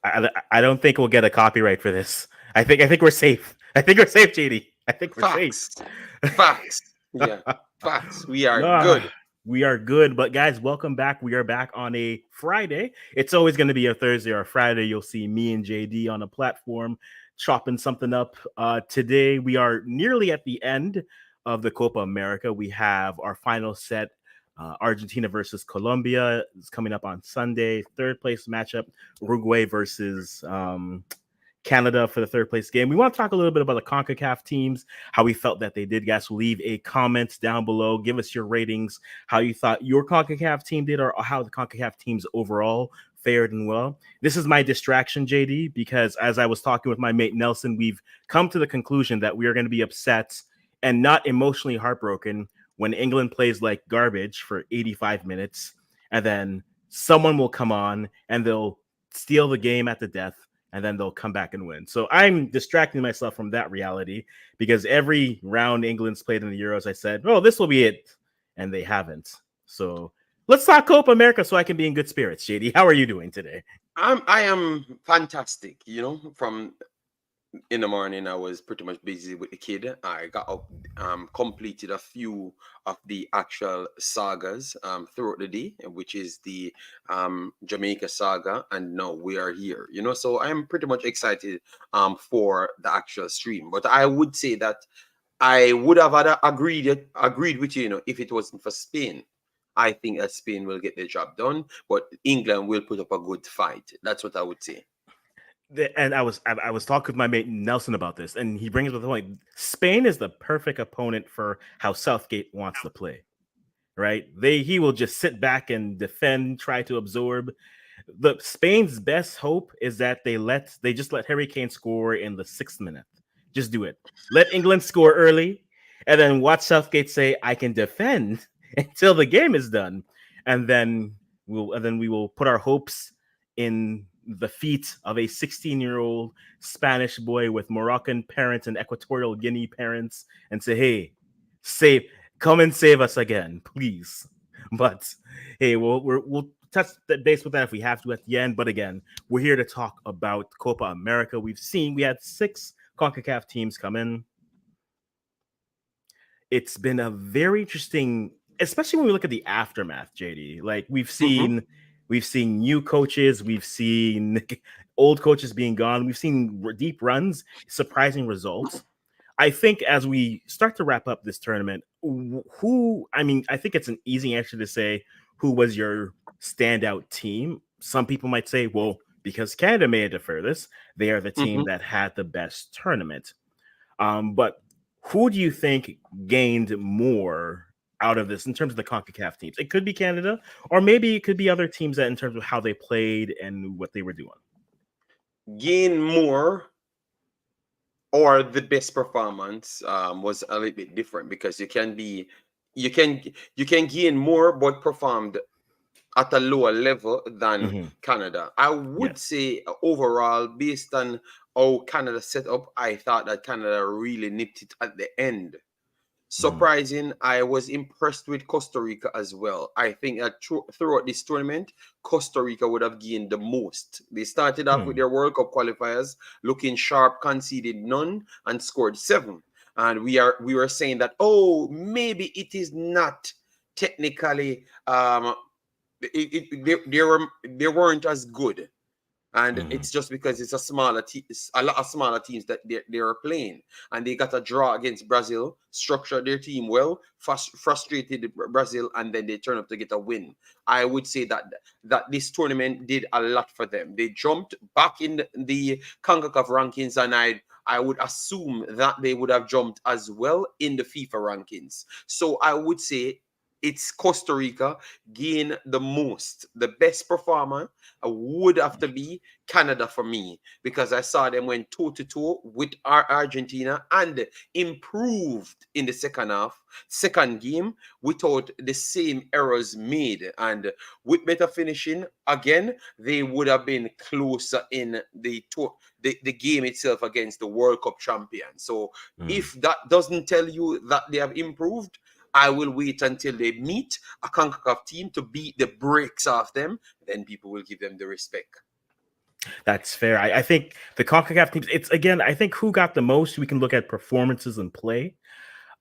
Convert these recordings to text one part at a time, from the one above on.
I don't think we'll get a copyright for this. I think we're safe. I think we're safe, JD. I think we're safe. Facts. Facts. Yeah. Facts. We are Ah, good. we are good. But guys, welcome back. We are back on a Friday. It's always going to be a Thursday or a Friday. You'll see me and JD on a platform chopping something up. Today we are nearly at the end of the Copa America. We have our final set. Argentina versus Colombia is coming up on Sunday. Third place matchup, Uruguay versus Canada for the third place game. We want to talk a little bit about the CONCACAF teams, how we felt that they did. Guys, leave a comment down below. Give us your ratings, how you thought your CONCACAF team did, or how the CONCACAF teams overall fared and well. This is my distraction, JD, because as I was talking with my mate Nelson, we've come to the conclusion that we are going to be upset and not emotionally heartbroken when England plays like garbage for 85 minutes, and then someone will come on and they'll steal the game at the death, and then they'll come back and win. So I'm distracting myself from that reality because every round England's played in the Euros, I said, oh, this will be it. And they haven't. So let's talk Copa America so I can be in good spirits. JD, how are you doing today? I am fantastic. From in the morning I was pretty much busy with the kid. I got up, completed a few of the actual sagas throughout the day, which is the Jamaica saga, and now we are here. So I am pretty much excited for the actual stream. But I would say that I would have agreed with you, if it wasn't for Spain. I think that Spain will get the job done, but England will put up a good fight. That's what I would say. And I was talking with my mate Nelson about this, and he brings up the point. Spain is the perfect opponent for how Southgate wants to play. Right? He will just sit back and defend, try to absorb. The Spain's best hope is that they just let Harry Kane score in the 6th minute. Just do it. Let England score early, and then watch Southgate say, "I can defend" until the game is done, and then we will put our hopes in the feet of a 16-year-old Spanish boy with Moroccan parents and Equatorial Guinea parents, and say, "Hey, save, come and save us again, please." But hey, we'll touch the base with that if we have to at the end. But again, we're here to talk about Copa America. We had 6 CONCACAF teams come in. It's been a very interesting, especially when we look at the aftermath, JD. Like we've Mhm. seen new coaches, we've seen old coaches being gone, we've seen deep runs, surprising results. I think as we start to wrap up this tournament, I think it's an easy answer to say who was your standout team. Some people might say, well, because Canada made it the furthest, they are the team Mhm. that had the best tournament. But who do you think gained more out of this in terms of the CONCACAF teams? It could be Canada, or maybe it could be other teams that in terms of how they played and what they were doing. Gain more, or the best performance was a little bit different, because you can you can gain more but performed at a lower level than Mm-hmm. Canada. I would Yes. say overall, based on how Canada set up, I thought that Canada really nipped it at the end. Mm-hmm. Surprising, I was impressed with Costa Rica as well. I think that throughout this tournament, Costa Rica would have gained the most. They started off with Hmm. their World Cup qualifiers looking sharp, conceded none, and scored 7. And we were saying that, oh, maybe it is not technically they weren't as good, and Mm-hmm. it's just because it's a lot of smaller teams that they are playing, and they got a draw against Brazil, structured their team well, frustrated Brazil, and then they turn up to get a win. I would say that this tournament did a lot for them. They jumped back in the CONCACAF rankings, and I would assume that they would have jumped as well in the FIFA rankings. So I would say it's Costa Rica gain the most. The best performer would have to be Canada for me, because I saw them went toe to toe with Argentina and improved in the second game, without the same errors made. And with better finishing, again, they would have been closer in the game itself against the World Cup champion. So Mm-hmm. if that doesn't tell you that they have improved, I will wait until they meet a CONCACAF team to beat the brakes off them. Then people will give them the respect. That's fair. I think the CONCACAF teams, it's again, I think who got the most, we can look at performances and play.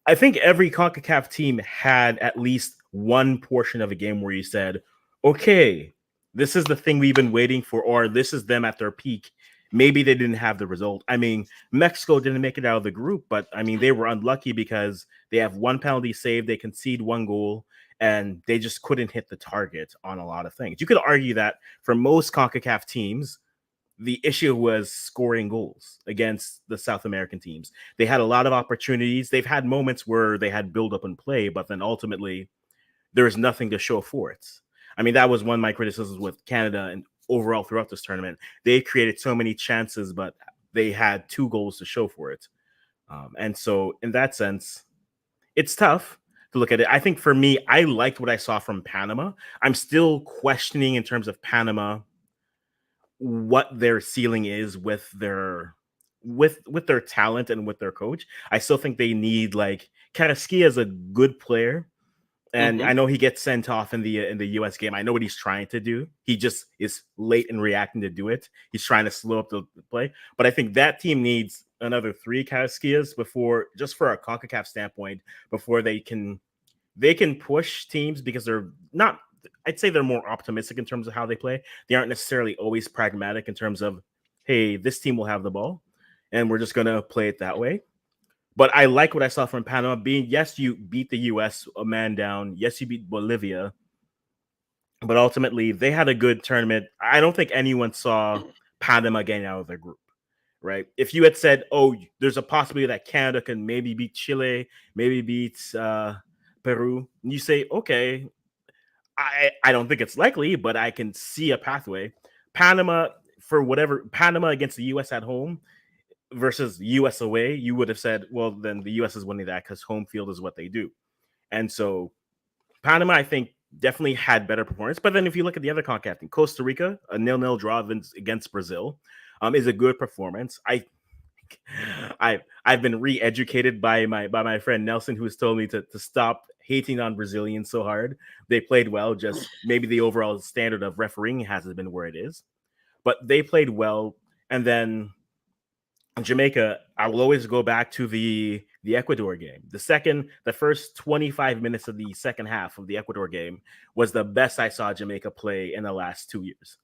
I think every CONCACAF team had at least one portion of a game where you said, okay, this is the thing we've been waiting for, or this is them at their peak. Maybe they didn't have the result. I mean, Mexico didn't make it out of the group, but I mean, they were unlucky because they have one penalty save, they concede one goal, and they just couldn't hit the target on a lot of things. You could argue that for most CONCACAF teams, the issue was scoring goals against the South American teams. They had a lot of opportunities. They've had moments where they had build up and play, but then ultimately there is nothing to show for it. I mean, that was one of my criticisms with Canada and overall throughout this tournament. They created so many chances, but they had 2 goals to show for it. And so, in that sense, it's tough to look at it. I think for me, I liked what I saw from Panama. I'm still questioning in terms of Panama what their ceiling is with their talent and with their coach. I still think they need like Carrasquilla is a good player, and I Mm-hmm. know he gets sent off in the US game. I know what he's trying to do. He just is late in reacting to do it. He's trying to slow up the play, but I think that team needs another 3 Carrasquillas before, just for a CONCACAF standpoint, before they can push teams, because they're not, I'd say they're more optimistic in terms of how they play. They aren't necessarily always pragmatic in terms of, hey, this team will have the ball and we're just going to play it that way. But I like what I saw from Panama being, yes, you beat the US a man down. Yes, you beat Bolivia. But ultimately, they had a good tournament. I don't think anyone saw Panama getting out of their group, right? If you had said, oh, there's a possibility that Canada can maybe beat Chile, maybe beat Peru, and you say, okay, I don't think it's likely, but I can see a pathway. Panama, for whatever, Panama against the US at home versus US away, you would have said, well, then the US is winning that because home field is what they do. And so Panama, I think, definitely had better performance. But then if you look at the other CONCACAF team, Costa Rica, a 0-0 draw against Brazil, is a good performance. I've been re-educated by my friend Nelson, who has told me to stop hating on Brazilians so hard. They played well, just maybe the overall standard of refereeing hasn't been where it is. But they played well. And then Jamaica, I will always go back to the Ecuador game. The first 25 minutes of the second half of the Ecuador game was the best I saw Jamaica play in the last 2 years.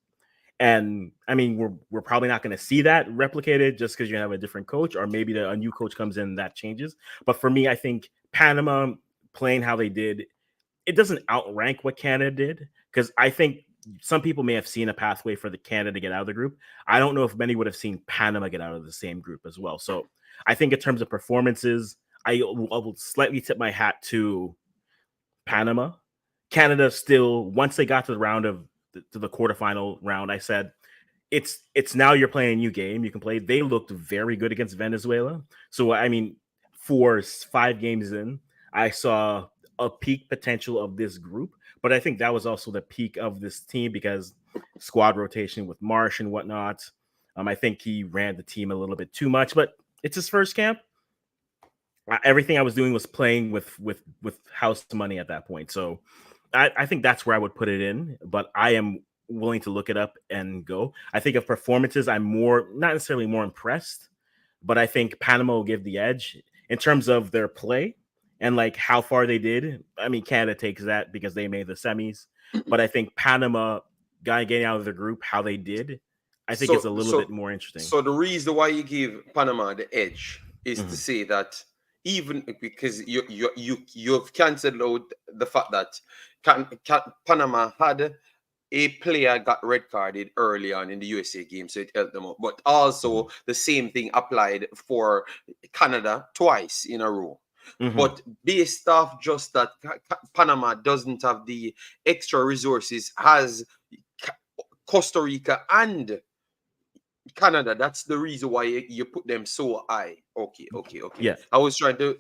And I mean, we're probably not going to see that replicated just because you have a different coach, or maybe a new coach comes in and that changes. But for me, I think Panama playing how they did, it doesn't outrank what Canada did, because I think some people may have seen a pathway for the Canada to get out of the group. I don't know if many would have seen Panama get out of the same group as well. So I think in terms of performances, I will slightly tip my hat to Panama. Canada still, once they got to the round of to the quarterfinal round, I said it's now you're playing a new game. You can play. They looked very good against Venezuela. So I mean, for 5 games in, I saw a peak potential of this group. But I think that was also the peak of this team because squad rotation with Marsh and whatnot. I think he ran the team a little bit too much, but it's his first camp. Everything I was doing was playing with house money at that point. So I think that's where I would put it in, but I am willing to look it up and go. I think of performances, I'm not necessarily more impressed, but I think Panama will give the edge in terms of their play and like how far they did. I mean, Canada takes that because they made the semis, but I think Panama getting out of the group, how they did, I think it's a So, little bit so, more interesting. so the reason why you give Panama the edge is to Mhm. say that even because you've cancelled out the fact that Panama had a player got red carded early on in the USA game, so it helped them out. But Mhm. also the same thing applied for Canada twice in a row. Mhm. But based off just that Panama doesn't have the extra resources as Costa Rica and Canada, that's the reason why you put them so high. Okay. Yeah. I was trying to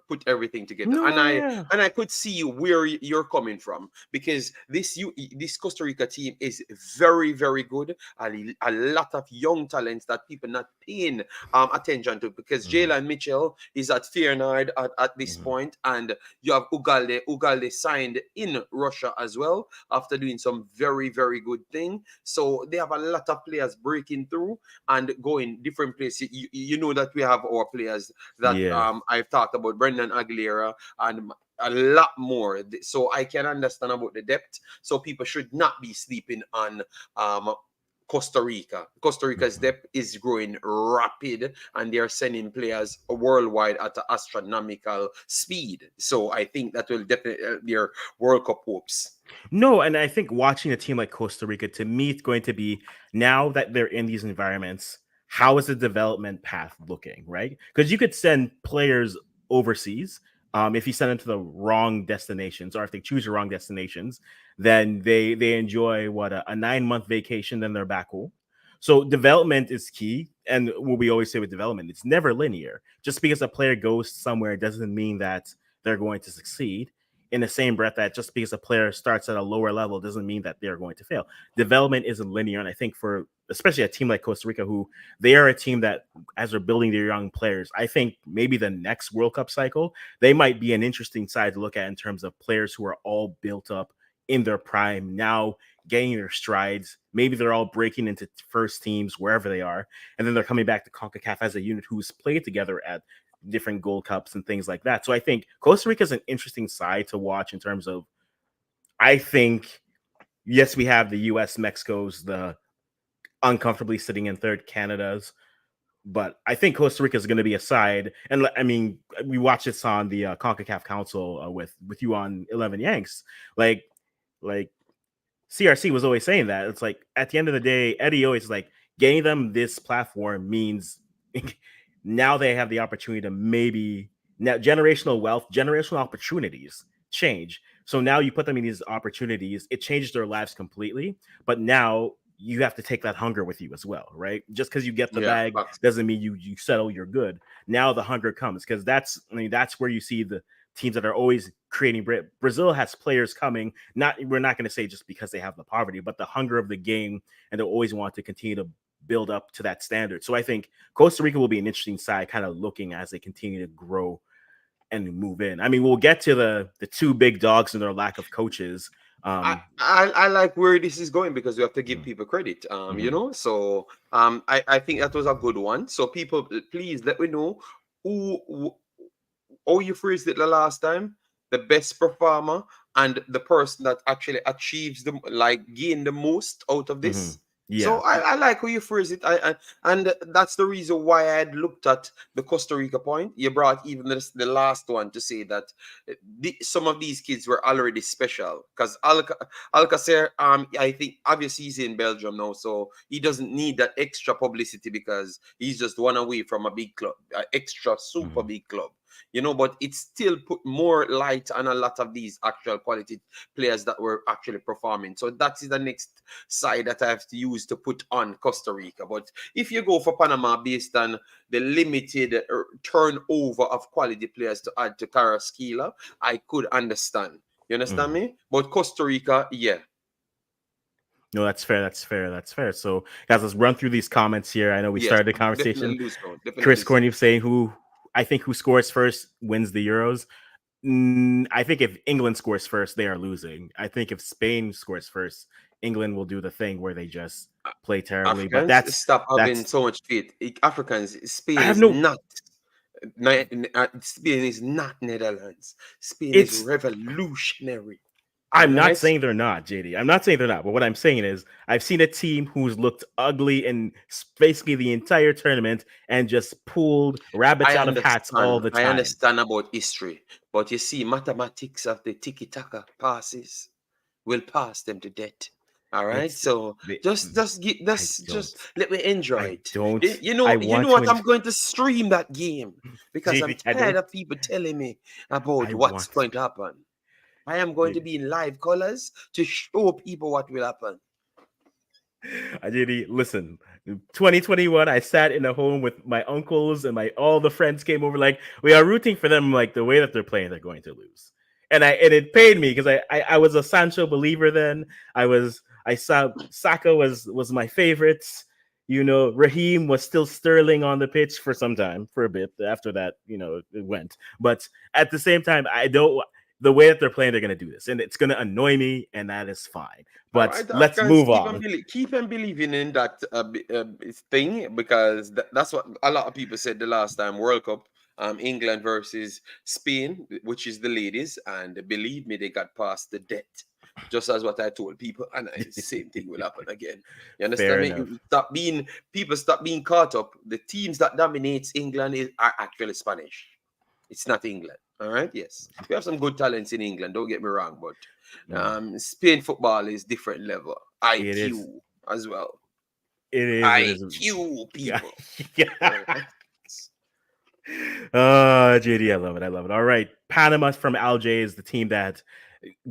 put everything together, No, yeah. and I could see where you're coming from, because this Costa Rica team is very very good. A lot of young talents that people not paying attention to, because Mhm, Jalen Mitchell is at Feyenoord at this mhm. point, and you have Ugalde signed in Russia as well after doing some very very good thing. So they have a lot of players breaking through and going different places. You know that we have our players that Yeah. I've talked about, Brendan Aguilera and a lot more. So I can understand about the depth. So people should not be sleeping on um, Costa Rica. Costa Rica's Mhm. depth is growing rapid, and they are sending players worldwide at an astronomical speed. So I think that will definitely their World Cup hopes. No, and I think watching a team like Costa Rica, to me, it's going to be, now that they're in these environments, how is the development path looking, right? Because you could send players overseas. If you send them to the wrong destinations, or if they choose the wrong destinations, then they enjoy what, a 9 month vacation, then they're back home. So development is key, and what we always say with development, it's never linear. Just because a player goes somewhere doesn't mean that they're going to succeed, in the same breath that just because a player starts at a lower level doesn't mean that they're going to fail. Development isn't linear. And I think for especially a team like Costa Rica, who they are a team that, as they're building their young players, I think maybe the next World Cup cycle, they might be an interesting side to look at in terms of players who are all built up in their prime, now gaining their strides. Maybe they're all breaking into first teams wherever they are. And then they're coming back to CONCACAF as a unit who's played together at different Gold Cups and things like that. So I think Costa Rica is an interesting side to watch in terms of, I think, yes, we have the US, Mexico's, the uncomfortably sitting in third, Canada's, but I think Costa Rica is going to be a side. And I mean, we watched this on the CONCACAF Council with you on 11 Yanks. Like, like CRC was always saying that. It's like, at the end of the day, Eddie always like, getting them this platform means now they have the opportunity to maybe, now generational wealth, generational opportunities change. So now you put them in these opportunities, it changes their lives completely. But now you have to take that hunger with you as well, right? Just because you get the Yeah, bag facts. doesn't mean you settle, you're good. Now the hunger comes, because that's where you see the teams that are always creating. Brazil has players coming. Not, we're not going to say just because they have the poverty, but the hunger of the game, and they always want to continue to build up to that standard. So I think Costa Rica will be an interesting side, kind of looking as they continue to grow and move in. I mean, we'll get to the two big dogs and their lack of coaches. I like where this is going, because we have to give Mhm, people credit. mhm, So I think that was a good one. So people, please let me know who how you phrased it the last time. The best performer and the person that actually achieves the, like, gain the most out of mhm. this. So Yeah. I like how you phrase it. And that's the reason why I had looked at the Costa Rica point. You brought even the last one to say that some of these kids were already special, because Alcacer, I think obviously he's in Belgium now, so he doesn't need that extra publicity, because he's just one away from a big club, extra super Mhm, big club. But it still put more light on a lot of these actual quality players that were actually performing. So that is the next side that I have to use to put on Costa Rica. But if you go for Panama based on the limited turnover of quality players to add to Carrasquilla, I could understand. You understand mhm. me? But Costa Rica, yeah. No, that's fair. That's fair. That's fair. So, guys, let's run through these comments here. I know we Yes, started the conversation. definitely lose count. Chris Definitely so. Corney saying who scores first wins the Euros. I think if England scores first, they are losing. I think if Spain scores first, England will do the thing where they just play terribly. But Africans, stop having that's so much faith. Africans, I Spain have is no. not. Spain is not Netherlands. Spain is It's revolutionary. All I'm not right. saying they're not, JD. I'm not saying they're not. But what I'm saying is I've seen a team who's looked ugly in basically the entire tournament and just pulled rabbits I out of hats all understand. the I time. understand about history, but you see, mathematics of the tiki taka passes will pass them to death. All right. It's So the I just don't. let me enjoy I it. don't. I You know want to what? I'm going to stream that game, because I'm JD. I tired don't. of people telling me about I what's want going to happen. I am going to JD. be in live colors to show people what will happen. I did. Listen, 2021. I sat in a home with my uncles and my all the friends came over. Like we are rooting for them. Like the way that they're playing, they're going to lose. And it paid me because I was a Sancho believer then. I saw Saka was my favorite. You know, Raheem was still sterling on the pitch for some time, for a bit. After that, you know, it went. But at the same time, I don't. The way that they're playing, they're going to do this, and it's going to annoy me, and that is fine. All But right, let's Africans, move on. keep on believing in that thing, because that's what a lot of people said the last time World Cup, England versus Spain, which is the ladies, and believe me, they got past the debt. Just as what I told people, and the same thing will happen again. You understand Fair me? enough. Stop being caught up. The teams that dominates England are actually Spanish. It's not England. All right. Yes, we have some good talents in England. Don't get me wrong, but Spain football is different level. It is. IQ as well. It is. It is. IQ Yeah. people. Yeah. Oh, JD, I love it. I love it. All right. Panama from Alger is the team that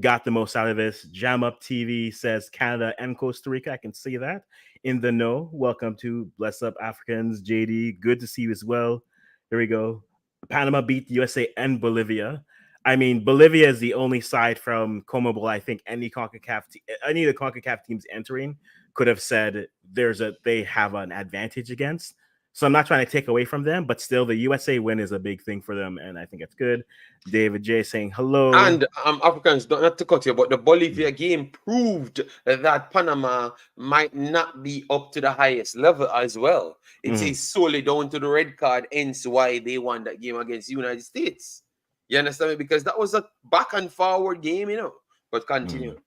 got the most out of this. Jam Up TV says Canada and Costa Rica. I can see that in the know. Welcome to Bless Up Africans, JD. Good to see you as well. Here we go. Panama beat the USA and Bolivia. I mean, Bolivia is the only side from CONMEBOL I think any of the CONCACAF teams entering could have said they have an advantage against. So I'm not trying to take away from them, but still the USA win is a big thing for them, and I think it's good. David J saying hello. And Africans, not to cut you, but the Bolivia game proved that Panama might not be up to the highest level as well. It is solely down to the red card, hence why they won that game against the United States. You understand me? Because that was a back and forward game, you know. But continue.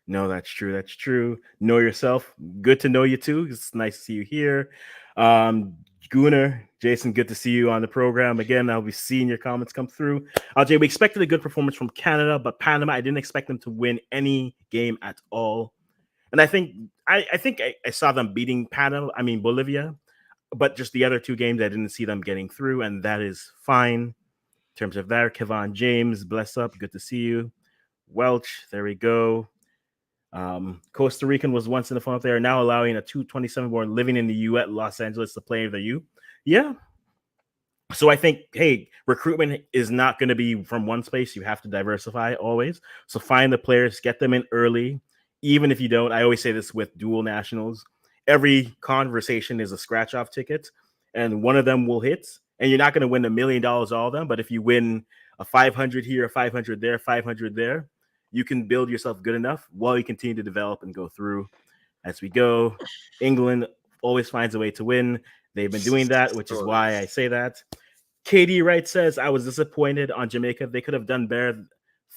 No, that's true. That's true. Know yourself. Good to know you too. It's nice to see you here. Gunnar, Jason, good to see you on the program again. I'll be seeing your comments come through. Jay, we expected a good performance from Canada, but Panama, I didn't expect them to win any game at all. And I think I saw them beating Bolivia, but just the other two games I didn't see them getting through, and that is fine. In terms of that, Kevon James, bless up, good to see you. Welch, there we go. Costa Rican was once in the final. They are now allowing a 227 born living in the U at Los Angeles to play the U. Yeah. So I think, hey, recruitment is not going to be from one space. You have to diversify always. So find the players, get them in early. Even if you don't, I always say this with dual nationals. Every conversation is a scratch off ticket, and one of them will hit. And you're not going to win $1 million all of them. But if you win a 500 here, a 500 there, 500 there, you can build yourself good enough while you continue to develop and go through as we go. England always finds a way to win. They've been doing that, which is why I say that. KD Wright says, I was disappointed on Jamaica. They could have done better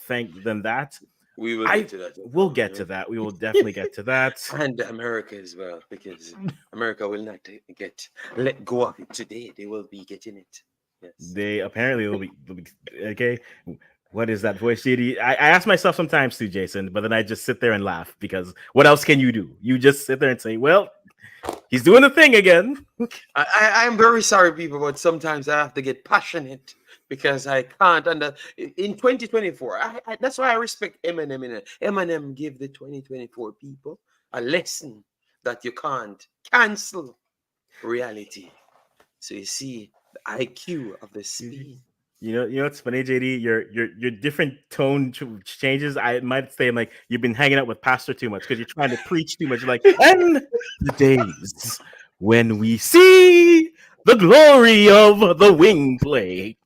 than that. We will get to that. We'll get to that. We will definitely get to that. And America as well, because America will not get let go of it today. They will be getting it. Yes. They apparently will be okay. What is that voice, JD? I ask myself sometimes too, Jason, but then I just sit there and laugh because what else can you do? You just sit there and say, well, he's doing the thing again. I'm very sorry, people, but sometimes I have to get passionate because I can't. In 2024, that's why I respect Eminem. Eminem give the 2024 people a lesson that you can't cancel reality. So you see the IQ of the speed. You know what's funny, JD? Your different tone changes. I might say like you've been hanging out with Pastor too much because you're trying to preach too much. You're like, and the days when we see the glory of the wing play,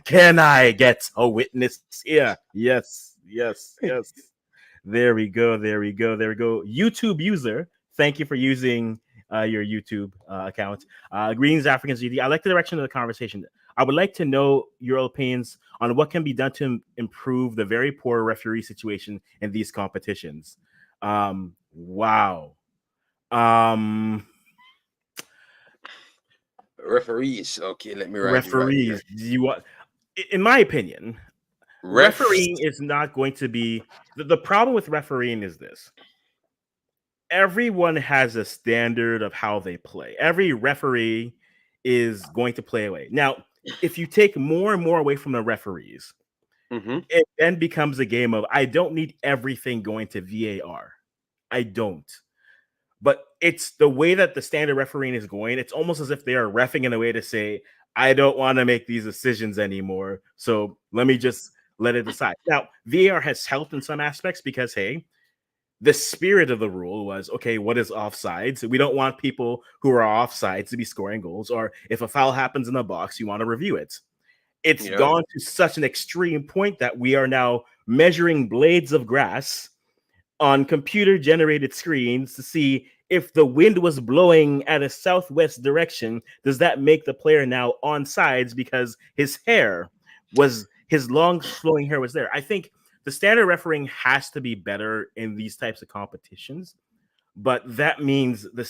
can I get a witness here? Yes. There we go. YouTube user, thank you for using your YouTube account. Greetings, Africans, JD. I like the direction of the conversation. I would like to know your opinions on what can be done to improve the very poor referee situation in these competitions. Wow. Referees. Okay, let me write referees. In my opinion, refereeing is not going to be the problem with refereeing is this. Everyone has a standard of how they play. Every referee is going to play away. Now, if you take more and more away from the referees, it then becomes a game of I don't need everything going to VAR. I don't. But it's the way that the standard refereeing is going. It's almost as if they are reffing in a way to say, I don't want to make these decisions anymore. So let me just let it decide. Now, VAR has helped in some aspects because, hey, the spirit of the rule was okay, what is offsides? We don't want people who are offsides to be scoring goals, or if a foul happens in the box, you want to review it. It's Yeah. gone to such an extreme point that we are now measuring blades of grass on computer generated screens to see if the wind was blowing at a southwest direction. Does that make the player now on sides because his long flowing hair was there? I think the standard refereeing has to be better in these types of competitions, but that means the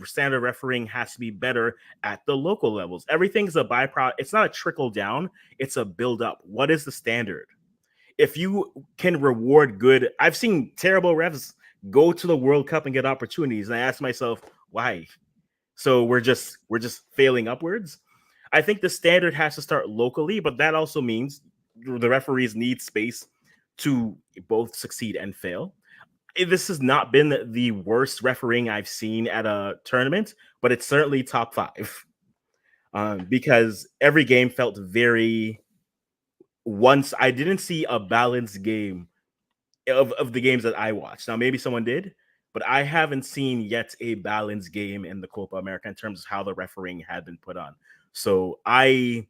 standard refereeing has to be better at the local levels. Everything's a byproduct. It's not a trickle down, it's a build up. What is the standard? If you can reward good, I've seen terrible refs go to the World Cup and get opportunities, and I ask myself why. So we're just failing upwards. I think the standard has to start locally, but that also means the referees need space to both succeed and fail. This has not been the worst refereeing I've seen at a tournament, but it's certainly top five, because every game felt very. Once I didn't see a balanced game of the games that I watched. Now, maybe someone did, but I haven't seen yet a balanced game in the Copa America in terms of how the refereeing had been put on. So I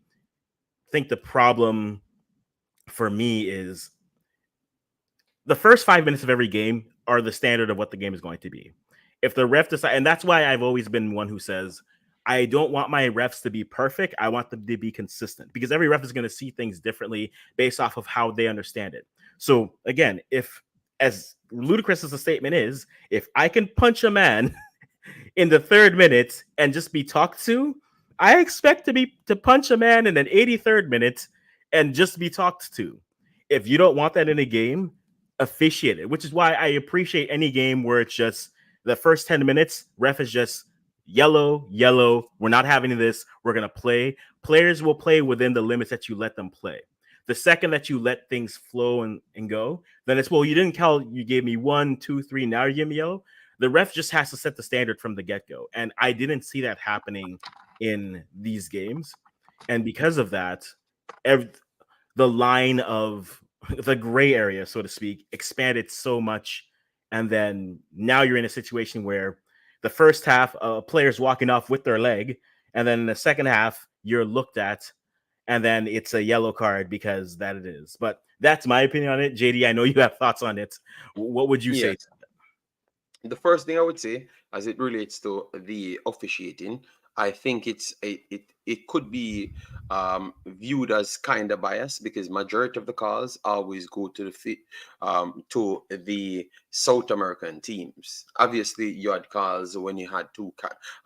think the problem for me is the first 5 minutes of every game are the standard of what the game is going to be. If the ref decide, and that's why I've always been one who says I don't want my refs to be perfect. I want them to be consistent because every ref is going to see things differently based off of how they understand it. So again, if as ludicrous as the statement is, if I can punch a man in the 3rd minute and just be talked to, I expect to punch a man in an 83rd minute and just be talked to. If you don't want that in a game, officiate it, which is why I appreciate any game where it's just the first 10 minutes, ref is just yellow, yellow. We're not having this. We're going to play. Players will play within the limits that you let them play. The second that you let things flow and go, then it's, well, you didn't call, you gave me 1, 2, 3, now you give me yellow. The ref just has to set the standard from the get-go. And I didn't see that happening in these games. And because of that, the line of the gray area, so to speak, expanded so much. And then now you're in a situation where the first half, a player's walking off with their leg. And then in the second half, you're looked at, and then it's a yellow card because that it is. But that's my opinion on it. JD, I know you have thoughts on it. What would you say? Yes. The first thing I would say, as it relates to the officiating, I think it could be viewed as kind of biased because majority of the calls always go to to the South American teams. Obviously, you had calls when you had two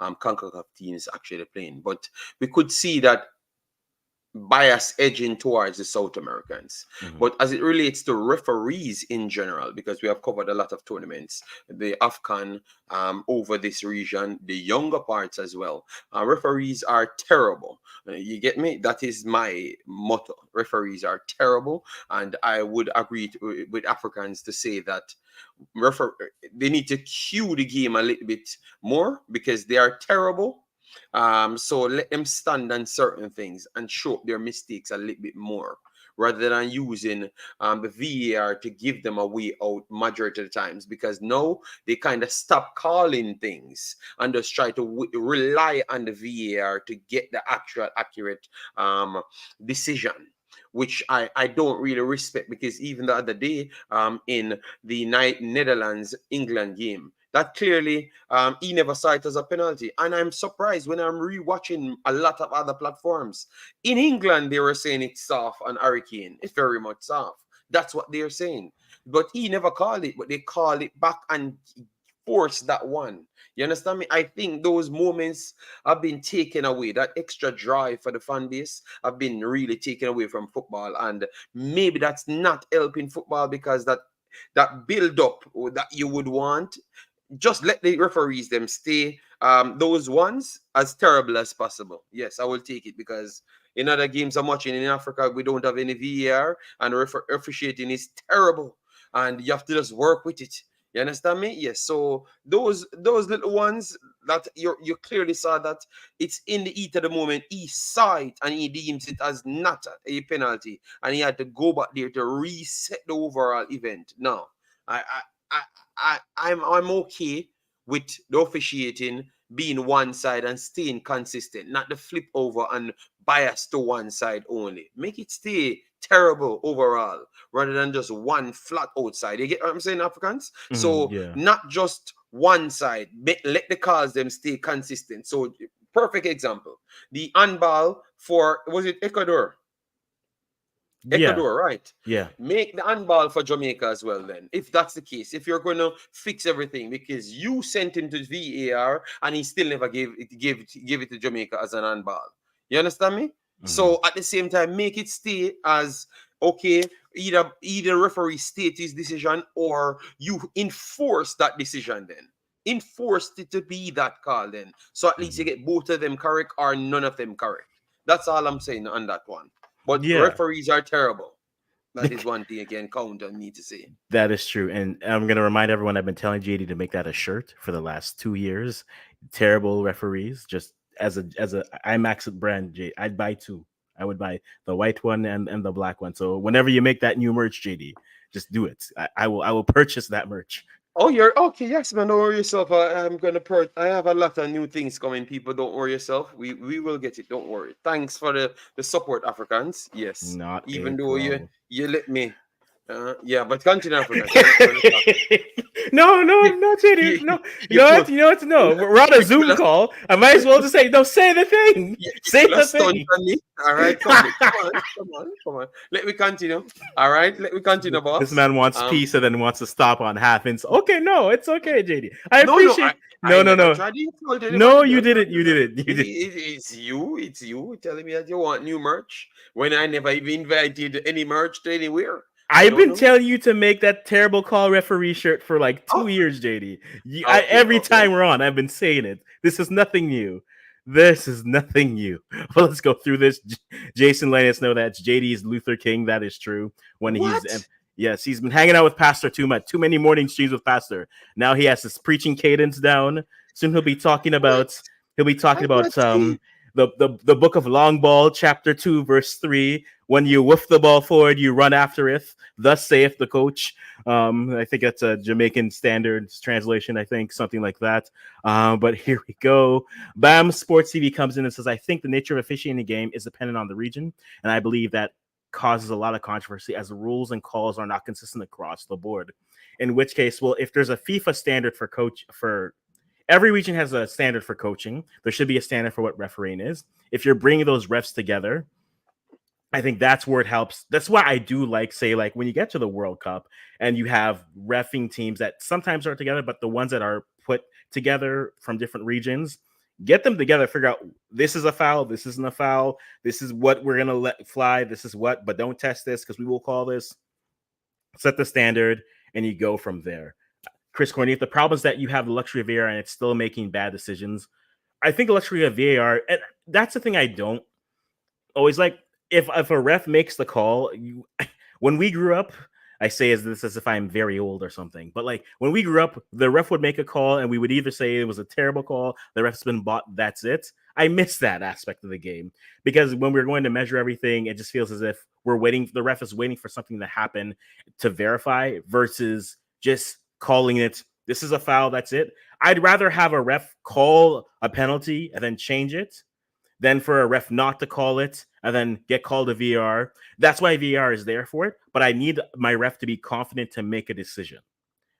CONCACAF teams actually playing, but we could see that bias edging towards the South Americans. Mhm. But as it relates to referees in general, because we have covered a lot of tournaments, the AFCON over this region, the younger parts as well, referees are terrible. You get me? That is my motto. Referees are terrible. And I would agree with Africans to say that they need to cue the game a little bit more because they are terrible. So let them stand on certain things and show up their mistakes a little bit more rather than using the VAR to give them a way out majority of the times, because now they kind of stop calling things and just try to rely on the VAR to get the actual accurate decision, which I don't really respect, because even the other day in the Netherlands England game, that clearly he never saw it as a penalty. And I'm surprised when I'm rewatching a lot of other platforms. In England, they were saying it's soft on Hurricane. It's very much soft. That's what they're saying. But he never called it, but they call it back and force that one. You understand me? I think those moments have been taken away. That extra drive for the fan base have been really taken away from football. And maybe that's not helping football, because that build up that you would want, just let the referees them stay those ones as terrible as possible. Yes, I will take it, because in other games I'm watching in Africa, we don't have any VAR and officiating is terrible, and you have to just work with it. You understand me? Yes. So those little ones that you clearly saw that it's in the heat of the moment. He saw it and he deems it as not a penalty, and he had to go back there to reset the overall event. Now, I I'm okay with the officiating being one side and staying consistent, not the flip over and bias to one side only. Make it stay terrible overall rather than just one flat outside. You get what I'm saying, Africans? So Yeah. not just one side. Let the calls them stay consistent. So perfect example. The handball for, was it Ecuador? Yeah. Ecuador, right? Yeah. Make the handball for Jamaica as well, then, if that's the case. If you're going to fix everything, because you sent him to VAR and he still never gave it to Jamaica as an handball. You understand me? So at the same time, make it stay as okay. Either referee state his decision or you enforce that decision. Then enforce it to be that call. Then, so at least you get both of them correct or none of them correct. That's all I'm saying on that one. But Yeah. referees are terrible. That is one thing again. Count on me to say. That is true. And I'm going to remind everyone I've been telling JD to make that a shirt for the last 2 years. Terrible referees. Just as a IMAX brand, I'd buy two. I would buy the white one and the black one. So whenever you make that new merch, JD, just do it. I will purchase that merch. Oh, you're okay. Yes, man. Don't worry yourself. I'm gonna I have a lot of new things coming. People, don't worry yourself. We will get it. Don't worry. Thanks for the support, Africans. Yes. Not a Even though problem. you let me. Yeah, but continue, Africans. We're not No, no, you, no, JD. you, No, you pull, you know what? No, we're on a you pull Zoom a call. I might as well just say, no, say the thing. you Say pull a the stunt thing. on me. All right, come on. Let me continue. All right, let me continue, This boss. man wants peace and then wants to stop on half. And okay, no, it's okay, JD. I No, appreciate. I No, no, never no, tried to insult no. anybody. You Don't did tell it. me You that. did it. You did. It's you telling me that you want new merch when I never even invited any merch to anywhere. I I've don't been know. telling you to make that terrible call referee shirt for like Oh, 2 years, JD. okay, Every okay. time we're on, I've been saying it. This is nothing new. This is nothing new. Well, let's go through this. Jason letting us know that JD's Luther King. That is true. When What? yes, he's been hanging out with Pastor too much. Too many morning streams with Pastor. Now he has his preaching cadence down. Soon he'll be talking What? about. He'll be talking I'm not about saying. the book of Long Ball, chapter 2, verse 3. When you whiff the ball forward, you run after it. Thus saith the coach. I think that's a Jamaican standards translation. I think something like that. But here we go. Bam Sports TV comes in and says, "I think the nature of officiating the game is dependent on the region, and I believe that causes a lot of controversy as the rules and calls are not consistent across the board. In which case, well, if there's a FIFA standard for every region has a standard for coaching. There should be a standard for what refereeing is. If you're bringing those refs together, I think that's where it helps. That's why I do like, say, like when you get to the World Cup and you have refing teams that sometimes are together, but the ones that are put together from different regions, get them together, figure out this is a foul, this isn't a foul, this is what we're gonna let fly, this is what, but don't test this because we will call this. Set the standard, and you go from there. Chris Corney, if the problem is that you have the luxury of VAR and it's still making bad decisions, I think the luxury of VAR, and that's the thing I don't always like. If a ref makes the call, when we grew up, I say this as if I'm very old or something, but like when we grew up, the ref would make a call and we would either say it was a terrible call, the ref's been bought, that's it. I miss that aspect of the game because when we're going to measure everything, it just feels as if we're waiting. The ref is waiting for something to happen to verify versus just calling it. This is a foul. That's it. I'd rather have a ref call a penalty and then change it than for a ref not to call it and then get called a VAR. That's why VAR is there for it. But I need my ref to be confident to make a decision.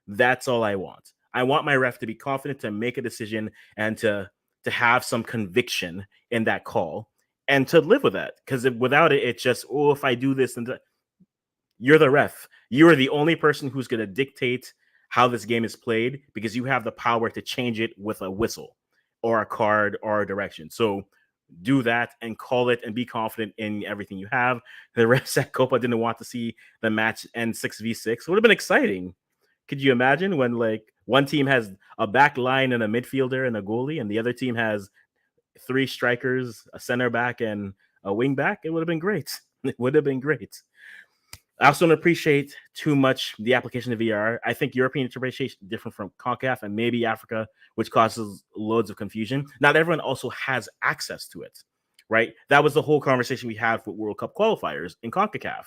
That's all I want. I want my ref to be confident to make a decision and to have some conviction in that call and to live with that. Because without it, it's just, oh, if I do this and that, you're the ref. You are the only person who's going to dictate how this game is played because you have the power to change it with a whistle or a card or a direction. So do that and call it and be confident in everything you have. The refs at Copa didn't want to see the match end 6v6. It would have been exciting. Could you imagine when like one team has a back line and a midfielder and a goalie, and the other team has 3 strikers, a center back, and a wing back? It would have been great. It would have been great. I also don't appreciate too much the application of VR. I think European interpretation is different from CONCACAF and maybe Africa, which causes loads of confusion. Not everyone also has access to it, right? That was the whole conversation we had for World Cup qualifiers in CONCACAF,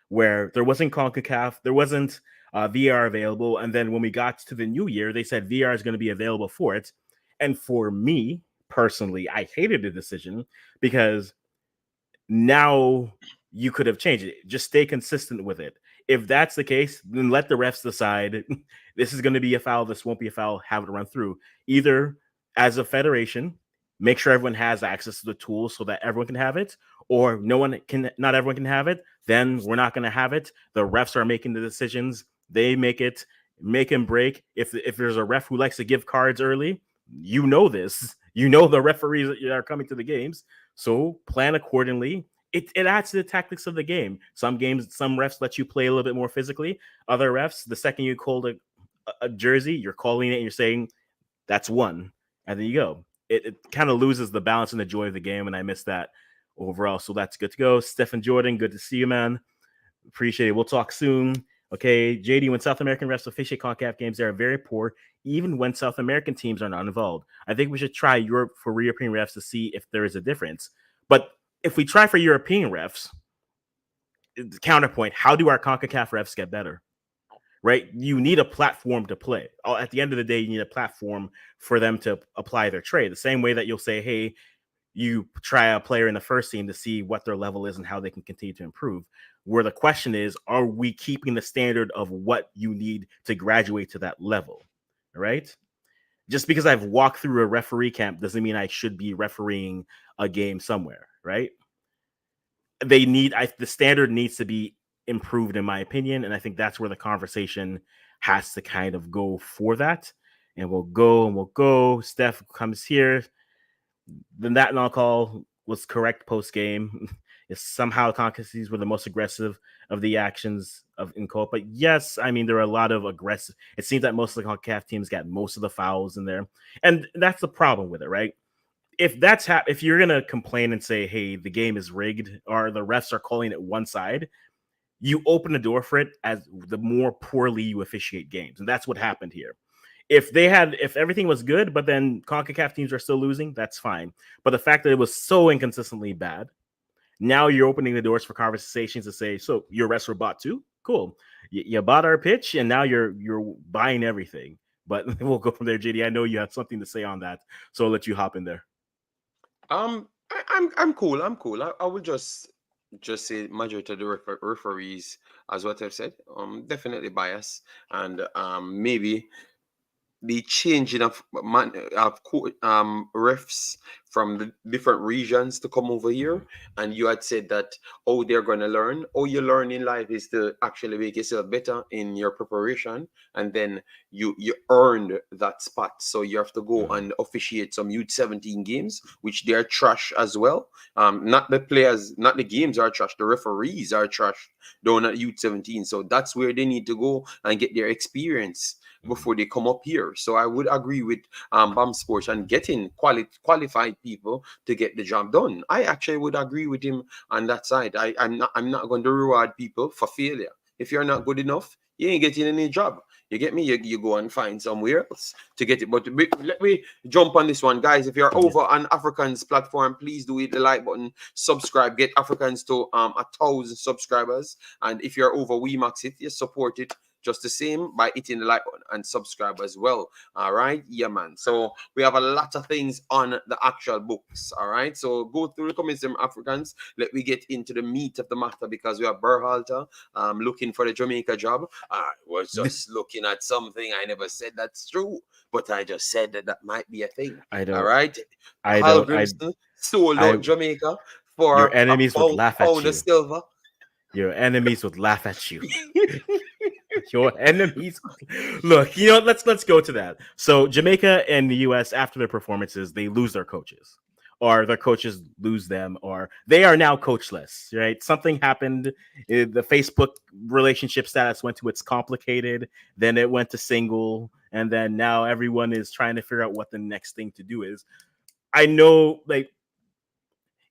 where there wasn't CONCACAF, there wasn't VR available. And then when we got to the new year, they said VR is going to be available for it. And for me personally, I hated the decision because now you could have changed it. Just stay consistent with it. If that's the case, then let the refs decide this is going to be a foul, this won't be a foul, have it run through. Either as a federation, make sure everyone has access to the tools so that everyone can have it, or not everyone can have it, then we're not going to have it. The refs are making the decisions. They make and break. If there's a ref who likes to give cards early, you know this. You know the referees that are coming to the games. So plan accordingly. It adds to the tactics of the game. Some games, some refs let you play a little bit more physically. Other refs, the second you call a jersey, you're calling it and you're saying that's one, and then you go. It kind of loses the balance and the joy of the game, and I miss that overall. So that's good to go. Stephen Jordan, good to see you, man. Appreciate it. We'll talk soon. Okay, JD, when South American refs officiate CONCACAF games, they are very poor, even when South American teams are not involved. I think we should try Europe for European refs to see if there is a difference. But if we try for European refs, counterpoint, how do our CONCACAF refs get better? Right? You need a platform to play. At the end of the day, you need a platform for them to apply their trade. The same way that you'll say, hey, you try a player in the first team to see what their level is and how they can continue to improve. Where the question is, are we keeping the standard of what you need to graduate to that level? Right? Just because I've walked through a referee camp doesn't mean I should be refereeing a game somewhere, right? The standard needs to be improved, in my opinion, and I think that's where the conversation has to kind of go for that. And we'll go. Steph comes here. Then that non-call was correct post game. It's somehow CONCACAF were the most aggressive of the actions in COPA. Yes, I mean there are a lot of aggressive. It seems that most of the CONCACAF teams got most of the fouls in there, and that's the problem with it, right? If you're gonna complain and say, "Hey, the game is rigged," or the refs are calling it one side, you open the door for it as the more poorly you officiate games, and that's what happened here. If everything was good, but then CONCACAF teams are still losing, that's fine. But the fact that it was so inconsistently bad, now you're opening the doors for conversations to say, so your refs were bought too? Cool. You bought our pitch, and now you're buying everything. But we'll go from there, JD. I know you have something to say on that, so I'll let you hop in there. I'm cool. I'm cool. I will just say majority of the referees, as what I've said, definitely biased, and maybe the changing of refs from the different regions to come over here. And you had said that, oh, they're going to learn. Oh, you learn in life is to actually make yourself better in your preparation, and then you earned that spot. So you have to go and officiate some U17 games, which they're trash as well. Not the players, not the games are trash, the referees are trash down at U17. So that's where they need to go and get their experience before they come up here. So I would agree with BAM Sports and getting qualified people to get the job done. I actually would agree with him on that side. I'm not going to reward people for failure. If you're not good enough, you ain't getting any job. You get me? You go and find somewhere else to get it. But let me jump on this one, guys. If you're over on Africans platform, please do hit the like button, subscribe, get Africans to 1,000 subscribers. And if you're over WeMax it, you support it just the same by hitting the like button and subscribe as well. All right, yeah, man. So we have a lot of things on the actual books. All right, so go through the comments, them Africans. Let me get into the meat of the matter, because we have Berhalter looking for the Jamaica job. I was just looking at something. I never said that's true, but I just said that might be a thing. All right, Hal Grimston sold out Jamaica for your enemies would laugh at you. Silver. Your enemies would laugh at you. Your enemies. Look, let's go to that. So Jamaica and the US, after their performances, they lose their coaches, or their coaches lose them, or they are now coachless, right? Something happened. The Facebook relationship status went to it's complicated, then it went to single, and then now everyone is trying to figure out what the next thing to do is. I know,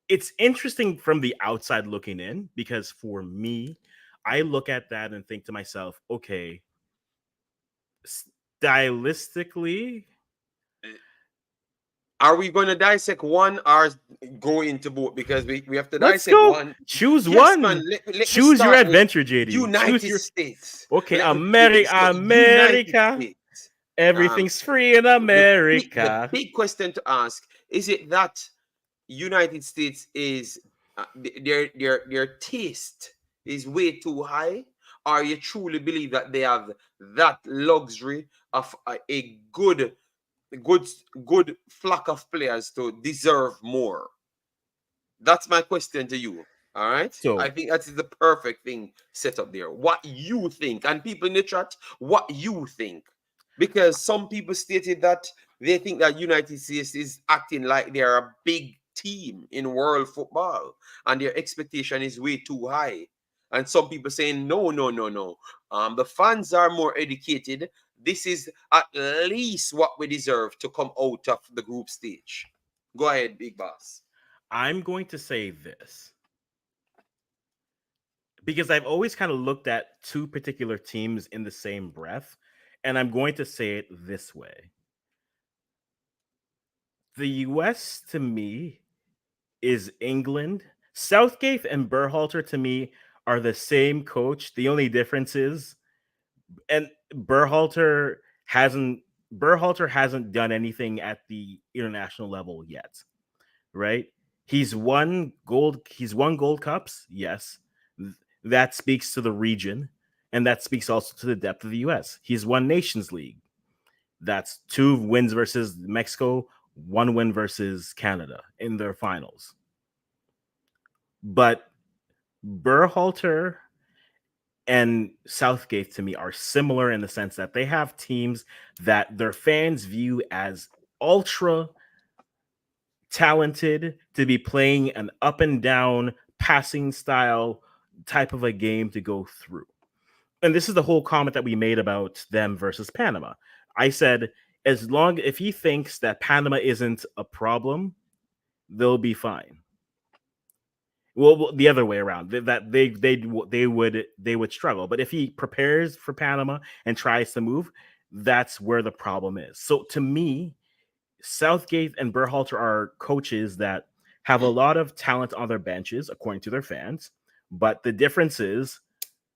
it's interesting from the outside looking in, because for me, I look at that and think to myself, okay, stylistically, Are we going to dissect one or go into both? Because we have to let's dissect go. one. Choose Yes, man. one. Let me Choose your start with adventure, JD. Choose United your. States. Okay, Let me begin. So United America. States. Um, Everything's free in the America. big question to ask is it that United States is their taste is way too high, or you truly believe that they have that luxury of a good good flock of players to deserve more? That's my question to you. All right. I So think that is the perfect thing set up there. What you think, and people in the chat, what you think, because some people stated that they think that United States is acting like they're a big team in world football, and their expectation is way too high. And some people saying no, no, no, no. The fans are more educated. This is at least what we deserve to come out of the group stage. Go ahead, big boss. I'm going to say this because I've always kind of looked at two particular teams in the same breath, and I'm going to say it this way. The US to me is England. Southgate and Berhalter to me are the same coach. The only difference is, and Berhalter hasn't done anything at the international level yet, right? He's won gold cups, yes. That speaks to the region, and that speaks also to the depth of the US. He's won Nations League. That's 2 wins versus Mexico, 1 win versus Canada in their finals. But Berhalter and Southgate to me are similar in the sense that they have teams that their fans view as ultra talented to be playing an up and down passing style type of a game to go through. And this is the whole comment that we made about them versus Panama. I said, as long if he thinks that Panama isn't a problem, they'll be fine. Well, the other way around, that they would struggle. But if he prepares for Panama and tries to move, that's where the problem is. So to me, Southgate and Berhalter are coaches that have a lot of talent on their benches, according to their fans. But the difference is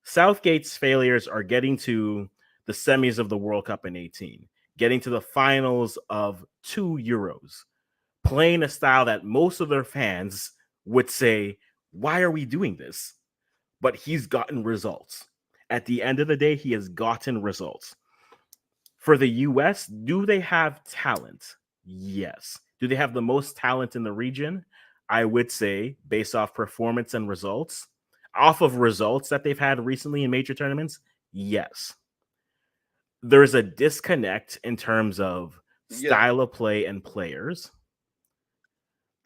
Southgate's failures are getting to the semis of the World Cup in 18, getting to the finals of 2 Euros, playing a style that most of their fans would say, why are we doing this? But he's gotten results. At the end of the day, he has gotten results. For the US, do they have talent? Yes. Do they have the most talent in the region? I would say, based off performance and results, off of results that they've had recently in major tournaments, yes. There's a disconnect in terms of Yeah. style of play and players.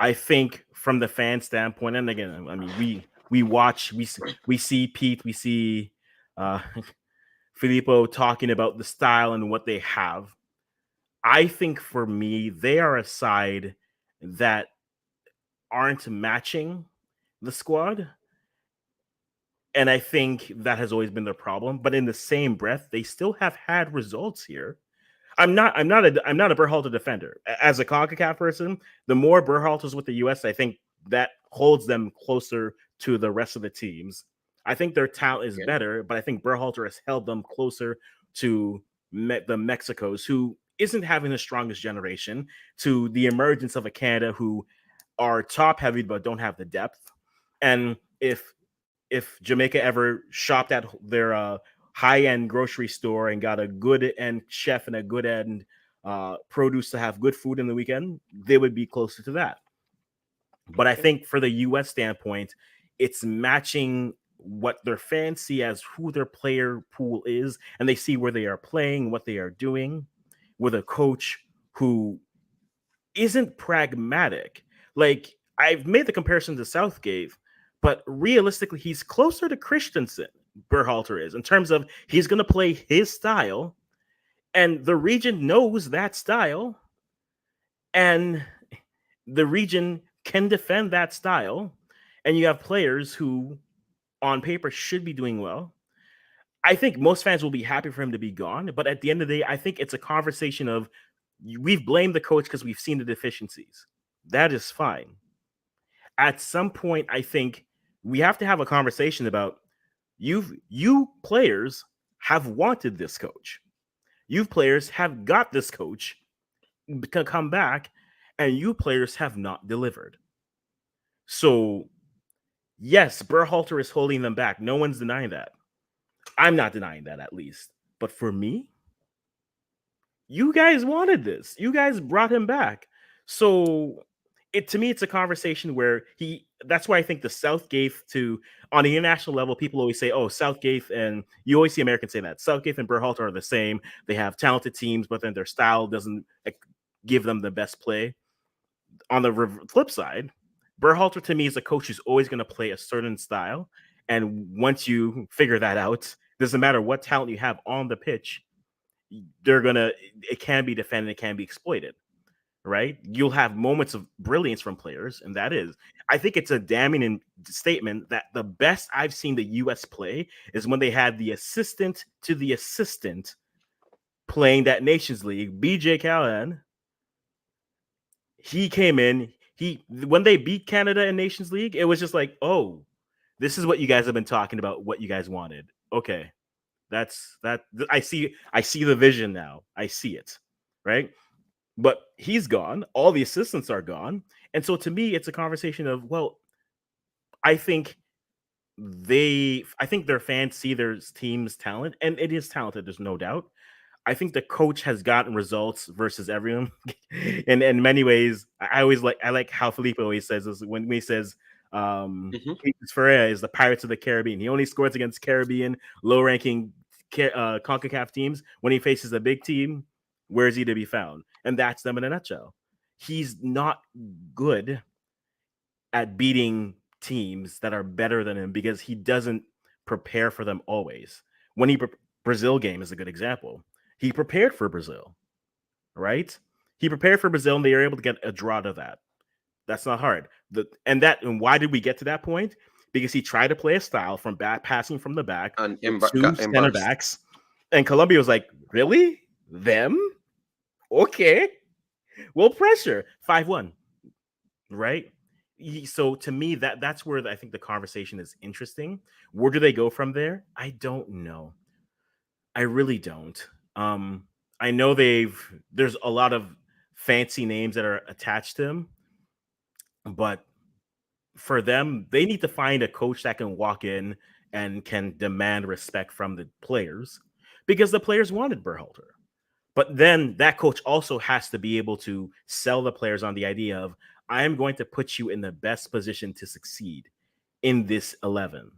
I think from the fan standpoint, and again, I mean, we watch, we see Pete, we see uh, Filippo talking about the style and what they have. I think for me, they are a side that aren't matching the squad. And I think that has always been their problem. But in the same breath, they still have had results here. I'm not a Berhalter defender. As a CONCACAF person, the more Berhalter's with the US, I think that holds them closer to the rest of the teams. I think their talent is Okay. better, but I think Berhalter has held them closer to the Mexicos, who isn't having the strongest generation, to the emergence of a Canada who are top heavy but don't have the depth. And if Jamaica ever shopped at their high end grocery store and got a good end chef and a good end produce to have good food in the weekend, they would be closer to that. But I Okay. think for the US standpoint, it's matching what their fans see as who their player pool is, and they see where they are playing, what they are doing, with a coach who isn't pragmatic. Like I've made the comparison to Southgate, but realistically, he's closer to Christensen. Berhalter is in terms of he's going to play his style, and the region knows that style, and the region can defend that style, and you have players who on paper should be doing well. I think most fans will be happy for him to be gone, but at the end of the day, I think it's a conversation of we've blamed the coach because we've seen the deficiencies. That is fine. At some point, I think we have to have a conversation about you players have wanted this coach. You players have got this coach to come back, and you players have not delivered. So, yes, Berhalter is holding them back. No one's denying that. I'm not denying that, at least. But for me, you guys wanted this. You guys brought him back. So to me, it's a conversation where that's why I think the Southgate to on the international level, people always say, oh, Southgate, and you always see Americans say that Southgate and Berhalter are the same. They have talented teams, but then their style doesn't give them the best play. On the flip side, Berhalter to me is a coach who's always going to play a certain style. And once you figure that out, doesn't matter what talent you have on the pitch, it can be defended, it can be exploited, right? You'll have moments of brilliance from players, and I think it's a damning statement that the best I've seen the US play is when they had the assistant to the assistant playing that Nations League. BJ Callahan, he came in, when they beat Canada in Nations League, it was just like, oh, this is what you guys have been talking about, what you guys wanted. Okay. That's that. I see the vision now. I see it, right? But he's gone. All the assistants are gone, and so to me, it's a conversation of, well, I think their fans see their team's talent, and it is talented. There's no doubt. I think the coach has gotten results versus everyone. And in many ways, I like how Felipe always says this when he says Ferreira is the Pirates of the Caribbean. He only scores against Caribbean low-ranking CONCACAF teams. When he faces a big team, where is he to be found? And that's them in a nutshell. He's not good at beating teams that are better than him because he doesn't prepare for them always. When Brazil game is a good example. He prepared for Brazil, right? He prepared for Brazil, and they were able to get a draw to that. That's not hard. And why did we get to that point? Because he tried to play a style from passing from the back and two center backs, and Colombia was like, "Really? Them? Okay, we'll pressure 5-1." Right? So to me, that's where I think the conversation is interesting. Where do they go from there? I don't know. I really don't. I know there's a lot of fancy names that are attached to him, but for them, they need to find a coach that can walk in and can demand respect from the players, because the players wanted Berhalter. But then that coach also has to be able to sell the players on the idea of, I am going to put you in the best position to succeed in this 11.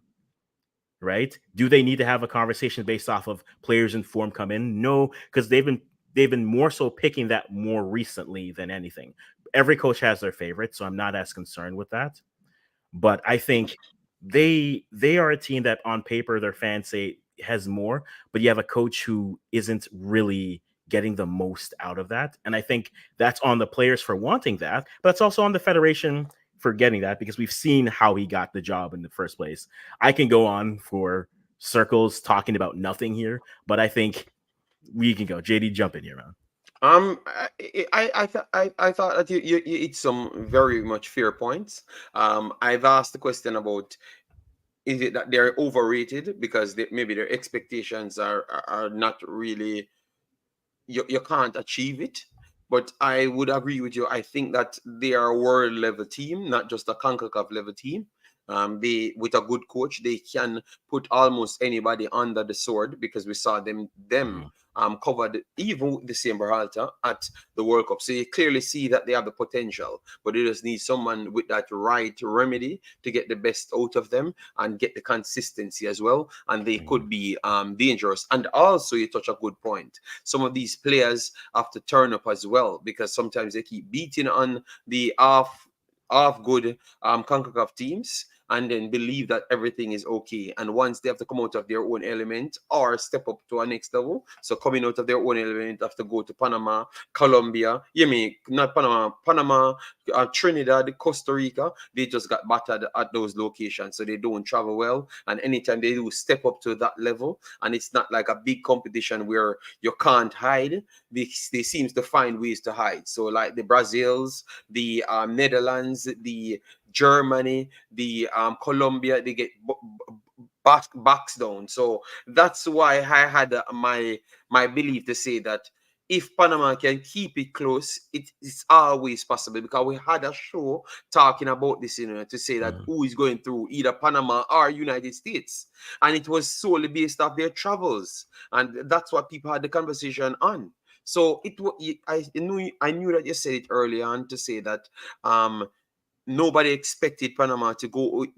Right? Do they need to have a conversation based off of players in form come in? No, because they've been more so picking that more recently than anything. Every coach has their favorite, so I'm not as concerned with that. But I think they are a team that on paper their fans say has more, but you have a coach who isn't really getting the most out of that. And I think that's on the players for wanting that, but it's also on the federation for getting that, because we've seen how he got the job in the first place. I can go on for circles talking about nothing here, but I think we can go. JD, jump in here, man. I thought that you hit some very much fair points. I've asked the question about, is it that they're overrated because maybe their expectations are not really, you can't achieve it. But I would agree with you. I think that they are a world level team, not just a CONCACAF level team. They, with a good coach, they can put almost anybody under the sword, because we saw them covered even with the same Berhalter at the World Cup. So you clearly see that they have the potential, but they just need someone with that right remedy to get the best out of them and get the consistency as well. And they could be dangerous. And also, you touch a good point. Some of these players have to turn up as well, because sometimes they keep beating on the half good CONCACAF teams. and then believe that everything is okay. And once they have to come out of their own element or step up to a next level, so coming out of their own element, have to go to Panama, Colombia, not Panama, Trinidad, Costa Rica, they just got battered at those locations, so they don't travel well. And anytime they do step up to that level, and it's not like a big competition where you can't hide, they seems to find ways to hide. So like the Brazils, the Netherlands, the Germany, the Colombia, they get backs down. So that's why I had my belief to say that if Panama can keep it close, it's always possible, because we had a show talking about this, to say that who is going through either Panama or United States, and it was solely based off their travels, and that's what people had the conversation on. So I knew that you said it earlier on to say that nobody expected Panama to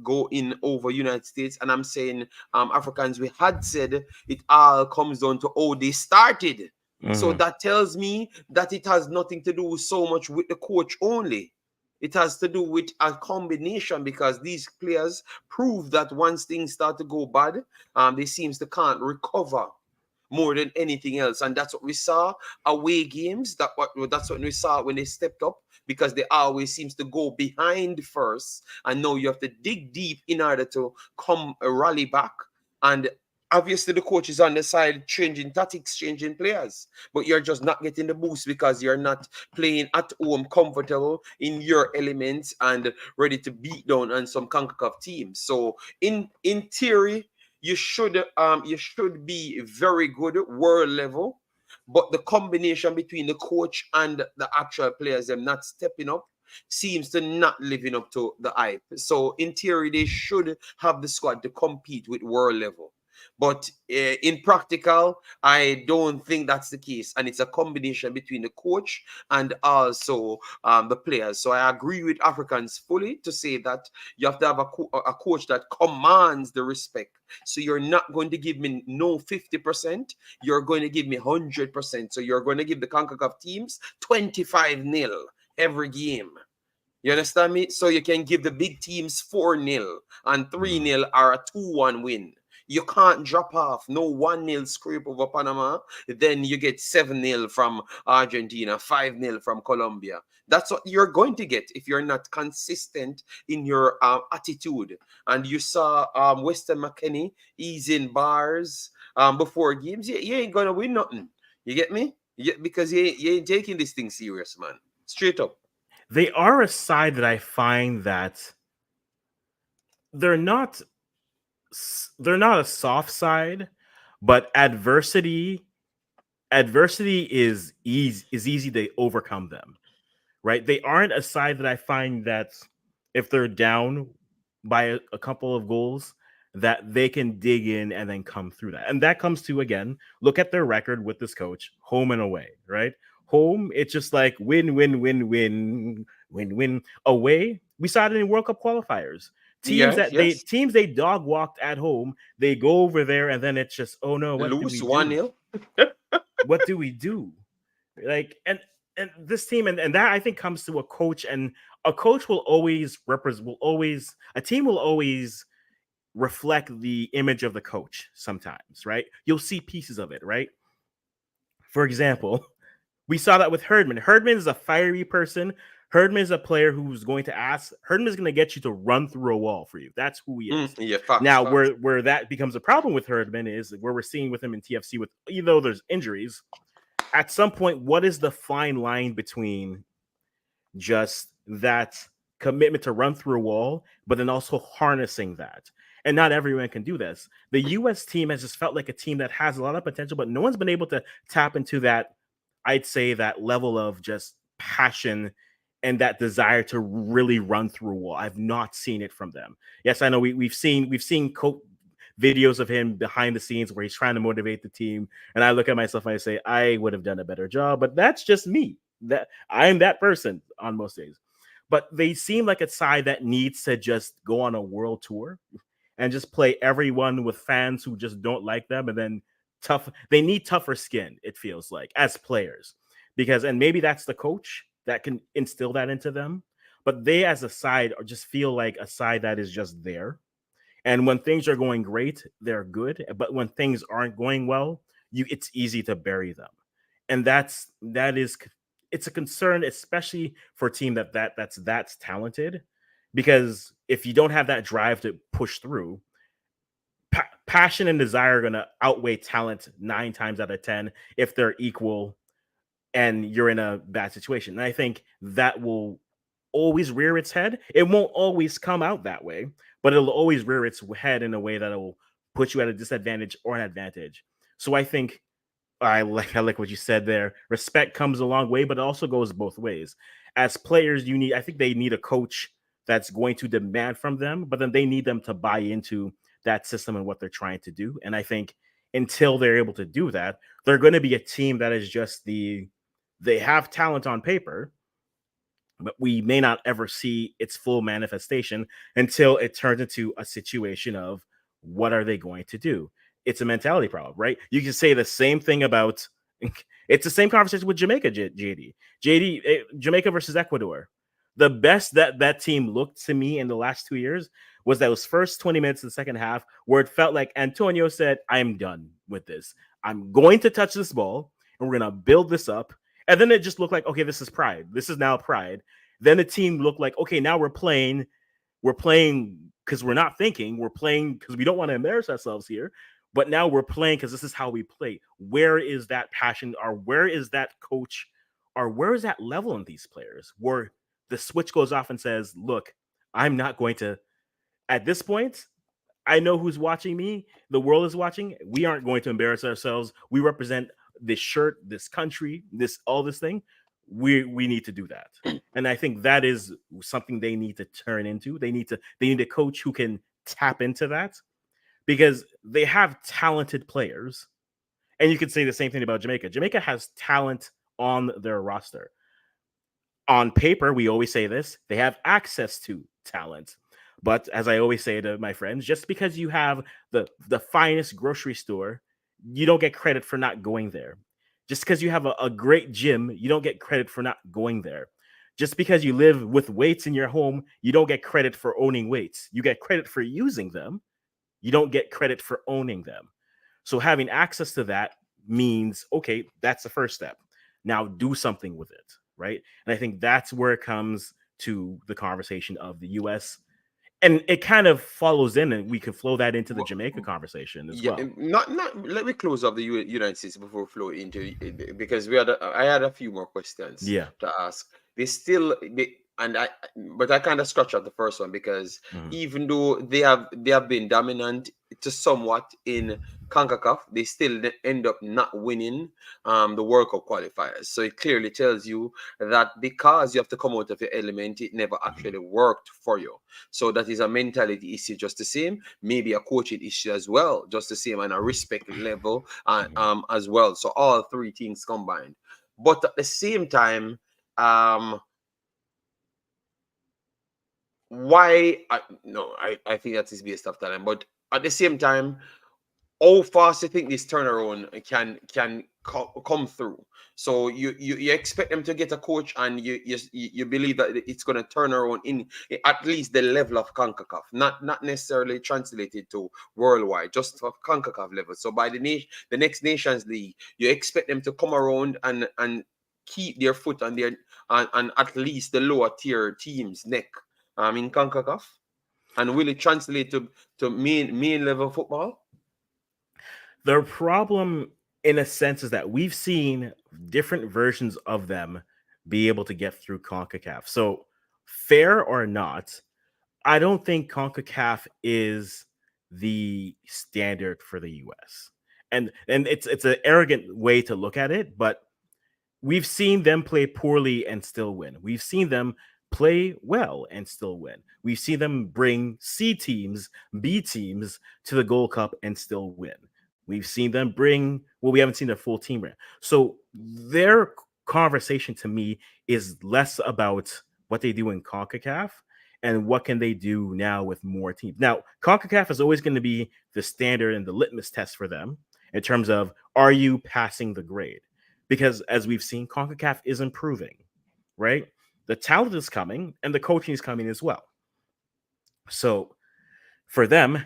go in over United States, and I'm saying Africans, we had said it all comes down to how they started. So that tells me that it has nothing to do so much with the coach only. It has to do with a combination, because these players prove that once things start to go bad, they seems to can't recover more than anything else. And that's what we saw away games. That's what we saw when they stepped up, because they always seems to go behind first, and now you have to dig deep in order to come rally back. And obviously the coach is on the side changing tactics, changing players, but you're just not getting the boost because you're not playing at home, comfortable in your elements and ready to beat down on some CONCACAF teams. So in theory, you should be very good world level, but the combination between the coach and the actual players, them not stepping up, seems to not living up to the hype. So in theory, they should have the squad to compete with world level. But in practical, I don't think that's the case. And it's a combination between the coach and also the players. So I agree with Africans fully to say that you have to have a coach that commands the respect. So you're not going to give me no 50%. You're going to give me 100%. So you're going to give the CONCACAF teams 25-0 every game. You understand me? So you can give the big teams 4-0 and 3-0 or a 2-1 win. You can't drop off. No 1-0 scrape over Panama. Then you get 7-0 from Argentina, 5-0 from Colombia. That's what you're going to get if you're not consistent in your attitude. And you saw Weston McKennie easing bars before games. You ain't going to win nothing. You get me? Because you ain't taking this thing serious, man. Straight up. They are a side that I find that they're not a soft side, but adversity is easy to overcome them, right? They aren't a side that I find that if they're down by a couple of goals, that they can dig in and then come through that. And that comes to, again, look at their record with this coach, home and away, right? Home, it's just like win, win, win, win, win, win. Away, we saw it in World Cup qualifiers. Teams they dog walked at home, they go over there, and then it's just, oh no, what lose do we do? 1-0. What do we do? Like, and this team, and that I think comes to a coach, and a coach will always a team will always reflect the image of the coach sometimes, right? You'll see pieces of it, right? For example, we saw that with Herdman. Herdman is a fiery person. Herdman is a player who's going to Herdman is going to get you to run through a wall for you. That's who he is. Now, where that becomes a problem with Herdman is where we're seeing with him in TFC, with even though there's injuries, at some point, what is the fine line between just that commitment to run through a wall, but then also harnessing that? And not everyone can do this. The U.S. team has just felt like a team that has a lot of potential, but no one's been able to tap into that, I'd say, that level of just passion and that desire to really run through a wall. I've not seen it from them. Yes, I know we've seen videos of him behind the scenes where he's trying to motivate the team, and I look at myself and I say, I would have done a better job, but that's just me. That I'm that person on most days. But they seem like a side that needs to just go on a world tour and just play everyone with fans who just don't like them, and then they need tougher skin, it feels like, as players. And maybe that's the coach that can instill that into them. but they as a side just feel like a side that is just there. And when things are going great, they're good. But when things aren't going well, it's easy to bury them. And it's a concern, especially for a team that's talented, because if you don't have that drive to push through, passion and desire are going to outweigh talent 9 times out of 10 if they're equal and you're in a bad situation. And I think that will always rear its head. It won't always come out that way, but it'll always rear its head in a way that will put you at a disadvantage or an advantage. So I think I like what you said there. Respect comes a long way, but it also goes both ways. As players, I think they need a coach that's going to demand from them, but then they need them to buy into that system and what they're trying to do. And I think until they're able to do that, they're going to be a team that is just they have talent on paper, but we may not ever see its full manifestation until it turns into a situation of what are they going to do? It's a mentality problem, right? You can say the same thing about it's the same conversation with Jamaica, Jamaica versus Ecuador. The best that team looked to me in the last 2 years was those first 20 minutes of the second half where it felt like Antonio said, I'm done with this. I'm going to touch this ball and we're going to build this up. And then it just looked like, okay, this is pride. This is now pride. Then the team looked like, okay, now we're playing because we're not thinking. We're playing because we don't want to embarrass ourselves here. But now we're playing because this is how we play. Where is that passion? Or where is that coach? Or where is that level in these players? Where the switch goes off and says, look, I'm not going to, at this point, I know who's watching me. The world is watching. We aren't going to embarrass ourselves. We represent this shirt, this country, all this thing. We need to do that. And I think that is something they need to turn into. They need a coach who can tap into that, because they have talented players. And you could say the same thing about Jamaica. Jamaica has talent on their roster. On paper, we always say this, they have access to talent. But as I always say to my friends, just because you have the finest grocery store, you don't get credit for not going there. Just because you have a great gym, you don't get credit for not going there. Just because you live with weights in your home, you don't get credit for owning weights. You get credit for using them. You don't get credit for owning them. So having access to that means, okay, that's the first step. Now do something with it, right? And I think that's where it comes to the conversation of the U.S. And it kind of follows in, and we can flow that into the Jamaica conversation as well. Not. Let me close off the United States before we flow into it, because I had a few more questions to ask. But I kind of scratch out the first one because even though they have been dominant to somewhat in CONCACAF, they still end up not winning the World Cup qualifiers. So it clearly tells you that because you have to come out of your element, it never actually worked for you. So that is a mentality issue just the same, maybe a coaching issue as well, just the same, and a respect level as well. So all three things combined. But at the same time, I think that is based off talent. But at the same time, how fast do you think this turnaround can come through? So you expect them to get a coach, and you believe that it's going to turn around in at least the level of CONCACAF, not necessarily translated to worldwide, just for CONCACAF level. So by the next Nations League, you expect them to come around and keep their foot on their and at least the lower tier teams' neck in CONCACAF, and will it translate to main level football? The problem, in a sense, is that we've seen different versions of them be able to get through CONCACAF. So, fair or not, I don't think CONCACAF is the standard for the US. And it's an arrogant way to look at it, but we've seen them play poorly and still win. We've seen them play well and still win. We've seen them bring C teams, B teams to the Gold Cup and still win. We've seen them we haven't seen their full team yet. So their conversation to me is less about what they do in CONCACAF and what can they do now with more teams. Now, CONCACAF is always going to be the standard and the litmus test for them in terms of, are you passing the grade? Because as we've seen, CONCACAF is improving, right? The talent is coming and the coaching is coming as well. So for them,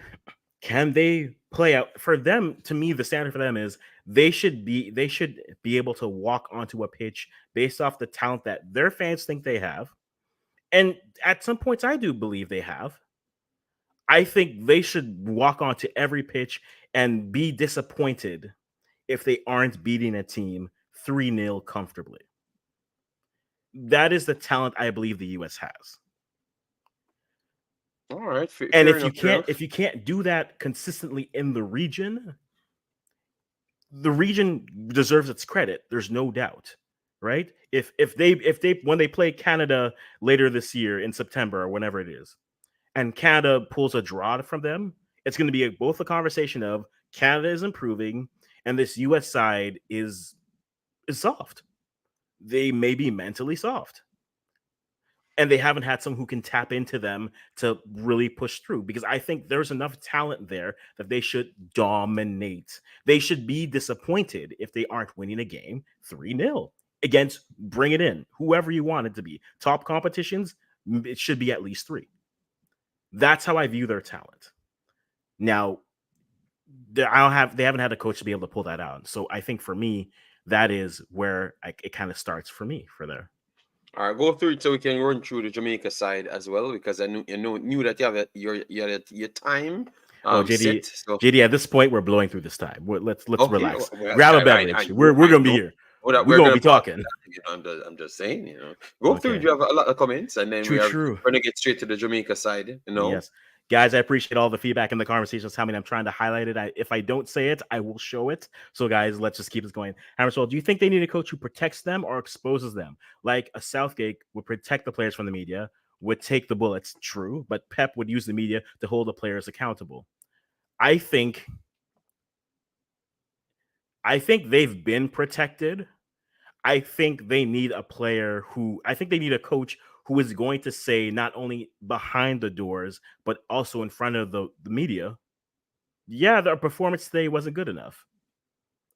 can they play out? For them, to me, the standard for them is they should be able to walk onto a pitch based off the talent that their fans think they have. And at some points I do believe they have. I think they should walk onto every pitch and be disappointed if they aren't beating a team 3-0 comfortably. That is the talent I believe the US has. All right, And fair enough. if you can't do that consistently in the region deserves its credit. There's no doubt, right? If they when they play Canada later this year in September or whenever it is, and Canada pulls a draw from them, it's going to be both a conversation of Canada is improving and this US side is soft. They may be mentally soft. And they haven't had someone who can tap into them to really push through, because I think there's enough talent there that they should dominate. They should be disappointed if they aren't winning a game 3-0 against, bring it in, whoever you want it to be. Top competitions, it should be at least 3. That's how I view their talent. Now, they haven't had a coach to be able to pull that out. So I think for me, that is where it kind of starts for me for there. All right, go through it so we can run through the Jamaica side as well, because I knew that you have your time JD, set. So JD, at this point, we're blowing through this time. Let's okay, relax. well, Grab a I beverage. know, We're I gonna be know. here. Well, We're gonna be talking. I'm just saying, Go through. Okay. You have a lot of comments, and then True. we're gonna get straight to the Jamaica side. Yes. Guys, I appreciate all the feedback and the conversations. I'm trying to highlight it. If I don't say it, I will show it. So, guys, let's just keep this going. Hammerswell, do you think they need a coach who protects them or exposes them? Like a Southgate would protect the players from the media, would take the bullets, true, but Pep would use the media to hold the players accountable. I think they've been protected. I think they need a coach who is going to say, not only behind the doors, but also in front of the media, yeah, their performance today wasn't good enough,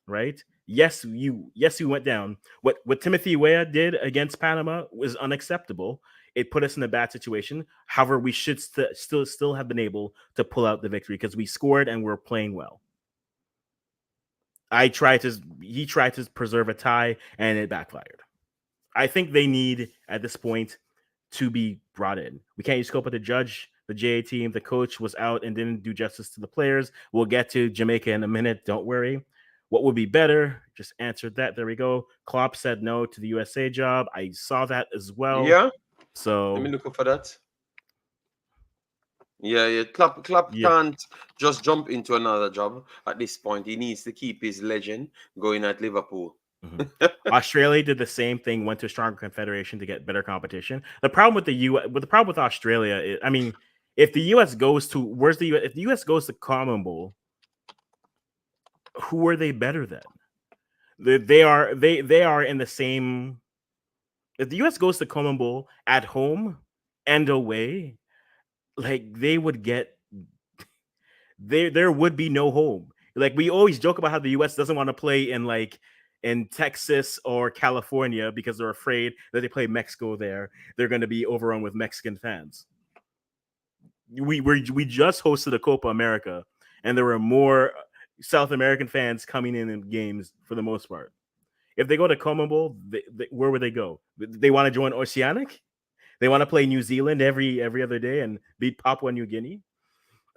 right? Yes, you went down. What Timothy Weah did against Panama was unacceptable. It put us in a bad situation. However, we should still have been able to pull out the victory because we scored and we're playing well. He tried to preserve a tie and it backfired. I think they need at this point to be brought in. We can't use COPA to judge the JA team. The coach was out and didn't do justice to the players. We'll get to Jamaica in a minute. Don't worry. What would be better? Just answered that. There we go. Klopp said no to the USA job. I saw that as well. Yeah. So let me look for that. Yeah. Klopp can't just jump into another job at this point. He needs to keep his legend going at Liverpool. Mm-hmm. Australia did the same thing, went to a stronger confederation to get better competition. The problem with Australia is, I mean, if the US goes to if the US goes to Commonwealth, who are they better than? They are in the same. If the US goes to Commonwealth at home and away, like they would get there would be no home. Like we always joke about how the US doesn't want to play in Texas or California because they're afraid that they play Mexico there, they're going to be overrun with Mexican fans. We just hosted a Copa America, and there were more South American fans coming in games for the most part. If they go to Commonwealth, where would they go? They want to join Oceanic? They want to play New Zealand every other day and beat Papua New Guinea?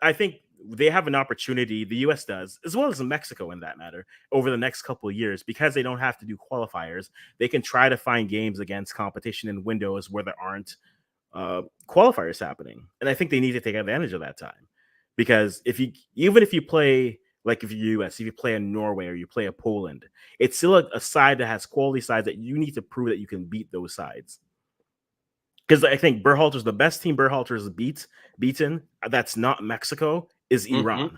I think they have an opportunity, the US does, as well as Mexico in that matter, over the next couple of years, because they don't have to do qualifiers. They can try to find games against competition in windows where there aren't qualifiers happening. And I think they need to take advantage of that time, because if you play, like if you're US, if you play in Norway or you play a Poland, it's still a side that has quality sides that you need to prove that you can beat those sides. Because I think Berhalter's the best team Berhalter's beaten. That's not Mexico, is Iran. Mm-hmm.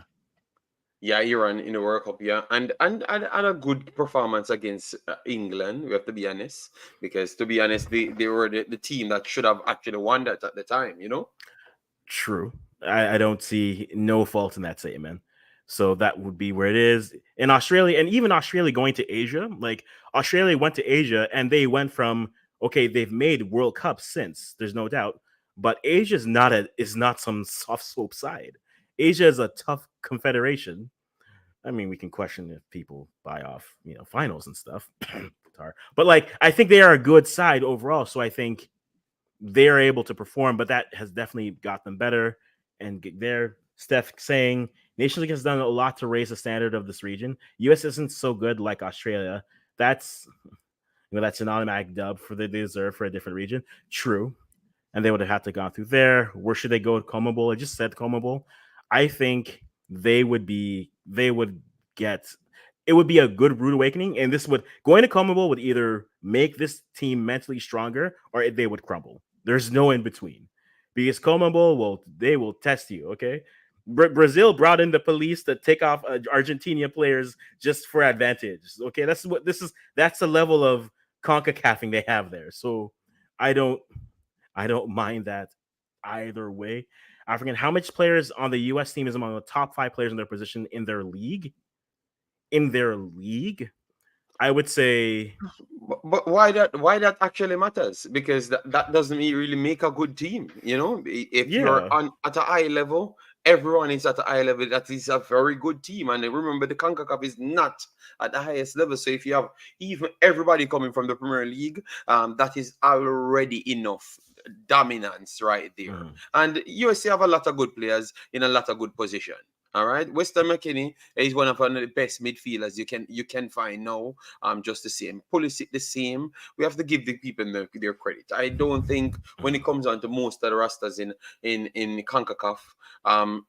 Yeah, Iran in the World Cup, yeah, and a good performance against England. We have to be honest, because to be honest, they were the team that should have actually won that at the time. True. I don't see no fault in that statement. So that would be where it is in Australia, and even Australia going to Asia. Like Australia went to Asia and they went from Okay, they've made World Cups since, there's no doubt, but Asia is not some soft slope side. Asia is a tough confederation. I mean, we can question if people buy off, finals and stuff. But like, I think they are a good side overall. So I think they are able to perform, but that has definitely got them better. And get there, Steph saying Nations League has done a lot to raise the standard of this region. US isn't so good like Australia. That's that's an automatic dub for they deserve for a different region. True. And they would have had to gone through there. Where should they go? CONMEBOL. Bowl. I just said CONMEBOL. Bowl. I think they would get it would be a good rude awakening, and this would going to CONMEBOL Bowl would either make this team mentally stronger or they would crumble. There's no in between because CONMEBOL Bowl they will test you. Okay, Brazil brought in the police to take off Argentinian players just for advantage. Okay, that's what this is. That's the level of CONCACAFing they have there. So I don't mind that either way. African, how much players on the U.S. team is among the top 5 players in their position in their league? In their league, I would say. But why that actually matters? Because that doesn't really make a good team. If you're Yeah. at a high level, everyone is at a high level. That is a very good team. And remember, the CONCACAF is not at the highest level. So if you have even everybody coming from the Premier League, that is already enough dominance right there. And USA have a lot of good players in a lot of good position. All right, Weston McKennie is one of the best midfielders you can find now. Just the same, Pulisic the same. We have to give the people their credit. I don't think when it comes on to most of the rosters in CONCACAF,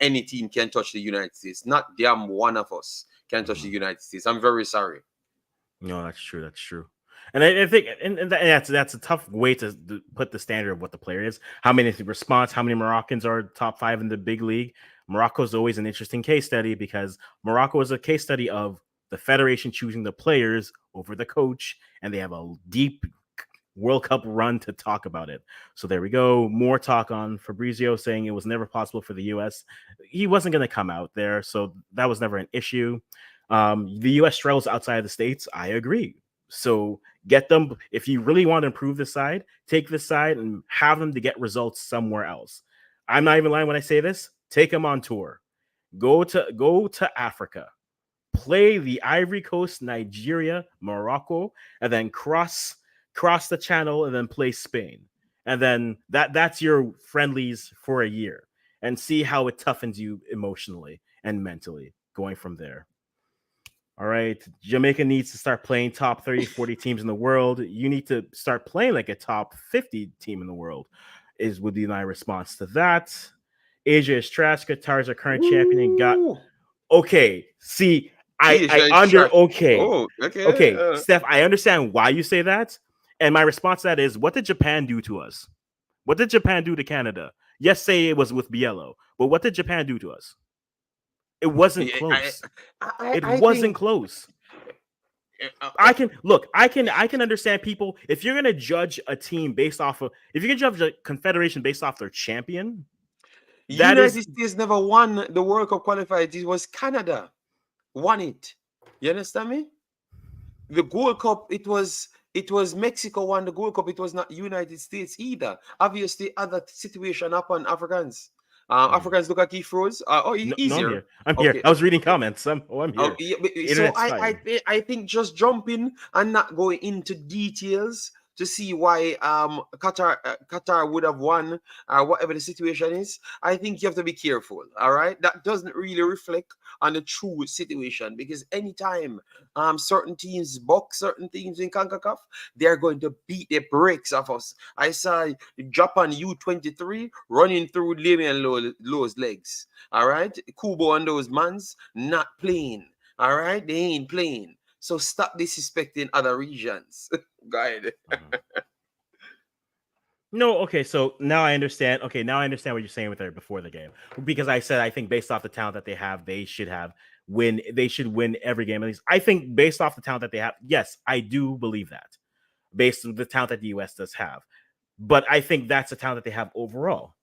any team can touch the United States. Not damn one of us can touch the United States. I'm very sorry. No, that's true. That's true. And I think, and that's a tough way to put the standard of what the player is. How many response? How many Moroccans are top 5 in the big league? Morocco is always an interesting case study because Morocco is a case study of the federation choosing the players over the coach, and they have a deep World Cup run to talk about it. So there we go. More talk on Fabrizio saying it was never possible for the U.S. He wasn't going to come out there, so that was never an issue. The U.S. struggles outside of the States. I agree. So get them. If you really want to improve this side, take this side and have them to get results somewhere else. I'm not even lying when I say this. Take them on tour. Go to Africa. Play the Ivory Coast, Nigeria, Morocco, and then cross the channel and then play Spain. And then that's your friendlies for a year and see how it toughens you emotionally and mentally going from there. All right. Jamaica needs to start playing top 30, 40 teams in the world. You need to start playing like a top 50 team in the world, would be my response to that. Asia is trash. Qatar's our current champion and got. Okay. See, okay. Oh, okay. Okay. Steph, I understand why you say that. And my response to that is, what did Japan do to us? What did Japan do to Canada? Yes, say it was with Biello, but what did Japan do to us? It wasn't close. It wasn't close. I can understand people if you're gonna judge a team based off of if you're gonna judge a confederation based off their champion. United States never won the World Cup qualifiers. It was Canada won it. You understand me? The Gold Cup, it was Mexico won the Gold Cup. It was not United States either. Obviously, other situation upon Africans. Africans look at Keith Rose. Easier. I'm here. I was reading comments. I'm here. So I think just jumping and not going into details to see why Qatar would have won whatever the situation is. I think you have to be careful. All right, that doesn't really reflect on the true situation because anytime certain teams buck certain teams in CONCACAF, they're going to beat the brakes off us. I saw Japan U23 running through Damian Lowe's legs. All right, Kubo and those mans not playing. All right, they ain't playing. So stop disrespecting other regions. Go ahead. No, okay, so now I understand. Okay, now I understand what you're saying with her before the game. Because I said I think based off the talent that they have, they should win every game at least. I think based off the talent that they have, yes, I do believe that. Based on the talent that the US does have. But I think that's the talent that they have overall.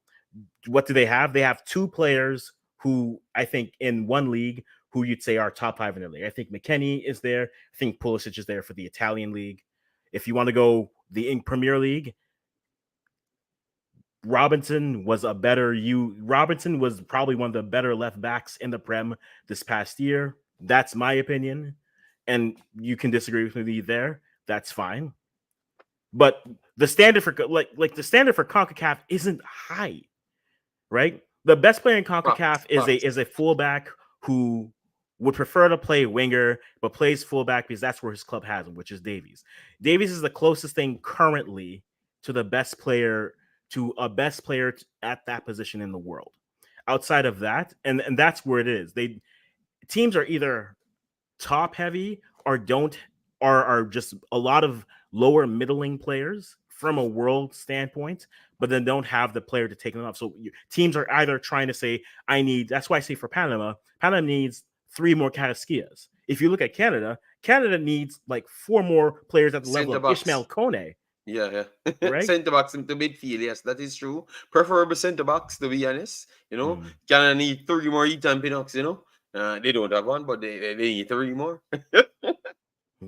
What do they have? They have 2 players who I think in one league who you'd say are top 5 in their league. I think McKennie is there. I think Pulisic is there for the Italian league. If you want to go the Premier League, Robinson was probably one of the better left backs in the Prem this past year. That's my opinion. And you can disagree with me there. That's fine. But the standard for the standard for CONCACAF isn't high, right? The best player in CONCACAF is a fullback who would prefer to play winger, but plays fullback because that's where his club has him, which is Davies. Davies is the closest thing currently to a best player at that position in the world. Outside of that, and that's where it is. Teams are either top heavy or are just a lot of lower middling players from a world standpoint, but then don't have the player to take them off. So teams are either trying to say, that's why I say for Panama needs 3 more Carrasquillas. If you look at Canada needs like 4 more players at the level of Ishmael Kone. Yeah. Right? Centre backs into midfield, yes, that is true. Preferable centre backs, to be honest. Canada need 3 more Ethan Pinocks, they don't have one, but they need 3 more.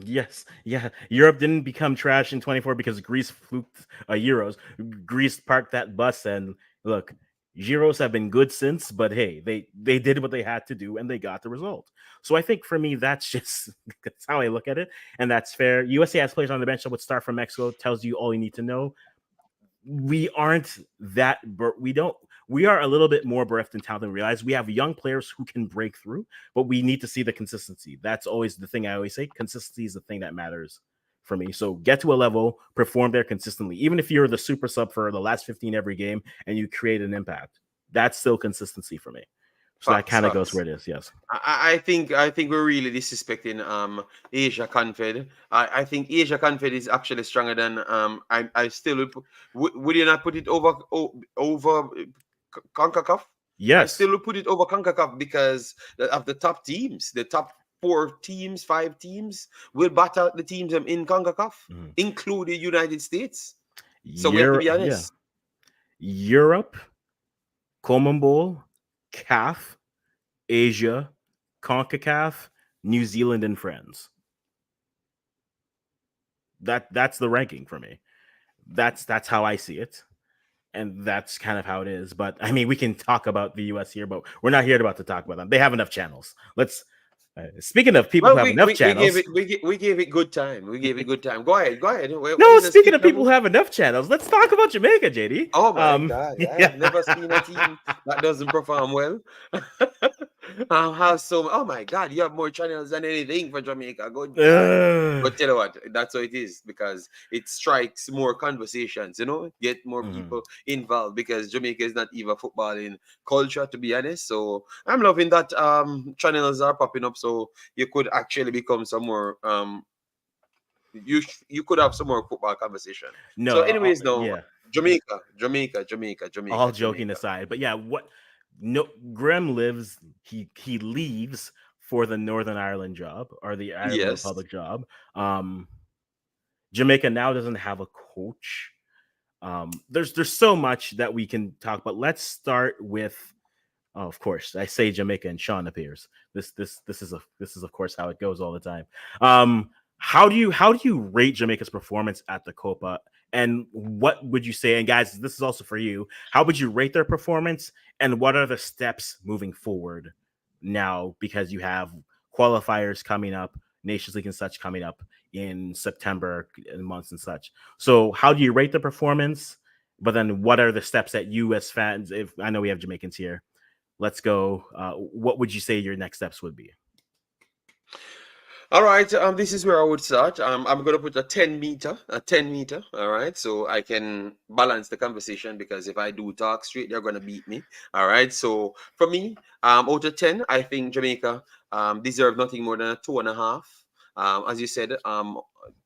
Yes, yeah. Europe didn't become trash in 24 because Greece fluked Euros. Greece parked that bus, and look, Euros have been good since, but hey, they did what they had to do and they got the result. So I think for me, that's how I look at it, and that's fair. USA has players on the bench that would start from Mexico, tells you all you need to know. We aren't that, we are a little bit more bereft in talent than we realize. We have young players who can break through, but we need to see the consistency. That's always the thing I always say. Consistency is the thing that matters for me. So get to a level, perform there consistently. Even if you're the super sub for the last 15 every game and you create an impact, that's still consistency for me. So that kind of goes where it is. Yes. I think we're really disrespecting Asia Confed. I think Asia Confed is actually stronger than I still would you not put it over CONCACAF? Yes. I still would put it over CONCACAF because of the top teams, the top 4 teams, 5 teams will battle the teams in CONCACAF, including United States. So we have to be honest. Yeah. Europe, Common Bowl, CAF, Asia, CONCACAF, New Zealand, and friends. That's the ranking for me. That's how I see it. And that's kind of how it is. But I mean, we can talk about the US here, but we're not here about to talk about them. They have enough channels. Speaking of people who have enough channels, we gave it good time. We gave it good time. Go ahead. Speaking of people who have enough channels, let's talk about Jamaica, JD. Oh my God! I've never seen a team that doesn't perform well. Oh my God! You have more channels than anything for Jamaica. Good. But tell you what, that's how it is because it strikes more conversations. Get more people involved because Jamaica is not even footballing culture, to be honest. So I'm loving that channels are popping up. So you could actually become some more you could have some more football conversation. No. So anyways, yeah. Jamaica. All joking aside, but yeah, Grimm lives. He leaves for the Northern Ireland job or the Ireland Republic job. Jamaica now doesn't have a coach. There's so much that we can talk about. Let's start with. Of course, I say Jamaica and Sean appears. This is of course how it goes all the time. How do you rate Jamaica's performance at the Copa? And what would you say? And guys, this is also for you. How would you rate their performance? And what are the steps moving forward now? Because you have qualifiers coming up, Nations League and such coming up in September and months and such. So how do you rate the performance? But then what are the steps that you as fans, if I know we have Jamaicans here, let's go. What would you say your next steps would be? All right, this is where I would start. I'm going to put a 10 meter. All right, so I can balance the conversation because if I do talk straight, they're going to beat me. All right, so for me, out of 10, I think Jamaica deserve nothing more than a 2.5. As you said,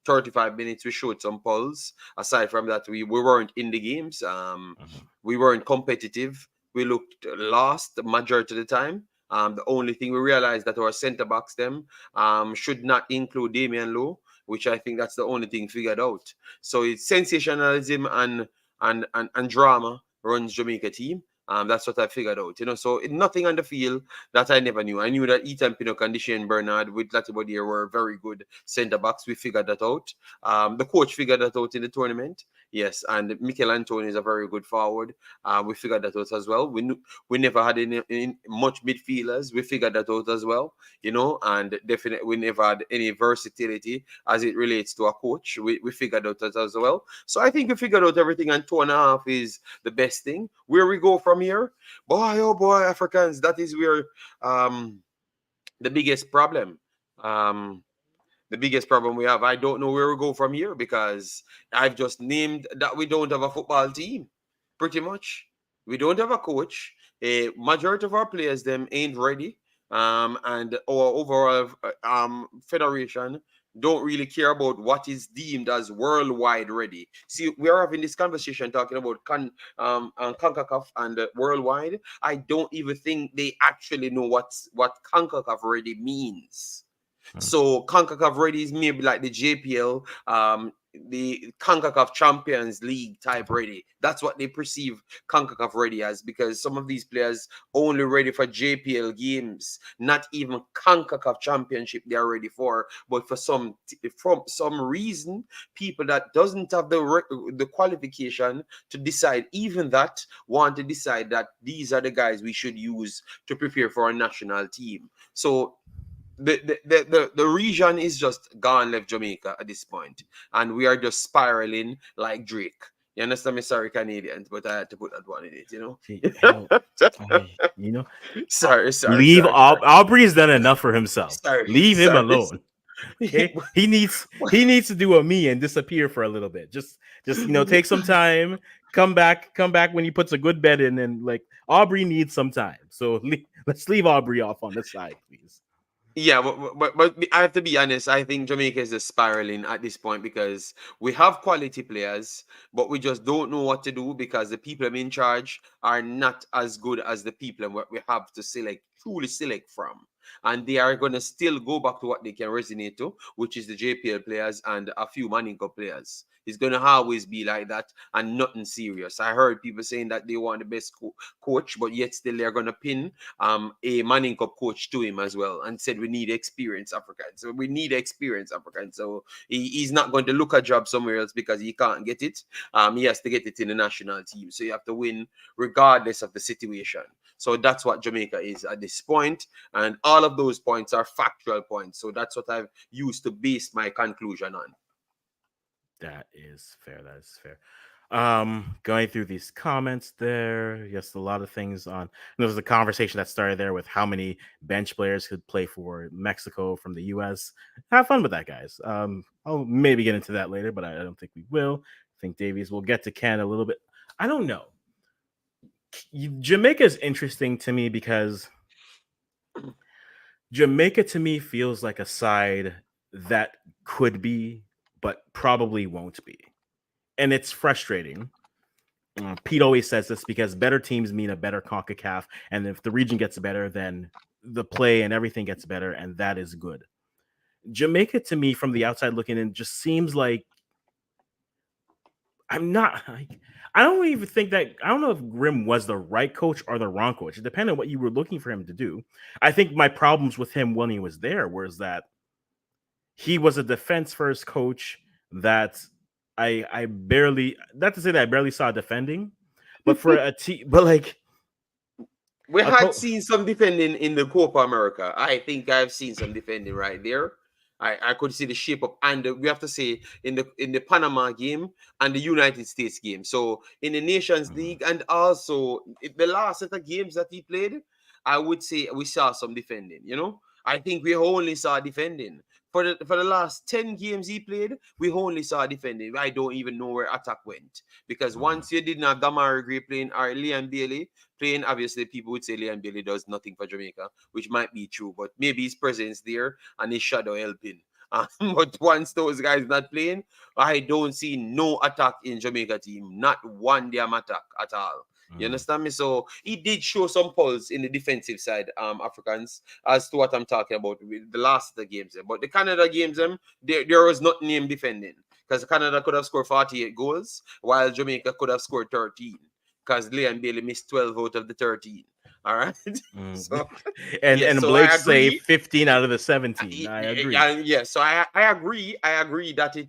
35 minutes we showed some pulse. Aside from that, we weren't in the games. We weren't competitive. We looked lost the majority of the time. The only thing we realized that our centre backs should not include Damian Lowe, which I think that's the only thing figured out. So it's sensationalism and drama runs Jamaica team. That's what I figured out, So nothing on the field that I never knew. I knew that Ethan Pinnock and Shane Bernard with Latibodier were very good centre backs. We figured that out. The coach figured that out in the tournament. Yes, and Mikel Antoni is a very good forward. We figured that out as well. We never had any much midfielders. We figured that out as well, and definitely we never had any versatility as it relates to a coach. We figured out that as well. So I think we figured out everything, and 2.5 is the best thing. Where we go from here, boy, oh boy, Africans, that is where the biggest problem. The biggest problem we have. I don't know where we go from here because I've just named that we don't have a football team. Pretty much, we don't have a coach. A majority of our players them ain't ready. And our overall federation don't really care about what is deemed as worldwide ready. See, we are having this conversation talking about CONCACAF and worldwide. I don't even think they actually know what CONCACAF ready means. So CONCACAF ready is maybe like the JPL, the CONCACAF Champions League type ready. That's what they perceive CONCACAF ready as, because some of these players only ready for JPL games, not even CONCACAF Championship they are ready for. But for some reason, people that doesn't have the qualification to decide even that want to decide that these are the guys we should use to prepare for a national team. So the region is just gone left Jamaica at this point, and we are just spiraling like Drake. You understand me? Sorry, Canadians, but I had to put that one in it. Sorry. Leave Aubrey's done enough for himself. Leave him alone. Okay? he needs to do a me and disappear for a little bit. Just take some time. Come back when he puts a good bed in, and like Aubrey needs some time. So let's leave Aubrey off on the side, please. Yeah, but I have to be honest. I think Jamaica is just spiraling at this point because we have quality players, but we just don't know what to do because the people in charge are not as good as the people what we have to truly select from. And they are going to still go back to what they can resonate to, which is the JPL players and a few Manning Cup players. It's going to always be like that and nothing serious. I heard people saying that they want the best coach, but yet still they're going to pin a Manning Cup coach to him as well and said we need experienced Africans. So we need experienced Africans. So he's not going to look a job somewhere else because he can't get it. He has to get it in the national team. So you have to win regardless of the situation. So that's what Jamaica is at this point. And all of those points are factual points. So that's what I've used to base my conclusion on. That is fair. Going through these comments there, yes, a lot of things on. There was a conversation that started there with how many bench players could play for Mexico from the U.S. Have fun with that, guys. I'll maybe get into that later, but I don't think we will. I think Davies will get to Canada a little bit. I don't know. Jamaica is interesting to me because Jamaica to me feels like a side that could be, but probably won't be. And it's frustrating. Pete always says this because better teams mean a better CONCACAF. And if the region gets better, then the play and everything gets better. And that is good. Jamaica, to me, from the outside looking in, just seems like I don't even think that. I don't know if Grimm was the right coach or the wrong coach. It depended on what you were looking for him to do. I think my problems with him when he was there was that he was a defense first coach that I barely, not to say that I barely saw defending, but for a team, but like we had seen some defending in the Copa America. I think I've seen some defending right there. I could see the shape up, and we have to say in the Panama game and the United States game. So in the Nations League and also the last set of games that he played, I would say we saw some defending. I think we only saw defending. For the last 10 games he played, we only saw defending. I don't even know where attack went. Because once you didn't have Damari Gray playing or Liam Bailey playing, obviously people would say Liam Bailey does nothing for Jamaica, which might be true. But maybe his presence there and his shadow helping. But once those guys not playing, I don't see no attack in Jamaica team. Not one damn attack at all. You understand me? So he did show some pulse in the defensive side, Africans, as to what I'm talking about with the last of the games. But the Canada games, there was not name defending because Canada could have scored 48 goals while Jamaica could have scored 13. because Leon Bailey missed 12 out of the 13. All right. Mm. So and yes, and so Blake I say agree. 15 out of the 17. I agree. Yeah, so I agree. I agree that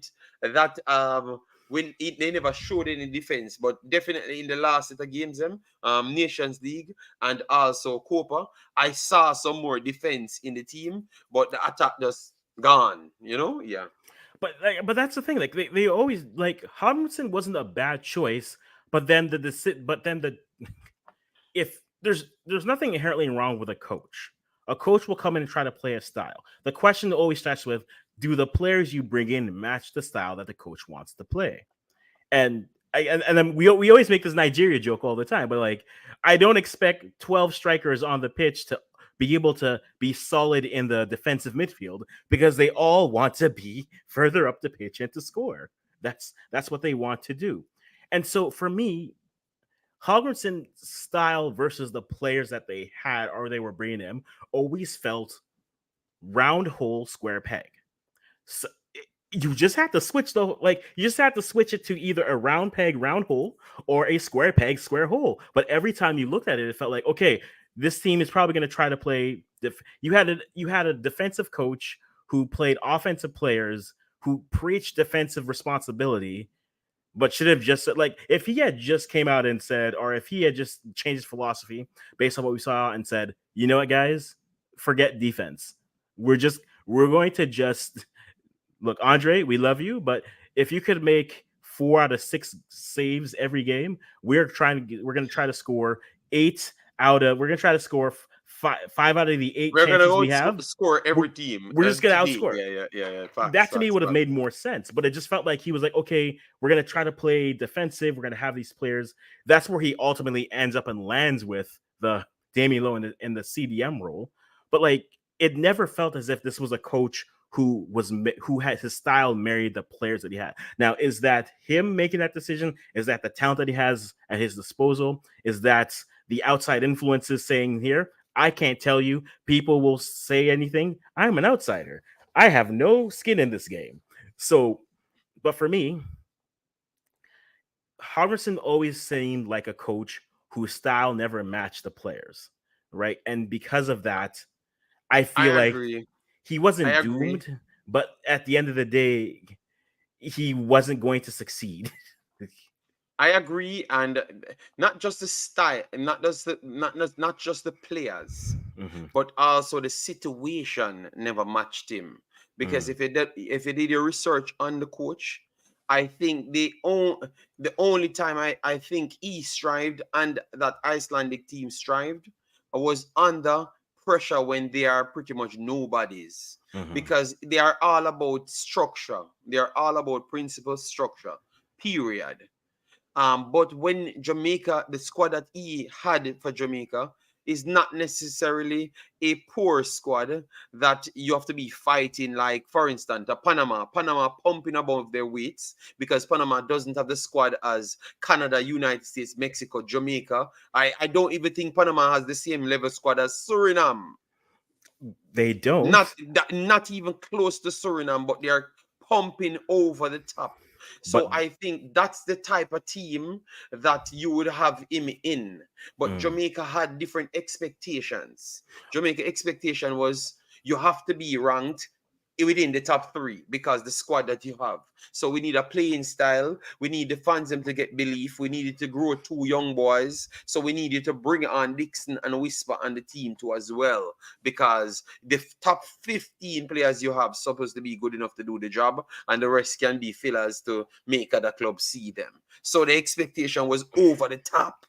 when they never showed any defense, but definitely in the last set of games, Nations League and also Copa, I saw some more defense in the team, but the attack just gone. Yeah. But that's the thing. Like they always like Hodgson wasn't a bad choice, but then the if there's nothing inherently wrong with a coach. A coach will come in and try to play a style. The question always starts with, do the players you bring in match the style that the coach wants to play? And then we always make this Nigeria joke all the time, but like I don't expect 12 strikers on the pitch to be able to be solid in the defensive midfield because they all want to be further up the pitch and to score. That's what they want to do. And so for me, Hogwartson's style versus the players that they had or they were bringing in always felt round hole square peg. So you just have to switch you just have to switch it to either a round peg round hole or a square peg square hole. But every time you looked at it, it felt like, okay, this team is probably going to try to play you had a defensive coach who played offensive players who preached defensive responsibility, but should have just like if he had just came out and said, or if he had just changed his philosophy based on what we saw and said, you know what, guys, forget defense. We're going to just look, Andre, we love you, but if you could make 4 out of 6 saves every game, we're going to try to score we're going to try to score five out of the 8 We're gonna chances we have. score We're, every team we're just going to today. outscore. Yeah. Facts, That to me facts, would have facts. made more sense, but it just felt like he was like, okay, we're going to try to play defensive. We're going to have these players. That's where he ultimately ends up and lands with the Damian Lowe in the CDM role. But like, it never felt as if this was a coach who had his style married the players that he had. Now, is that him making that decision? Is that the talent that he has at his disposal? Is that the outside influences saying here? I can't tell you. People will say anything. I'm an outsider. I have no skin in this game. So, but for me, Harbison always seemed like a coach whose style never matched the players, right? And because of that, I feel I like agree. he I wasn't agree. doomed, but at the end of the day, he wasn't going to succeed. I agree, and not just the style, not just the players, Mm-hmm. but also the situation never matched him. Because Mm. if you did your research on the coach, I think the only time I think he strived and that Icelandic team strived was under pressure when they are pretty much nobodies, Mm-hmm. because they are all about structure. They are all about principle structure. Period. But when Jamaica, the squad that he had for Jamaica is not necessarily a poor squad that you have to be fighting. Like, for instance, Panama pumping above their weights because Panama doesn't have the squad as Canada, United States, Mexico, Jamaica. I don't even think Panama has the same level squad as Suriname. They don't. Not even close to Suriname, but they are pumping over the top. So But I think that's the type of team that you would have him in. But mm, Jamaica had different expectations. Jamaica expectation was you have to be ranked within the top 3 because the squad that you have. So we need a playing style. We need the fans them to get belief. We needed to grow 2 young boys. So we needed to bring on Dixon and Whisper on the team too as well, because the top 15 players you have supposed to be good enough to do the job, and the rest can be fillers to make other clubs see them. So the expectation was over the top.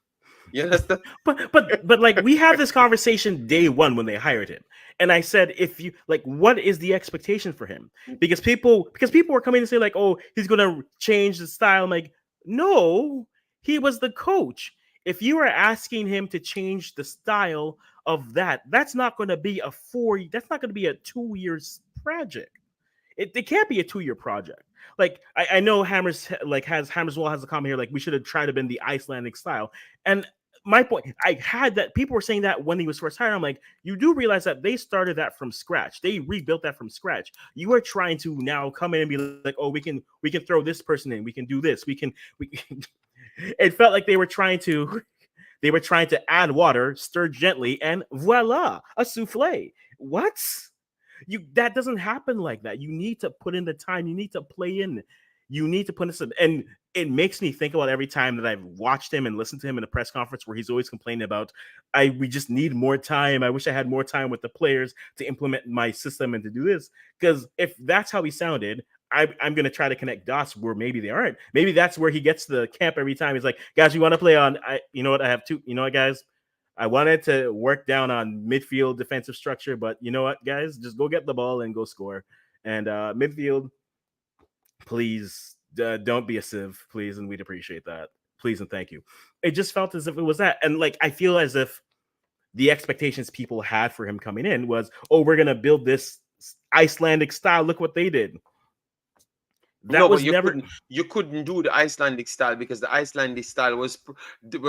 You understand? but like we have this conversation day one when they hired him, and I said, if you like, what is the expectation for him? Because people were coming to say like, oh, he's gonna change the style. I'm like, no, he was the coach. If you are asking him to change the style of that's not going to be that's not going to be a 2 year project. It can't be a 2 year project. Like I know Hammers Wall has a comment here like we should have tried to been the Icelandic style. And my point, I had that people were saying that when he was first hired. I'm like, you do realize that they started that from scratch. They rebuilt that from scratch. You are trying to now come in and be like, oh, we can throw this person in. We can do this. We can It felt like they were trying to add water, stir gently, and voila, a souffle. What? That doesn't happen like that. You need to put in the time. You need to play in. You need to put in some. And it makes me think about every time that I've watched him and listened to him in a press conference where he's always complaining about, we just need more time. I wish I had more time with the players to implement my system and to do this. Because if that's how he sounded, I'm going to try to connect dots where maybe they aren't. Maybe that's where he gets to the camp every time. He's like, guys, you want to play on, you know what? I have two, you know what, guys? I wanted to work down on midfield defensive structure, but you know what, guys? Just go get the ball and go score. And midfield, please don't be a sieve, please, and we'd appreciate that. Please and thank you. It just felt as if it was that. And like, I feel as if the expectations people had for him coming in was, oh, we're going to build this Icelandic style. Look what they did. That No, but was never. you couldn't do the Icelandic style because the Icelandic style was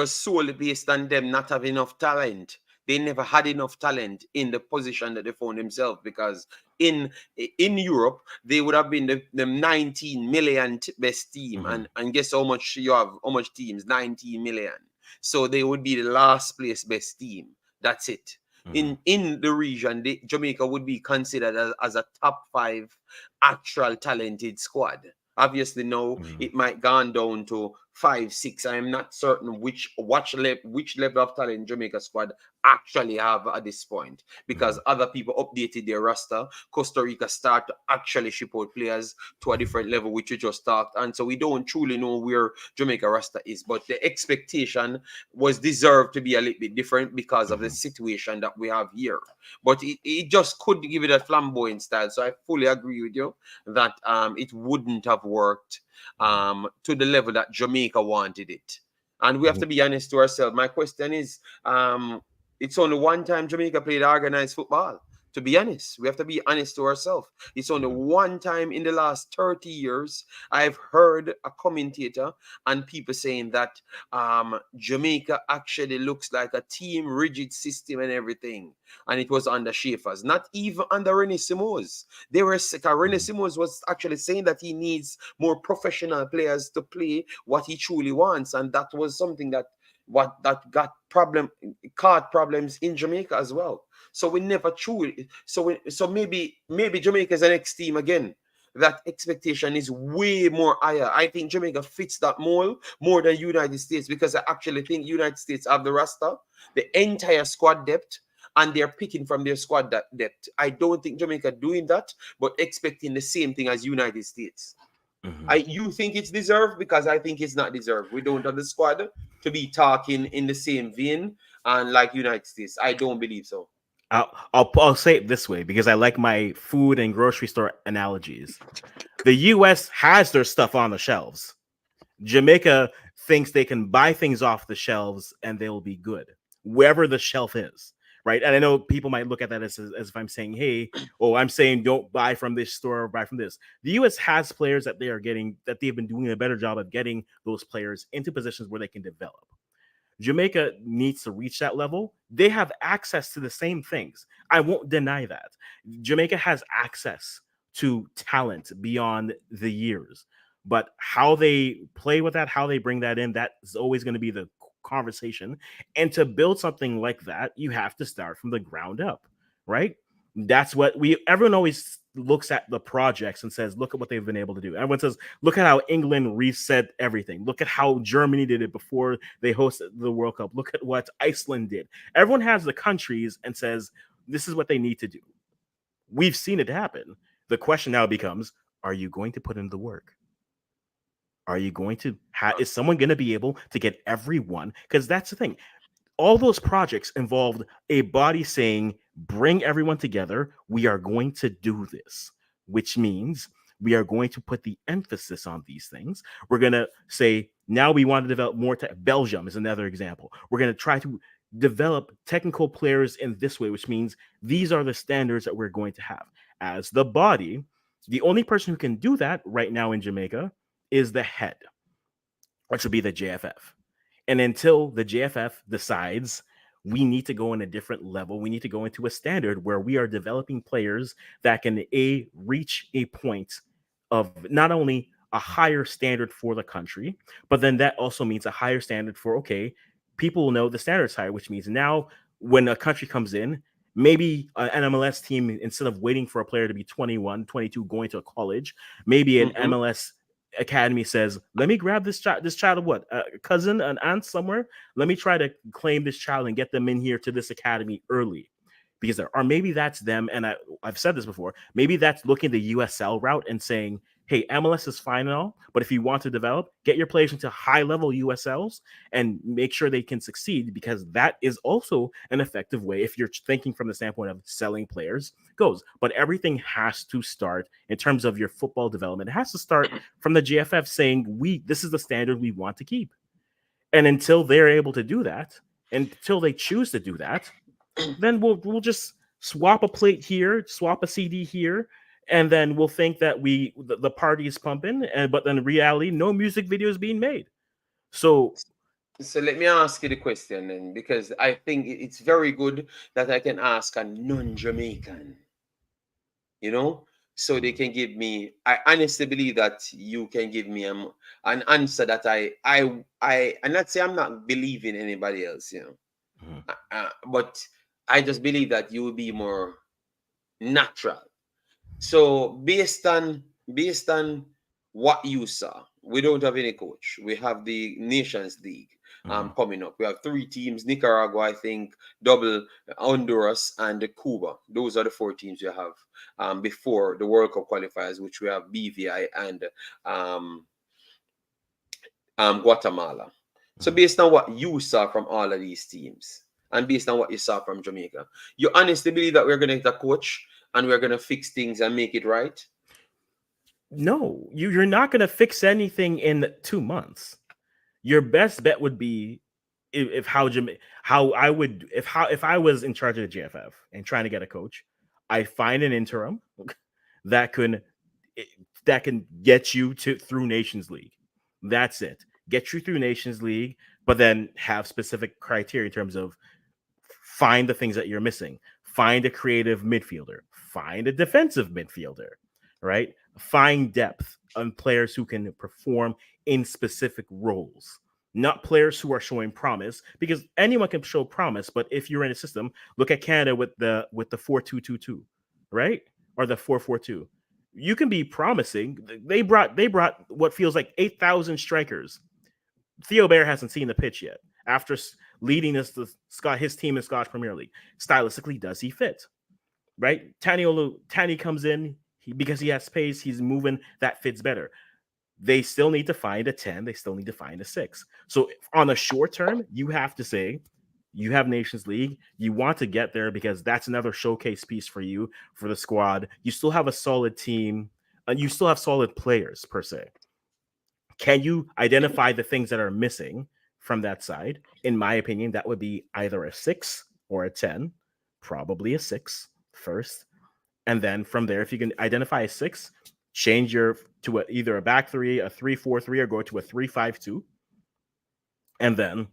solely based on them not having enough talent. They never had enough talent in the position that they found themselves, because in Europe they would have been the 19 million best team, and guess how much you have? How much teams? 19 million. So they would be the last place best team. That's it. In the region, Jamaica would be considered as a top 5 actual talented squad. Obviously, no, it might gone down to 5, 6. I am not certain which level of talent Jamaica squad actually have at this point, because other people updated their roster. Costa Rica start to actually ship out players to a different level, which we just talked, and so we don't truly know where Jamaica roster is. But the expectation was deserved to be a little bit different because of the situation that we have here. But it just couldn't give it a flamboyant style. So I fully agree with you that it wouldn't have worked to the level that Jamaica wanted it. And we have to be honest to ourselves. My question is, it's only one time Jamaica played organized football. To be honest, we have to be honest to ourselves. It's only one time in the last 30 years I've heard a commentator and people saying that Jamaica actually looks like a team, rigid system and everything. And it was under Schaefer's, not even under René Simons. René Simons was actually saying that he needs more professional players to play what he truly wants. And that was something that caused problems in Jamaica as well. So we never truly. So maybe Jamaica is the next team again. That expectation is way more higher. I think Jamaica fits that mold more than United States, because I actually think United States have the roster, the entire squad depth, and they're picking from their squad depth. I don't think Jamaica doing that, but expecting the same thing as United States. You think it's deserved? Because I think it's not deserved. We don't have the squad to be talking in the same vein and like United States. I don't believe so. I'll say it this way, because I like my food and grocery store analogies. The U.S. has their stuff on the shelves. Jamaica thinks they can buy things off the shelves and they'll be good wherever the shelf is, right? And I know people might look at that as if I'm saying, hey, I'm saying don't buy from this store or buy from this. The U.S. has players that they've been doing a better job of getting those players into positions where they can develop. Jamaica needs to reach that level. They have access to the same things. I won't deny that. Jamaica has access to talent beyond the years. But how they play with that, how they bring that in, that is always going to be the conversation. And to build something like that, you have to start from the ground up, right? That's what everyone always looks at the projects and says, look at what they've been able to do. Everyone says, look at how England reset everything. Look at how Germany did it before they hosted the World Cup. Look at what Iceland did. Everyone has the countries and says, this is what they need to do. We've seen it happen. The question now becomes, are you going to put in the work? Are you going to is someone going to be able to get everyone? Because that's the thing. All those projects involved a body saying, bring everyone together. We are going to do this, which means we are going to put the emphasis on these things. We're going to say, now we want to develop more. Belgium is another example. We're going to try to develop technical players in this way, which means these are the standards that we're going to have. As the body, the only person who can do that right now in Jamaica is the head, which would be the JFF. And until the JFF decides we need to go in a different level, we need to go into a standard where we are developing players that can reach a point of not only a higher standard for the country, but then that also means a higher standard for, okay, people will know the standard's higher, which means now when a country comes in, maybe an MLS team, instead of waiting for a player to be 21, 22, going to a college, maybe an Mm-hmm. MLS academy says, let me grab this child of what, a cousin, an aunt somewhere. Let me try to claim this child and get them in here to this academy early. Because or maybe that's them, and I've said this before, maybe that's looking the USL route and saying, hey, MLS is fine and all, but if you want to develop, get your players into high-level USLs and make sure they can succeed, because that is also an effective way, if you're thinking from the standpoint of selling players, goes. But everything has to start, in terms of your football development, it has to start from the GFF saying, this is the standard we want to keep. And until they're able to do that, until they choose to do that, then we'll just swap a plate here, swap a CD here, and then we'll think that the party is pumping, but then in reality, no music video is being made. So let me ask you the question then, because I think it's very good that I can ask a non-Jamaican, so they can give me. I honestly believe that you can give me an answer that I and let's say I'm not believing anybody else, but I just believe that you will be more natural. So based on what you saw, we don't have any coach. We have the Nations League coming up. We have 3 teams: Nicaragua, I think, double, Honduras, and Cuba. Those are the 4 teams you have before the World Cup qualifiers, which we have BVI and Guatemala. So based on what you saw from all of these teams, and based on what you saw from Jamaica, you honestly believe that we're going to get a coach and we're going to fix things and make it right? No, you're not going to fix anything in 2 months. Your best bet would be if I was in charge of the GFF and trying to get a coach, I find an interim that can get you through Nations League. That's it. Get you through Nations League, but then have specific criteria in terms of find the things that you're missing. Find a creative midfielder. Find a defensive midfielder, right? Find depth on players who can perform in specific roles, not players who are showing promise, because anyone can show promise. But if you're in a system, look at Canada with the 4-2-2-2, right? Or the 4-4-2. You can be promising. They brought what feels like 8,000 strikers. Theo Bair hasn't seen the pitch yet. After leading his team in Scottish Premier League, stylistically, does he fit? Right? Tani comes in because he has space. He's moving. That fits better. They still need to find a 10. They still need to find a 6. So on the short term, you have to say you have Nations League. You want to get there because that's another showcase piece for you, for the squad. You still have a solid team, and you still have solid players per se. Can you identify the things that are missing from that side? In my opinion, that would be either a 6 or a 10, probably a 6 first. And then from there, if you can identify a 6, change to either a back 3, a 3-4-3, or go to a 3-5-2. And then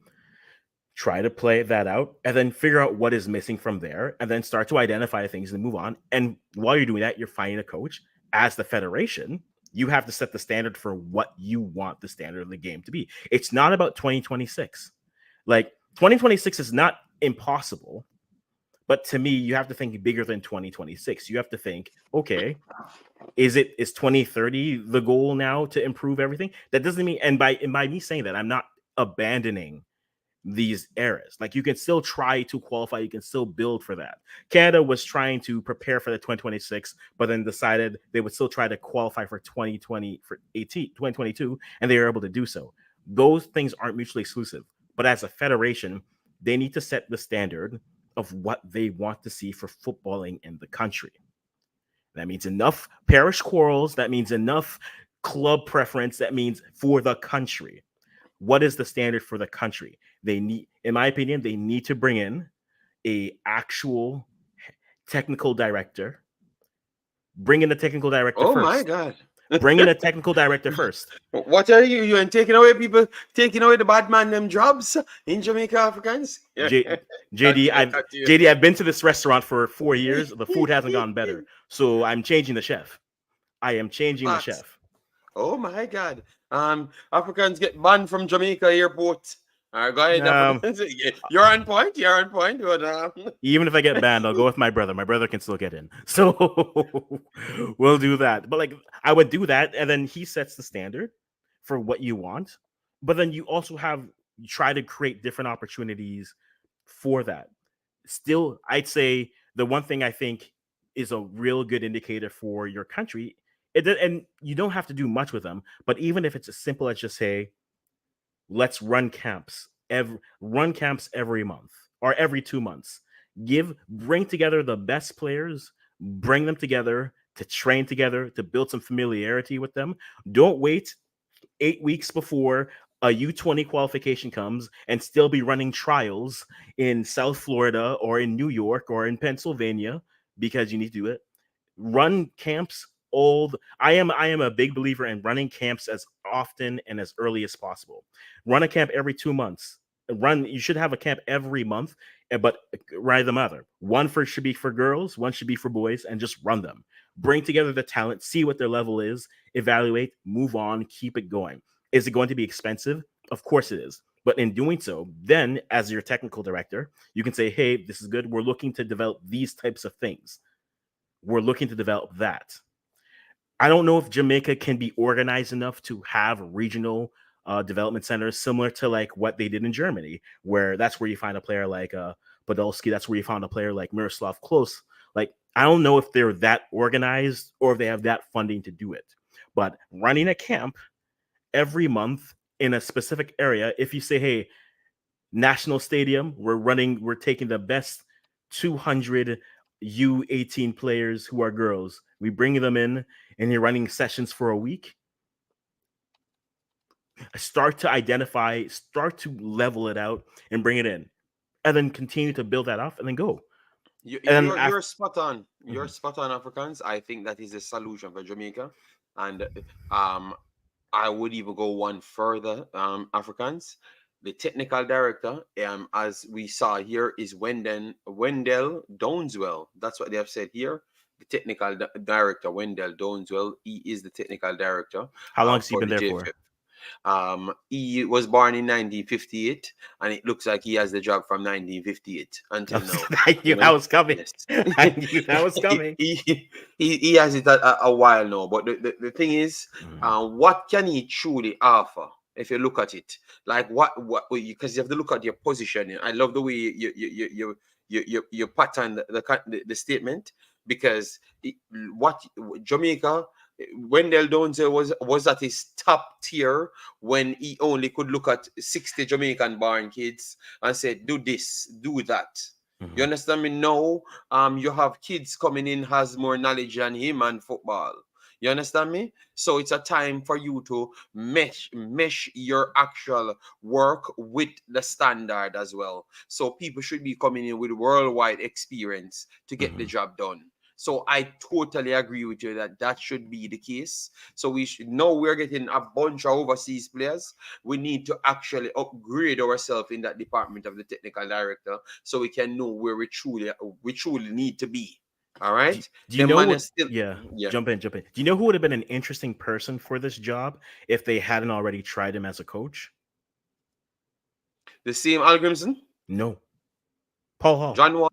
try to play that out and then figure out what is missing from there, and then start to identify things and move on. And while you're doing that, you're finding a coach. As the federation, you have to set the standard for what you want the standard of the game to be. It's not about 2026. Like, 2026 is not impossible, but to me, you have to think bigger than 2026. You have to think, okay, is 2030 the goal now to improve everything? That doesn't mean, and by me saying that, I'm not abandoning these eras. Like, you can still try to qualify, you can still build for that. Canada was trying to prepare for the 2026, but then decided they would still try to qualify for 2022, and they were able to do so. Those things aren't mutually exclusive, but as a federation, they need to set the standard of what they want to see for footballing in the country. That means enough parish quarrels, that means enough club preference, that means for the country. What is the standard for the country? They need, in my opinion, they need to bring in a actual technical director. Bring in a technical director first. Oh my God. Bring in a technical director first. What are you and taking away the bad man them jobs in Jamaica Africans? JD, I've been to this restaurant for 4 years. The food hasn't gotten better. So I'm changing the chef. I am changing the chef. Oh my God. Africans get banned from Jamaica airport. All right, go ahead, Um, Africans. You're on point. You're on point. But, Even if I get banned, I'll go with my brother. My brother can still get in. So we'll do that. But like I would do that, and then he sets the standard for what you want. But then you also have you try to create different opportunities for that. Still, I'd say the one thing I think is a real good indicator for your country, and you don't have to do much with them, but even if it's as simple as just say, let's run camps every month or every 2 months. Bring together the best players, bring them together to train together, to build some familiarity with them. Don't wait 8 weeks before a U20 qualification comes and still be running trials in South Florida or in New York or in Pennsylvania because you need to do it. Run camps old. I am a big believer in running camps as often and as early as possible. Run a camp every 2 months. You should have a camp every month, but run them other. Should be for girls, one should be for boys, and just run them. Bring together the talent, see what their level is, evaluate, move on, keep it going. Is it going to be expensive? Of course it is. But in doing so, then as your technical director, you can say, hey, this is good. We're looking to develop these types of things. We're looking to develop that. I don't know if Jamaica can be organized enough to have regional development centers similar to like what they did in Germany, where that's where you find a player like Podolski. That's where you found a player like Miroslav Klose. Like, I don't know if they're that organized or if they have that funding to do it. But running a camp every month in a specific area, if you say, hey, National Stadium, we're taking the best 200 U18 players who are girls. We bring them in and you're running sessions for a week. Start to level it out and bring it in. And then continue to build that up and then go. And then You're spot on. You're Mhm. spot on, Africans. I think that is a solution for Jamaica. And um, I would even go one further, Africans. The technical director, as we saw here, is Wendell Downswell. That's what they have said here. The technical director, Wendell Downswell, he is the technical director How long has he for been the there for? JFF. He was born in 1958, and it looks like he has the job from 1958 until now. I You knew that know, was coming. yes, I knew that was he, coming. he, he has it a while now. But the thing is, Mhm. what can he truly offer? If you look at it, like what because you have to look at your positioning. I love the way you pattern the statement because what Jamaica Wendell Donze was at his top tier when he only could look at 60 Jamaican born kids and said, do this, do that. You Mhm. understand me? Now, you have kids coming in has more knowledge than him and football. You understand me? So it's a time for you to mesh your actual work with the standard as well. So people should be coming in with worldwide experience to get the Mhm. job done. So I totally agree with you that that should be the case. So we should know we're getting a bunch of overseas players. We need to actually upgrade ourselves in that department of the technical director, so we can know where we truly need to be. All Do, right. do you The know man what? is still, Yeah, yeah, jump in. Do you know who would have been an interesting person for this job if they hadn't already tried him as a coach? the same Algrimson, No, Paul Hall. John Wall,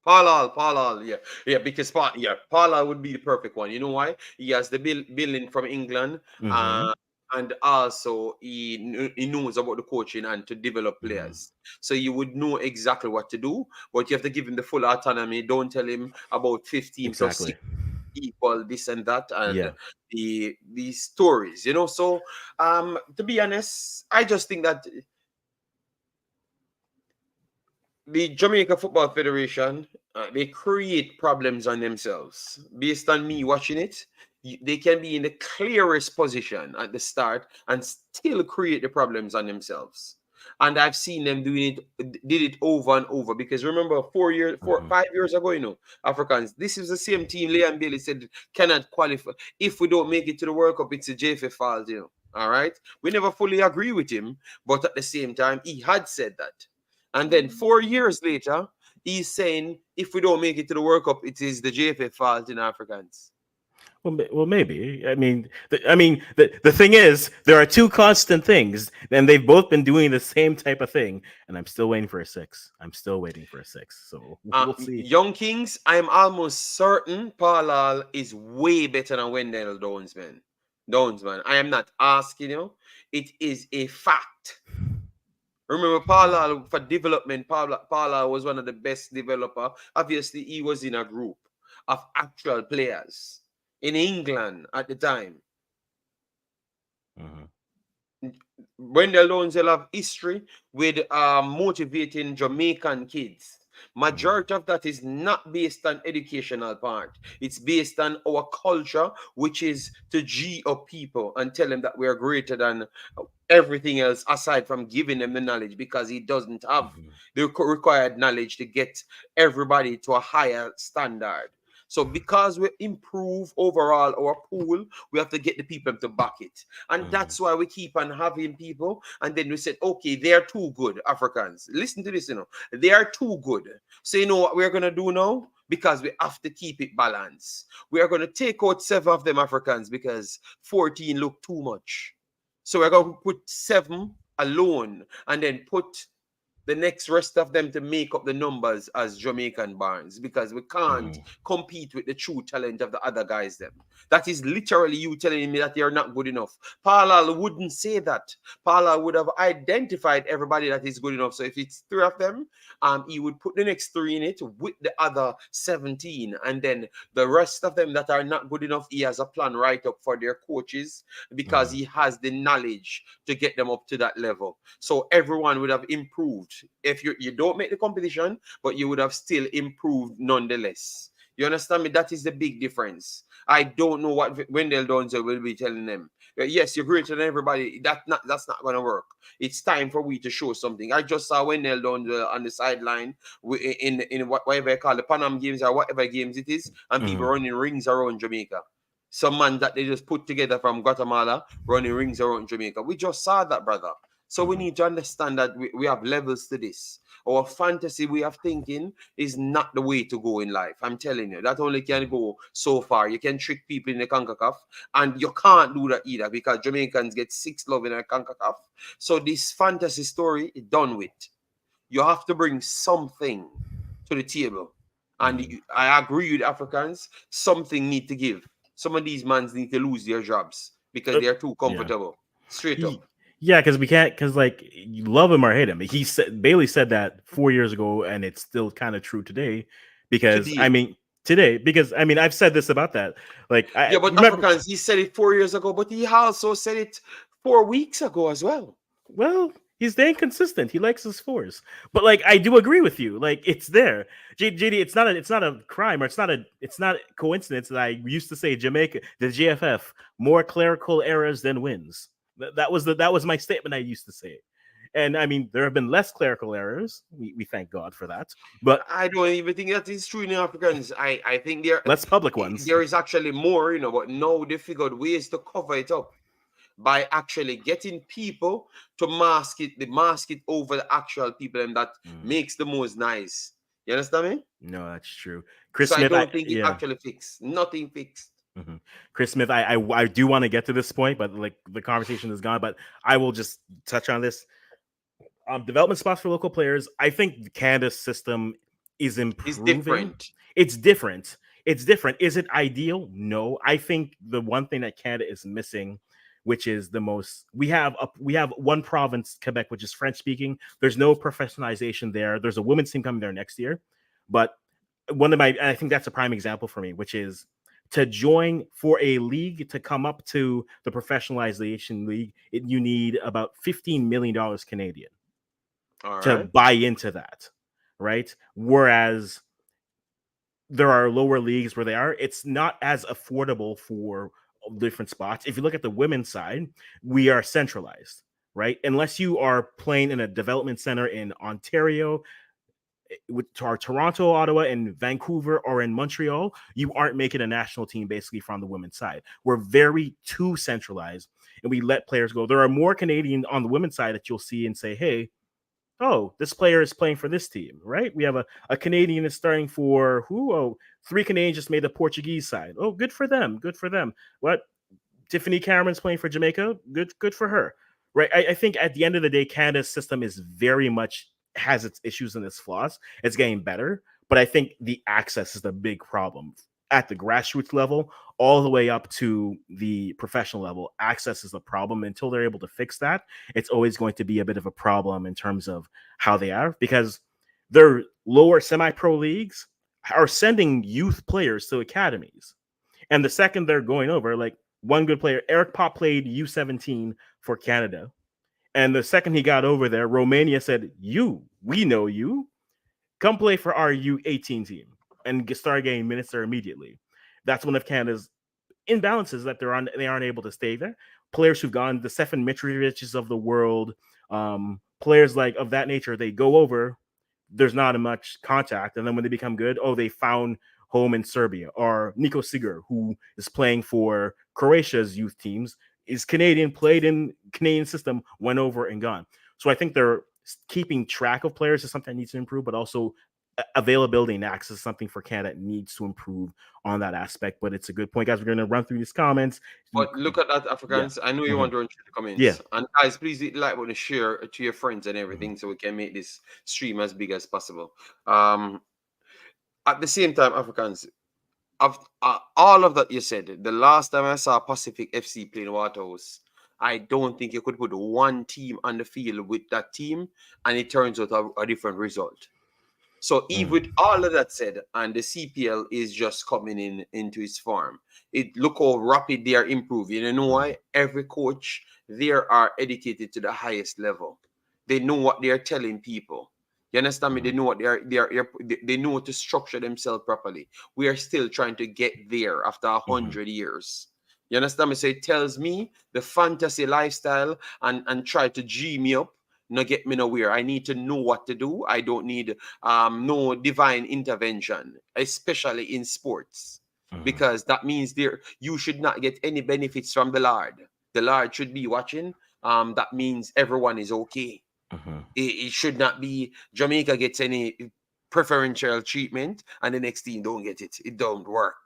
Paul Hall, yeah, yeah, because Paul Hall would be the perfect one. You know why? He has the billing from England, Mm-hmm. uh, and also he knows about the coaching and to develop Mm-hmm. players. So you would know exactly what to do, but you have to give him the full autonomy. Don't tell him about 15 plus Exactly. 6 equal this and that and Yeah. the stories. So to be honest, I just think that the Jamaica Football Federation, they create problems on themselves. Based on me watching it, they can be in the clearest position at the start and still create the problems on themselves. And I've seen them did it over and over. Because remember, Mm-hmm. 5 years ago, Africans, this is the same team. Liam Bailey said cannot qualify if we don't make it to the World Cup. It's a JFA fault. All right, we never fully agree with him, but at the same time, he had said that. And then 4 years later, he's saying if we don't make it to the World Cup, it is the JFF fault in Africans. Well, maybe. The thing is, there are two constant things, and they've both been doing the same type of thing, and I'm still waiting for a six. I'm still waiting for a six. So we'll see. Young Kings, I'm almost certain Paulal is way better than Wendell Downs, man. Downs, man. I am not asking you. It is a fact. Remember, Paulal for development, Paulal was one of the best developer. Obviously, he was in a group of actual players in England at the time. Wendell Downs will have history with motivating Jamaican kids. Majority of that is not based on educational part. It's based on our culture, which is to G up people and tell them that we are greater than everything else aside from giving them the knowledge, because he doesn't have the required knowledge to get everybody to a higher standard. So because we improve overall our pool, we have to get the people to back it. And that's why we keep on having people. And then we said, okay, they're too good, Africans. Listen to this, they are too good. So you know what we're going to do now? Because we have to keep it balanced. We are going to take out 7 of them Africans because 14 look too much. So we're going to put 7 alone and then put the next rest of them to make up the numbers as Jamaican Barnes, because we can't compete with the true talent of the other guys. Them. That is literally you telling me that you're not good enough. Paulal wouldn't say that. Paulal would have identified everybody that is good enough. So if it's 3 of them, he would put the next 3 in it with the other 17. And then the rest of them that are not good enough, he has a plan right up for their coaches, because he has the knowledge to get them up to that level. So everyone would have improved. If you don't make the competition, but you would have still improved nonetheless. You understand me? That is the big difference. I don't know what Wendell Donzel will be telling them. Yes, you're greater than everybody. That's not going to work. It's time for we to show something. I just saw Wendell Donzel on the sideline in whatever I call the Panam games or whatever games it is, and people running rings around Jamaica. Some man that they just put together from Guatemala running rings around Jamaica. We just saw that, brother. So we need to understand that we have levels to this. Our fantasy way of thinking is not the way to go in life. I'm telling you, that only can go so far. You can trick people in the CONCACAF, and you can't do that either, because Jamaicans get 6 love in the CONCACAF. So this fantasy story is done with. You have to bring something to the table. And I agree with Africans, something need to give. Some of these mans need to lose their jobs because they're too comfortable. Straight up. Yeah, because we can't, because like, you love him or hate him. Bailey said that 4 years ago, and it's still kind of true today. Because I've said this about that. Like, but Africans, he said it 4 years ago, but he also said it 4 weeks ago as well. Well, he's staying consistent. He likes his 4s, but like, I do agree with you. Like, it's there, JD. It's not a crime, or it's not coincidence that I used to say Jamaica, the JFF, more clerical errors than wins. That was my statement I used to say. And I mean, there have been less clerical errors. We thank God for that. But I don't even think that is true in Africans. I think there less public ones. There is actually more, but now they figured ways to cover it up by actually getting people to mask it over the actual people, and that makes the most nice. You understand me? No, that's true. Chris Smith, I don't think it actually fixed. Nothing fixed. Chris Smith, I do want to get to this point, but like, the conversation is gone. But I will just touch on this. Development spots for local players. I think Canada's system is improving. It's different. Is it ideal? No. I think the one thing that Canada is missing, which is the most, we have one province, Quebec, which is French speaking. There's no professionalization there. There's a women's team coming there next year, but I think that's a prime example for me, which is to join for a league to come up to the professionalization league, you need about $15 million Canadian to buy into that, right? Whereas there are lower leagues where it's not as affordable for different spots. If you look at the women's side, we are centralized, right? Unless you are playing in a development center in Ontario, with our Toronto, Ottawa, and Vancouver, or in Montreal, you aren't making a national team basically from the women's side. We're very too centralized, and we let players go. There are more Canadian on the women's side that you'll see and say, hey, oh, this player is playing for this team, right? We have a Canadian is starting for who? Oh, three Canadians just made the Portuguese side. Oh, good for them. Good for them. What? Tiffany Cameron's playing for Jamaica. Good for her. Right. I think at the end of the day, Canada's system is very much has its issues and its flaws. It's getting better, but I think the access is the big problem at the grassroots level, all the way up to the professional level. Access is the problem. Until they're able to fix that, it's always going to be a bit of a problem in terms of how they are, because their lower semi-pro leagues are sending youth players to academies. And the second they're going over, like one good player, Eric Pop played U17 for Canada. And the second he got over there, Romania said, we know you. Come play for our U18 team and start getting minutes there immediately. That's one of Canada's imbalances, that they aren't able to stay there. Players who've gone, the Stefan Mitroviches of the world, players like of that nature, they go over, there's not much contact. And then when they become good, they found home in Serbia. Or Nico Sigur, who is playing for Croatia's youth teams, is Canadian, played in Canadian system, went over and gone. So I think they're keeping track of players is something that needs to improve, but also availability and access is something for Canada needs to improve on that aspect. But it's a good point, guys. We're going to run through these comments. But look at that, Africans. Yeah. I know you want to run through the comments. Yeah. And guys, please hit the like button, share to your friends and everything, so we can make this stream as big as possible. At the same time, Africans, of all of that you said, the last time I saw Pacific FC playing Waterhouse, I don't think you could put one team on the field with that team and it turns out a different result. So even with all of that said, and the CPL is just coming into its form, look how rapid they are improving. You know why? Every coach there are educated to the highest level. They know what they are telling people. You understand me? They know what they know to structure themselves properly. We are still trying to get there after 100 years. You understand me? So it tells me the fantasy lifestyle and try to G me up, not get me nowhere. I need to know what to do. I don't need no divine intervention, especially in sports, because that means you should not get any benefits from the Lord. The Lord should be watching. That means everyone is okay. It should not be Jamaica gets any preferential treatment and the next team don't get it. It don't work.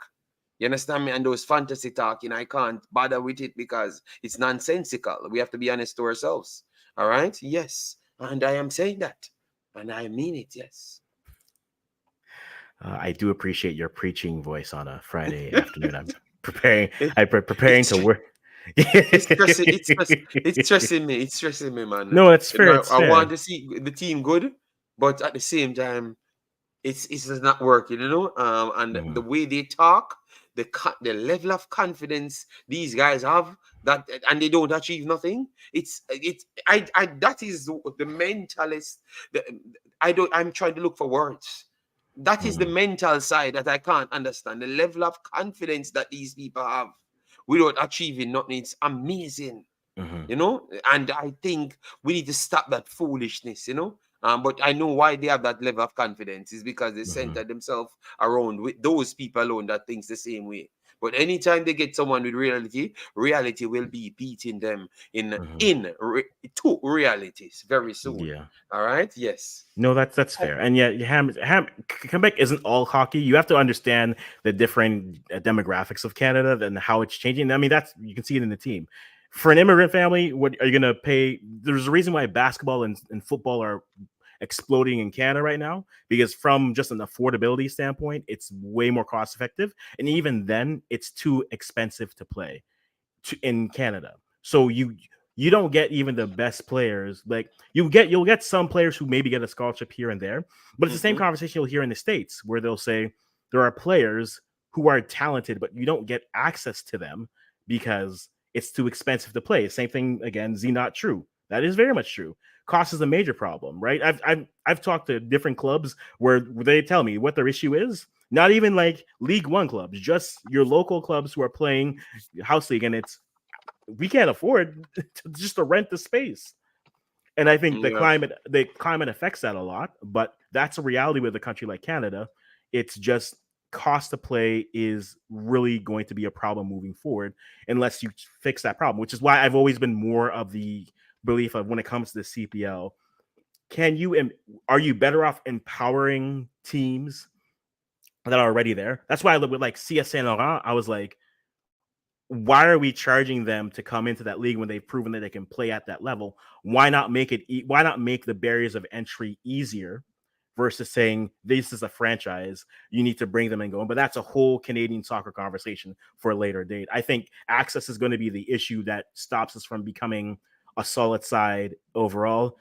You understand me? And those fantasy talking, I can't bother with it because it's nonsensical. We have to be honest to ourselves. All right? Yes. And I am saying that. And I mean it, yes. I do appreciate your preaching voice on a Friday afternoon. I'm preparing to work. It's stressing me. It's stressing me, man. No, it's fair. I want to see the team good, but at the same time, it's not working, you know. And the way they talk, the level of confidence these guys have, that and they don't achieve nothing. That is the mentalist. I'm trying to look for words. That is the mental side that I can't understand. The level of confidence that these people have without achieving nothing, it's amazing. You know, and I think we need to stop that foolishness, you know. But I know why they have that level of confidence is because they center themselves around with those people alone that thinks the same way. But anytime they get someone with reality will be beating them in two realities very soon. Yeah. All right. Yes. No, that's fair. And yeah, Quebec isn't all hockey. You have to understand the different demographics of Canada and how it's changing. I mean, you can see it in the team. For an immigrant family, what are you going to pay? There's a reason why basketball and football are exploding in Canada right now, because from just an affordability standpoint, it's way more cost effective. And even then, it's too expensive to play in Canada. So you don't get even the best players. Like you'll get some players who maybe get a scholarship here and there, but it's the same conversation you'll hear in the States where they'll say there are players who are talented, but you don't get access to them because it's too expensive to play. Same thing again, not true. That is very much true. Cost is a major problem, right? I've talked to different clubs where they tell me what their issue is. Not even like League One clubs, just your local clubs who are playing house league, and we can't afford to rent the space. And I think the climate affects that a lot, but that's a reality with a country like Canada. It's just cost to play is really going to be a problem moving forward unless you fix that problem, which is why I've always been more of the belief of when it comes to the CPL, are you better off empowering teams that are already there? That's why I look with like CS Saint Laurent. I was like, why are we charging them to come into that league when they've proven that they can play at that level? Why not make it? Why not make the barriers of entry easier versus saying this is a franchise, you need to bring them and go? But that's a whole Canadian soccer conversation for a later date. I think access is going to be the issue that stops us from becoming a solid side overall.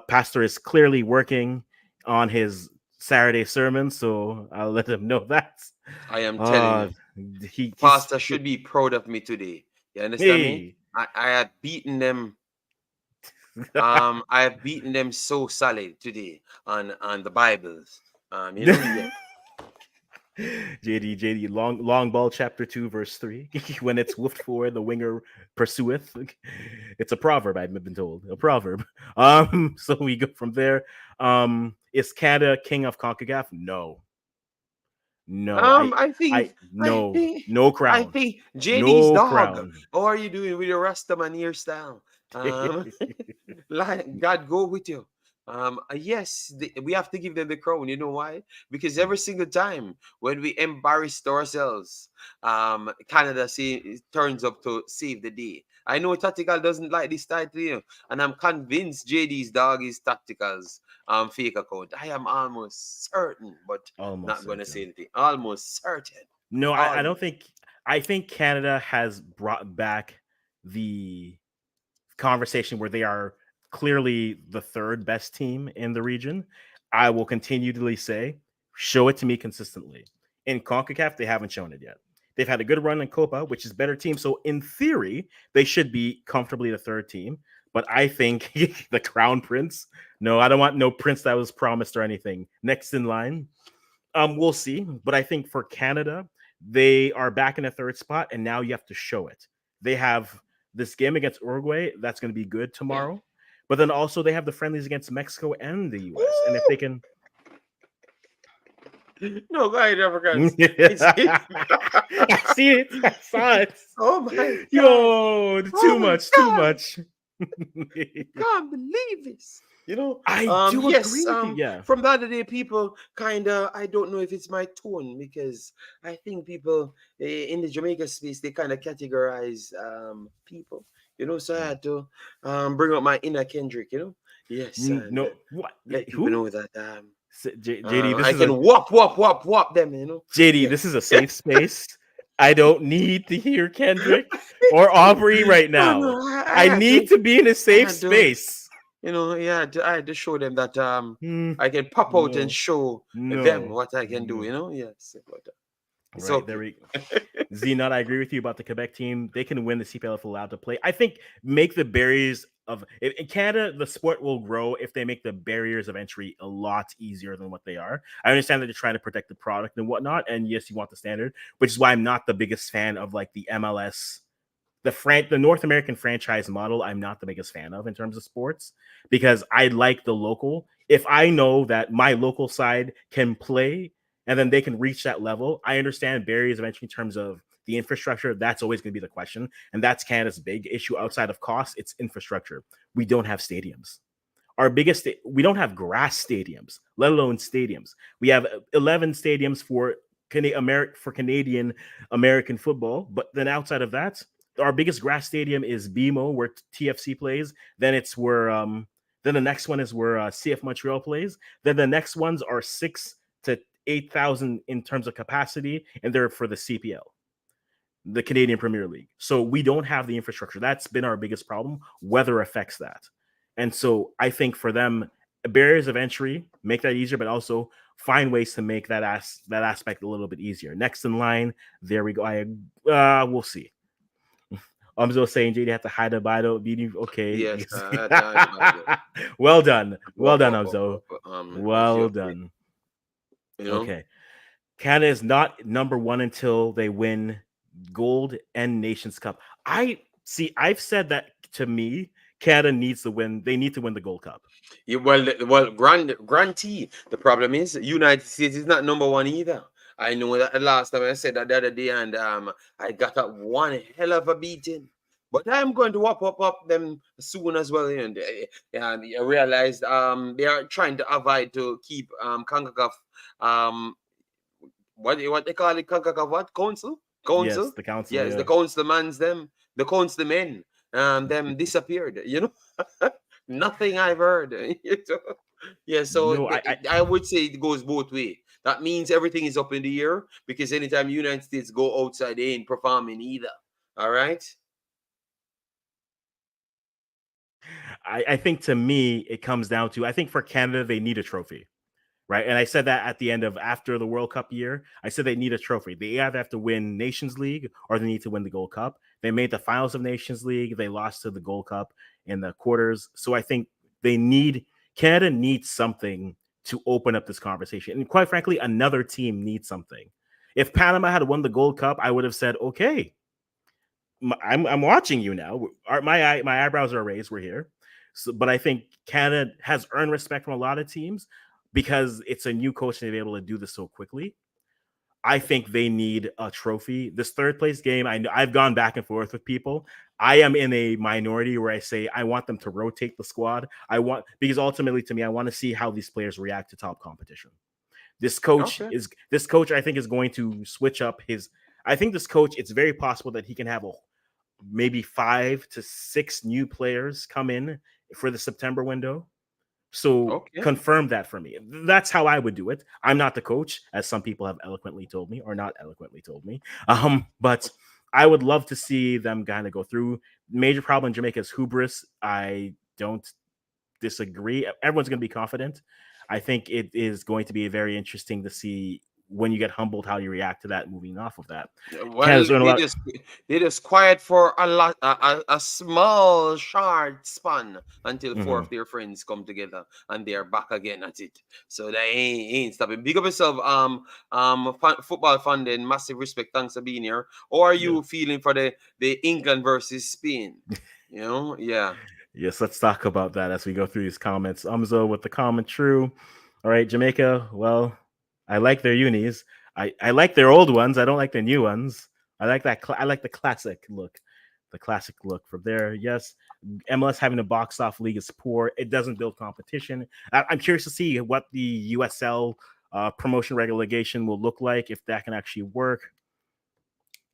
Pastor is clearly working on his Saturday sermon, so I'll let him know that. I am telling you. He's Pastor should be proud of me today. You understand me? hey. I have beaten them. I have beaten them so solid today on the Bibles. Yeah. JD, long ball, chapter 2, verse 3. When it's woofed forward, the winger pursueth. It's a proverb, I've been told. A proverb. So we go from there. Is Canada king of CONCACAF? No. I think No crown. JD's No dog. crown. How are you doing with your Rastaman hairstyle? Like God go with you. Yes, we have to give them the crown. You know why? Because every single time when we embarrass ourselves, Canada turns up to save the day. I know Tactical doesn't like this title, and I'm convinced JD's dog is Tactical's fake account. I am almost certain, but not gonna say anything. Almost certain. No, I don't think. I think Canada has brought back the conversation where they are clearly the third best team in the region. I will continually say, show it to me consistently. In CONCACAF, they haven't shown it yet. They've had a good run in COPA, which is better team. So in theory, they should be comfortably the third team. But I think the Crown Prince, no, I don't want no prince that was promised or anything. Next in line, we'll see. But I think for Canada, they are back in a third spot, and now you have to show it. They have this game against Uruguay that's going to be good tomorrow, but then also they have the friendlies against Mexico and the US. And if they can, no, go ahead, Africans. I see it. I saw it. Oh my God. Yo, too much. Can't believe this. I do agree with you. Yeah. From the other day, people I don't know if it's my tone, because I think people in the Jamaica space, they kind of categorize people, so I had to bring up my inner Kendrick, Yes. No, what? Let people know that JD, this I can whop them, JD, this is a safe space. I don't need to hear Kendrick or Aubrey right now. I need to be in a safe space. I had to show them that I can pop out and show them what I can do, Yes. But, right, there we go. Zenot, I agree with you about the Quebec team. They can win the CPL if allowed to play. I think make the barriers of in Canada, the sport will grow if they make the barriers of entry a lot easier than what they are. I understand that you're trying to protect the product and whatnot, and yes, you want the standard, which is why I'm not the biggest fan of like the MLS. The North American franchise model, I'm not the biggest fan of in terms of sports, because I like the local. If I know that my local side can play and then they can reach that level, I understand barriers of entry in terms of the infrastructure. That's always going to be the question. And that's Canada's big issue outside of cost. It's infrastructure. We don't have stadiums. We don't have grass stadiums, let alone stadiums. We have 11 stadiums for Canadian American football. But then outside of that, our biggest grass stadium is BMO, where TFC plays. Then it's where then the next one is where CF Montreal plays. Then the next ones are 6,000 to 8,000 in terms of capacity, and they're for the CPL, the Canadian Premier League. So we don't have the infrastructure. That's been our biggest problem. Weather affects that. And so I think for them, barriers of entry, make that easier, but also find ways to make that aspect a little bit easier. Next in line, there we go. We'll see. I'm still saying JD have to hide a bio. Okay. Yes. Well done. Well done, Amzo. Well done. Okay. Canada is not number one until they win gold and Nations Cup. I've said that to me, Canada needs to win. They need to win the Gold Cup. Yeah, grantee. The problem is United States is not number one either. I know that the last time I said that the other day, and I got up one hell of a beating. But I'm going to up them soon as well. And I realized they are trying to avoid to keep CONCACAF what they call it, CONCACAF what? Yes, Council? the council. Yes, the Yeah. councilmans them, the councilmen, them disappeared. Nothing I've heard. Yeah, so No, I would say it goes both way. That means everything is up in the air because anytime United States go outside, they ain't performing either. All right. I think to me it comes down to I think for Canada they need a trophy, right? And I said that at the end of after the World Cup year, I said they need a trophy. They either have to win Nations League or they need to win the Gold Cup. They made the finals of Nations League. They lost to the Gold Cup in the quarters. So I think Canada needs something to open up this conversation. And quite frankly, another team needs something. If Panama had won the Gold Cup, I would have said, okay, I'm watching you now. My eyebrows are raised. We're here. So, but I think Canada has earned respect from a lot of teams because it's a new coach and they're able to do this so quickly. I think they need a trophy. This third place game, I've gone back and forth with people. I am in a minority where I say I want them to rotate the squad. Because ultimately to me, I want to see how these players react to top competition. This coach I think is going to switch up his. I think this coach, it's very possible that he can have maybe 5 to 6 new players come in for the September window. So confirm that for me. That's how I would do it. I'm not the coach, as some people have eloquently told me, or not eloquently told me. But I would love to see them kind of go through. Major problem in Jamaica is hubris. I don't disagree. Everyone's going to be confident. I think it is going to be very interesting to see when you get humbled how you react to that. Moving off of that, well, they just quiet for a small short span until 4 of their friends come together and they're back again at it. So they ain't stopping. Big up yourself, football fan. Then massive respect. Thanks for being here. How are you feeling for the England versus Spain? Yeah. Yes, let's talk about that as we go through these comments. Umzo with the comment true. All right, Jamaica. Well, I like their unis. I like their old ones. I don't like the new ones. I like that. I like the classic look. The classic look from there. Yes, MLS having a box off league is poor. It doesn't build competition. I'm curious to see what the USL promotion relegation will look like, if that can actually work.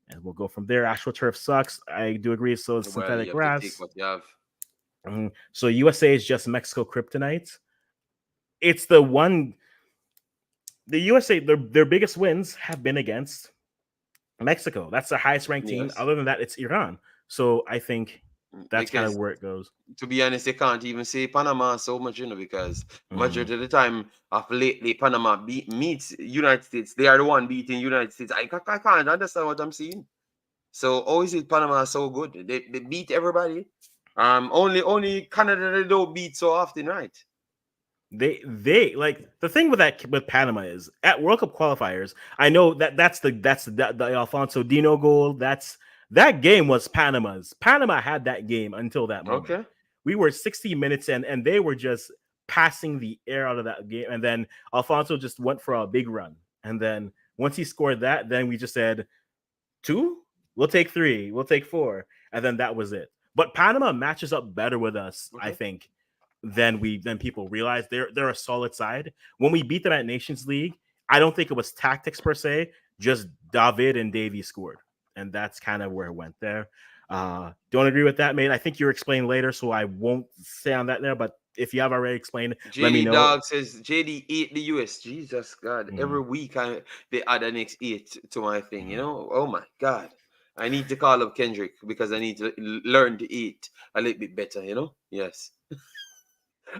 And we'll go from there. AstroTurf sucks. I do agree. So is synthetic grass. Take what you have. So USA is just Mexico kryptonite. It's the one. The USA, their biggest wins have been against Mexico. That's the highest ranked team. Other than that, it's Iran. So I think that's kind of where it goes. To be honest, they can't even say Panama so much, because majority of the time of lately Panama meets United States. They are the one beating United States. I can't understand what I'm seeing. So how is it Panama so good? They beat everybody. Only Canada they don't beat so often, right? They like the thing with Panama is at World Cup qualifiers. I know that's the Alfonso Dino goal. That game was Panama's. Panama had that game until that moment. Okay. We were 60 minutes in, and they were just passing the air out of that game. And then Alfonso just went for a big run. And then once he scored that, then we just said 2. We'll take 3. We'll take 4. And then that was it. But Panama matches up better with us, I think, than people realize. They're a solid side. When we beat them at Nations League, I don't think it was tactics per se, just David and Davey scored. And that's kind of where it went there. Don't agree with that, mate. I think you're explaining later, so I won't say on that there, but if you have already explained, let me know. Dog says JD 8 the US. Jesus God. Every week they add an next 8 to my thing, Oh my God. I need to call up Kendrick because I need to learn to eat a little bit better, Yes.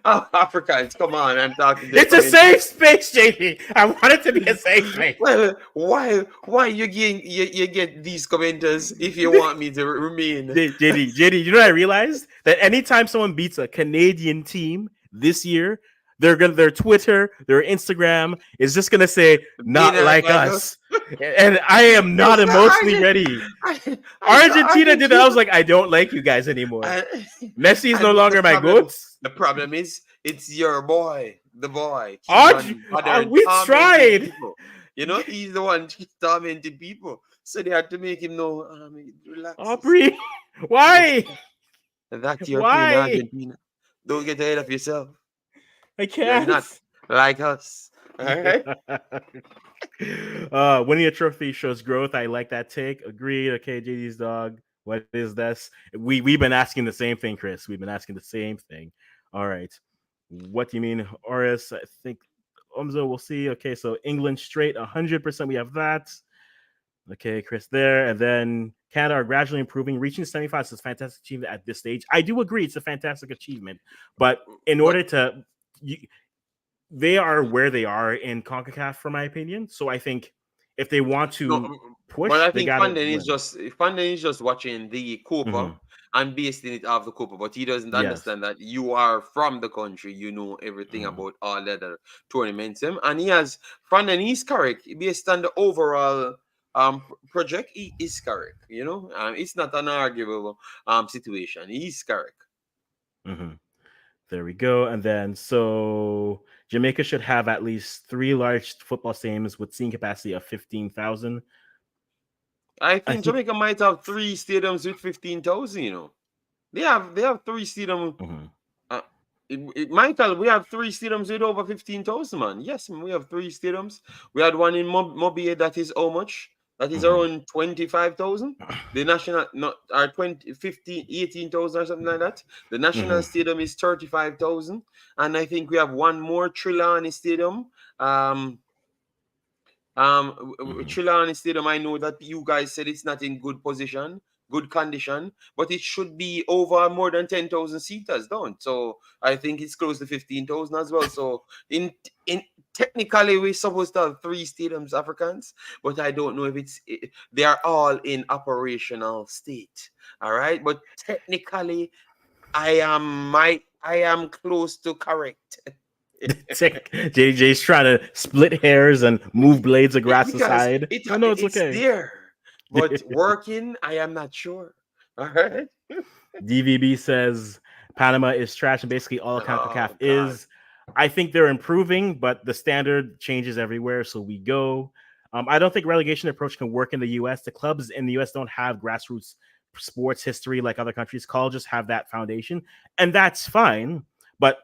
Oh, Africans, come on! I'm talking. It's a safe space, JD. I want it to be a safe space. Well, why you get these commenters if you want me to remain? JD, you know what I realized? That anytime someone beats a Canadian team this year, their Twitter, their Instagram is just gonna say "not like us," and I am not emotionally ready. Argentina did that. I was like, I don't like you guys anymore. Messi is no longer my goats. The problem is, it's your boy, the boy. We tried. You know, he's the one tormenting people. So they had to make him know, relax. Aubrey, why? That's your pain, Why? Argentina. Don't get ahead of yourself. I You're can't. not like us. All right. Winning a trophy shows growth. I like that take. Agreed. Okay, JD's dog. What is this? We've been asking the same thing, Chris. We've been asking the same thing. All right. What do you mean, Oris? I think Umzo, we'll see. Okay, so England straight 100%. We have that. Okay, Chris there. And then Canada are gradually improving. Reaching the semifinals is a fantastic achievement at this stage. I do agree it's a fantastic achievement. But in order to they are where they are in CONCACAF, for my opinion. So I think if they want No, to but push, I they think gotta Fanden win. is just watching the COPA Mm-hmm. and basing it off the COPA, but he doesn't Yes. understand that you are from the country, you know everything Mm-hmm. about all the other tournaments. And he has Fanden, he's correct based on the overall project. He is correct. You know, it's not an arguable situation. He's correct. Mm-hmm. There we go. And then so Jamaica should have at least 3 large football stadiums with seating capacity of 15,000. I I think think. Jamaica might have 3 stadiums with 15,000. You know, they have 3 stadiums. Mm-hmm. Uh, Michael, we have 3 stadiums with over 15,000, man. Yes, man, we have 3 stadiums. We had one in Mobile that is how much? That is Mm-hmm. around 25,000. The national, not are 20, 15, 18,000 or something like that. The national Mm-hmm. stadium is 35,000. And I think we have one more Trelawney Stadium. Um, Mm-hmm. Trelawney Stadium, I know that you guys said it's not in good condition, but it should be over more than 10,000 seaters, don't? So I think it's close to 15,000 as well. So in technically we're supposed to have 3 stadiums, Africans, but I don't know if they are all in operational state. All right, but technically I am close to correct. JJ's trying to split hairs and move blades of grass Because aside. No, it's it's okay. there, but working, I am not sure. All right. DVB says Panama is trash and basically all CONCACAF Oh God. is. I think they're improving, but the standard changes everywhere. So we go. I don't think relegation approach can work in the U.S. The clubs in the U.S. don't have grassroots sports history like other countries. Colleges have that foundation, and that's fine. But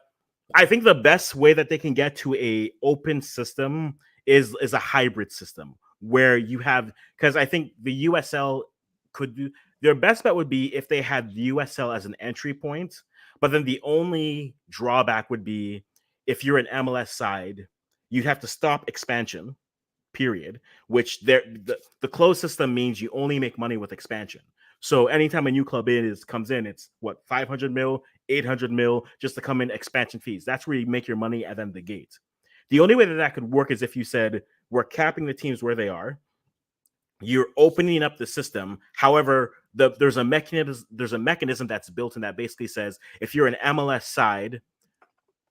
I think the best way that they can get to a open system is a hybrid system where you have, because I think the USL could do their best bet would be if they had the USL as an entry point, but then the only drawback would be if you're an MLS side, you'd have to stop expansion, period, which the closed system means you only make money with expansion. So anytime a new club comes in, it's what 500 mil, 800 mil just to come in expansion fees. That's where you make your money at then the gate. The only way that that could work is if you said we're capping the teams where they are. You're opening up the system. However, there's a mechanism that's built in that basically says if you're an MLS side,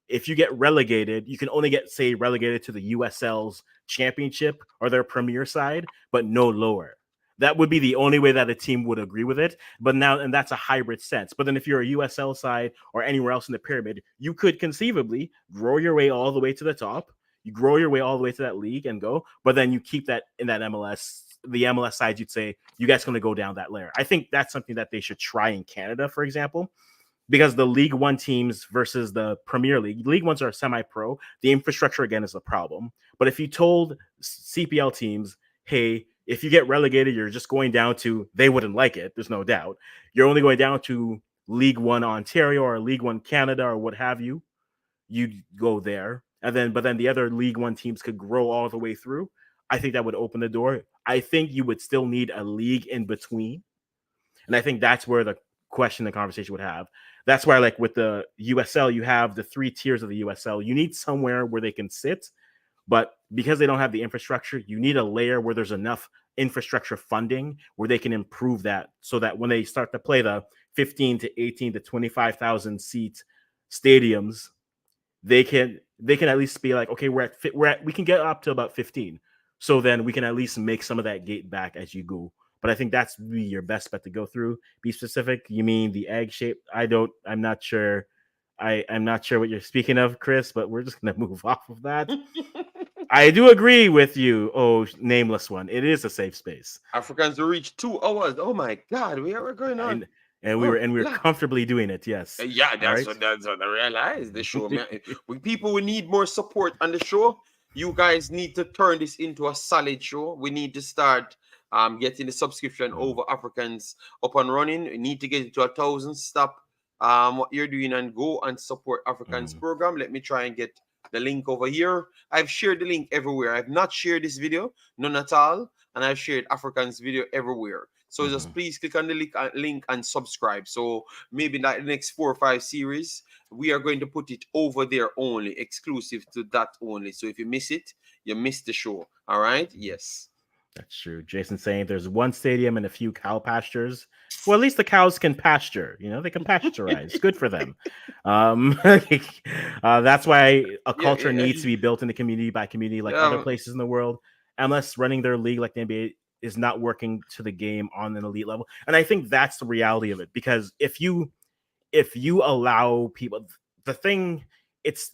if you get relegated, you can only get, say, relegated to the USL's championship or their premier side, but no lower. That would be the only way that a team would agree with it. But now, and that's a hybrid sense. But then if you're a USL side or anywhere else in the pyramid, you could conceivably grow your way all the way to the top. You grow your way all the way to that league and go, but then you keep that in that MLS. The MLS side, you'd say, you guys going to go down that layer. I think that's something that they should try in Canada, for example, because the League One teams versus the Premier League Ones are semi-pro. The infrastructure again is a problem. But if you told CPL teams, hey, if you get relegated, you're just going down to, they wouldn't like it. There's no doubt. You're only going down to League One Ontario or League One Canada or what have you. You'd go there, but then the other League One teams could grow all the way through. I think that would open the door. I think you would still need a league in between, and I think that's where the question, the conversation would have. That's why, like with the USL, you have the 3 tiers of the USL. You need somewhere where they can sit, but because they don't have the infrastructure, you need a layer where there's enough infrastructure funding where they can improve that, so that when they start to play the 15 to 18 to 25,000 seat stadiums, they can at least be like, okay, we can get up to about 15. So then we can at least make some of that gate back as you go. But I think that's really your best bet to go through. Be specific. You mean the egg shape? I'm not sure. I'm not sure what you're speaking of, Chris, but we're just gonna move off of that. I do agree with you. Oh, nameless one. It is a safe space. Africans will reach 2 hours. Oh my God, where are we going on? And we were comfortably doing it. Yes. Yeah, All right. that's what I realized. The show, man. People, we need more support on the show. You guys need to turn this into a solid show. We need to start getting the subscription over Africans up and running. We need to get it to 1,000. Stop what you're doing and go and support Africans program. Let me try and get the link over here. I've shared the link everywhere. I've not shared this video, none at all, and I've shared Africans video everywhere. So just please click on the link and subscribe. So maybe in the next 4 or 5 series, we are going to put it over there only, exclusive to that only. So if you miss it, you miss the show. All right? Yes. That's true. Jason saying there's one stadium and a few cow pastures. Well, at least the cows can pasture. You know, they can pasteurize. Good for them. That's why a culture needs to be built in the community by community, like other places in the world. Unless running their league like the NBA is not working to the game on an elite level. And I think that's the reality of it, because if you allow people, the thing, it's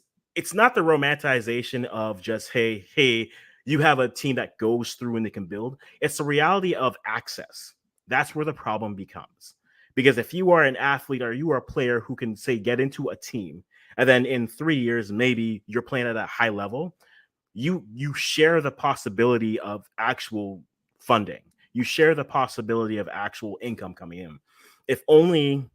not the romanticization of just, hey, you have a team that goes through and they can build. It's the reality of access. That's where the problem becomes. Because if you are an athlete or you are a player who can, say, get into a team, and then in 3 years, maybe you're playing at a high level, you share the possibility of actual funding. You share the possibility of actual income coming in. If only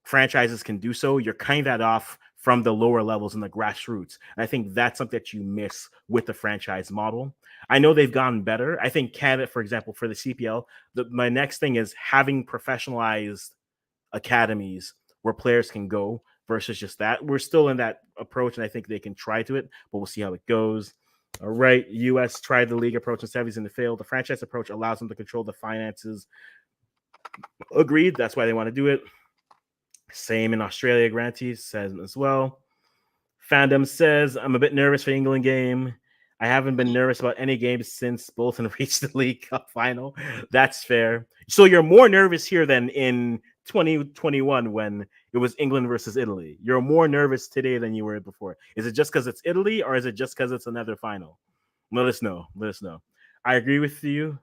franchises can do so, you're cutting that off from the lower levels and the grassroots. And I think that's something that you miss with the franchise model. I know they've gotten better. I think Canada, for example, for the CPL, my next thing is having professionalized academies where players can go versus just that. We're still in that approach, and I think they can try to it, but we'll see how it goes. All right, U.S. tried the league approach in semis and it failed. The franchise approach allows them to control the finances. Agreed. That's why they want to do it. Same in Australia, Granty says as well. Fandom says, I'm a bit nervous for the England game. I haven't been nervous about any games since Bolton reached the League Cup final. That's fair. So you're more nervous here than in 2021 when it was England versus Italy. You're more nervous today than you were before. Is it just because it's Italy, or is it just because it's another final? Let us know. I agree with you.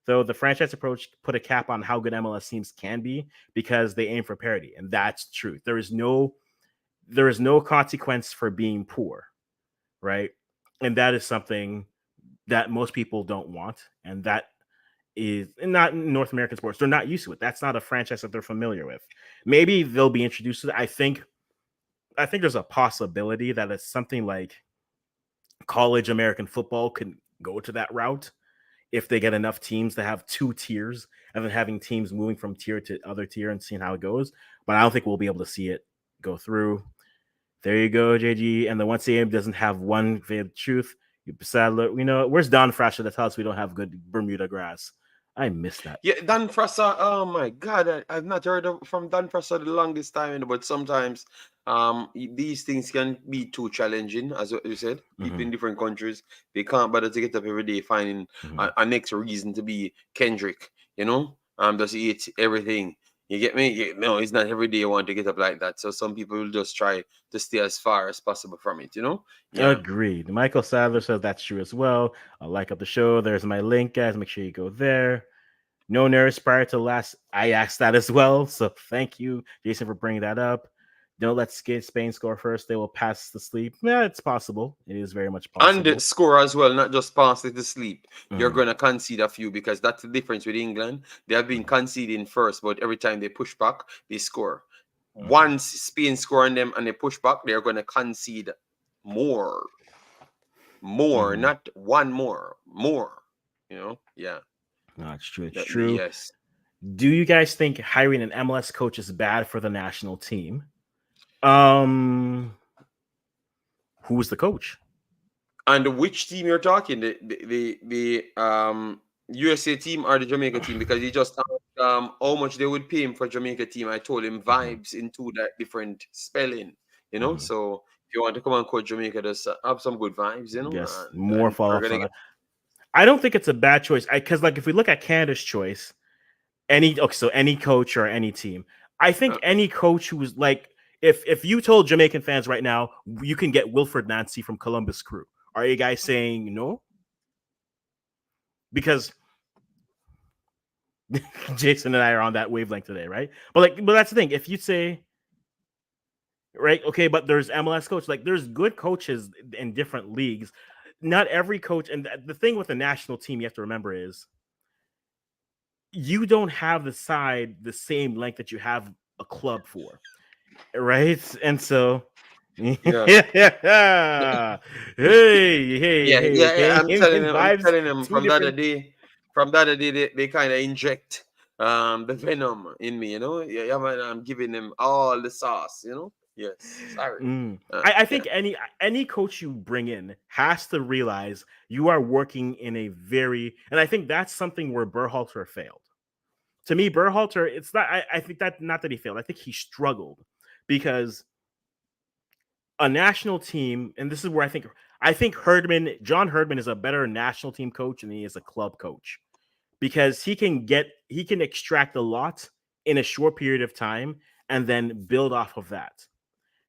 So the franchise approach put a cap on how good MLS teams can be because they aim for parity, and that's true. There is no consequence for being poor, right? And that is something that most people don't want, and that is not in North American sports. They're not used to it. That's not a franchise that they're familiar with. Maybe they'll be introduced to it. I think there's a possibility that it's something like college American football could go to that route if they get enough teams to have 2 tiers and then having teams moving from tier to other tier and seeing how it goes. But I don't think we'll be able to see it go through. There you go, JG. And the one CM doesn't have one veiled truth. Sadler, where's Don Frasher that tells us we don't have good Bermuda grass? I miss that. Yeah, Dan Frasser. Oh my God, I've not heard from Dan Frasser the longest time, but sometimes these things can be too challenging, as you said. People in different countries, they can't bother to get up every day finding a next reason to be Kendrick. Does he eat everything? You get me? No, it's not every day you want to get up like that. So some people will just try to stay as far as possible from it, Yeah. Agreed. Michael Sadler says that's true as well. I'll like up the show. There's my link, guys. Make sure you go there. No nerves prior to last. I asked that as well. So thank you, Jason, for bringing that up. Don't let Spain score first. They will pass the sleep. Yeah, it's possible. It is very much possible. And score as well, not just pass it to sleep. You're going to concede a few, because that's the difference with England. They have been conceding first, but every time they push back, they score. Once Spain score on them and they push back, they're going to concede more. Not one more. Yeah. No, it's true. It's true. Yes. Do you guys think hiring an MLS coach is bad for the national team? Who's the coach? And which team you're talking? The USA team or the Jamaica team? Because he just asked how much they would pay him for Jamaica team. I told him vibes into that different spelling. So if you want to come and coach Jamaica, just have some good vibes. Yes, more follow up. I don't think it's a bad choice. Because if we look at Canada's choice, any coach or any team, I think any coach who's if you told Jamaican fans right now, you can get Wilfred Nancy from Columbus Crew, Are you guys saying no? Because Jason and I are on that wavelength today, right? But that's the thing. If you say, right, okay, but there's MLS coach, like there's good coaches in different leagues. Not every coach, and the thing with the national team you have to remember is you don't have the same length that you have a club for, right? And so, Yeah. yeah, hey, I'm telling him, vibes, two from the other different. day, they kind of inject the venom in me, Yeah, man, I'm giving them all the sauce, Yes, sorry. I Yeah. think any coach you bring in has to realize you are working in a very, and I think that's something where Berhalter failed. To me, Berhalter, it's not. I think that not that he failed. I think he struggled because a national team, and this is where I think John Herdman is a better national team coach than he is a club coach because he can extract a lot in a short period of time and then build off of that.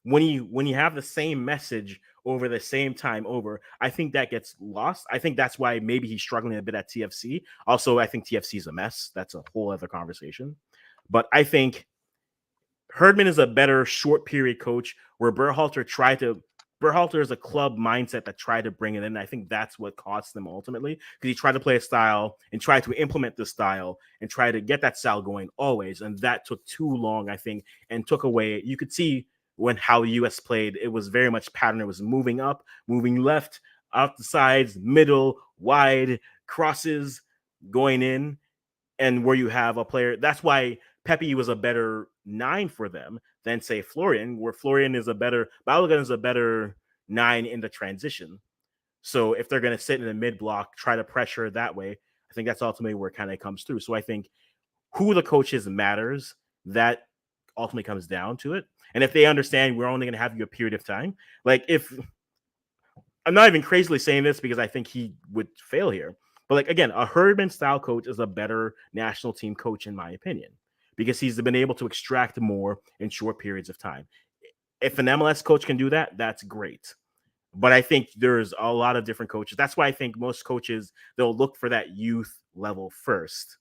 When you have the same message over the same time over, I think that gets lost. I think that's why maybe he's struggling a bit at TFC. Also, I think TFC is a mess. That's a whole other conversation. But I think Herdman is a better short period coach where Berhalter is a club mindset that tried to bring it in. I think that's what cost them ultimately because he tried to play a style and tried to implement the style and try to get that style going always. And that took too long, I think, and took away. You could see when how the US played, it was very much pattern. It was moving up, moving left, out the sides, middle, wide, crosses, going in and where you have a player. That's why Pepe was a better 9 for them than say Florian, where Florian is a better Balogun is a better 9 in the transition. So if they're going to sit in the mid block, try to pressure that way, I think that's ultimately where it kind of comes through. So I think who the coach is matters. That ultimately comes down to it. And if they understand we're only going to have you a period of time, like if I'm not even crazily saying this because I think he would fail here. But like again, a Herdman style coach is a better national team coach in my opinion because he's been able to extract more in short periods of time. If an MLS coach can do that, that's great. But I think there's a lot of different coaches. That's why I think most coaches they'll look for that youth level first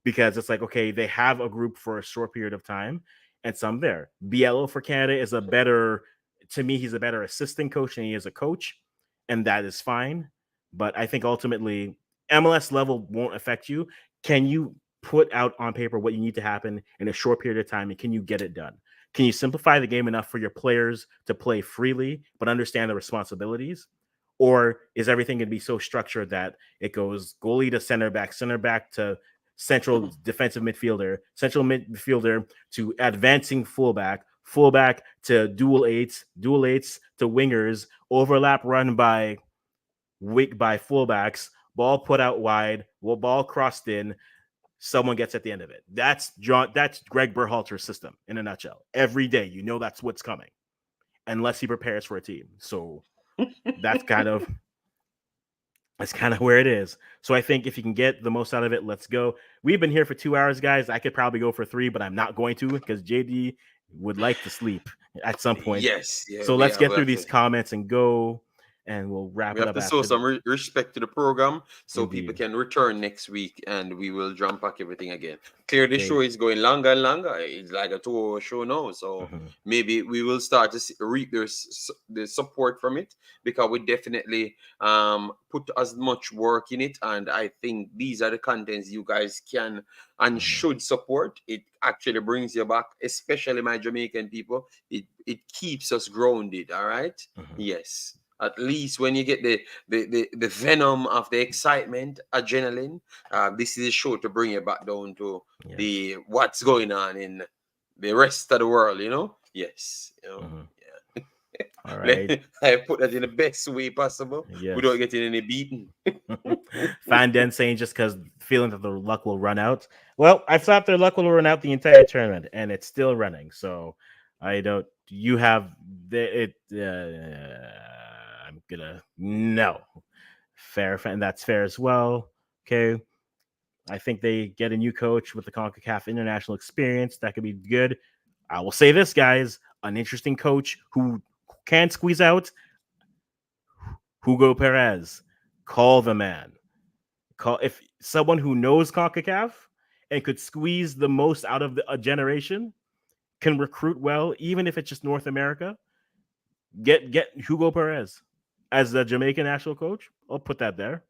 because it's like okay, they have a group for a short period of time and some there. Biello for Canada is a better to me he's a better assistant coach than he is a coach and that is fine. But I think ultimately MLS level won't affect you. Can you put out on paper what you need to happen in a short period of time and can you get it done? Can you simplify the game enough for your players to play freely but understand the responsibilities? Or is everything going to be so structured that it goes goalie to center back to central defensive midfielder, central midfielder to advancing fullback, fullback to dual eights to wingers, overlap run by fullbacks, ball put out wide, ball crossed in, someone gets at the end of it. That's Greg Berhalter's system in a nutshell. Every day, you know that's what's coming, unless he prepares for a team. So that's kind of where it is. So I think if you can get the most out of it, let's go. We've been here for 2 hours, guys. I could probably go for 3, but I'm not going to because JD would like to sleep at some point. Yes, yeah, So let's get we through have these to. comments and go, and we'll wrap We it have up to show after. some respect to the program so people Indeed. can return next week and we will jump back everything again. Clear the show Okay. is going longer and longer. It's like a 2 hour show now. So Mhm. maybe we will start to reap the support from it because we definitely put as much work in it. And I think these are the contents you guys can and Mhm. should support. It actually brings you back, especially my Jamaican people. It keeps us grounded. All right. Mhm. Yes. At least when you get the venom of the excitement, adrenaline, this is a show to bring you back down to Yes. the what's going on in the rest of the world, Yes, Mhm. yeah. All right. I put that in the best way possible without Yes. getting any beaten. Fan Den saying just because feeling that their luck will run out. Well, I thought their luck will run out the entire tournament, and it's still running. So I don't. You have it. I'm gonna no fair, and that's fair as well. Okay, I think they get a new coach with the CONCACAF international experience. That could be good. I will say this, guys: an interesting coach who can squeeze out Hugo Perez, call the man. Call if someone who knows CONCACAF and could squeeze the most out of a generation can recruit well, even if it's just North America. Get Hugo Perez as the Jamaican national coach. I'll put that there.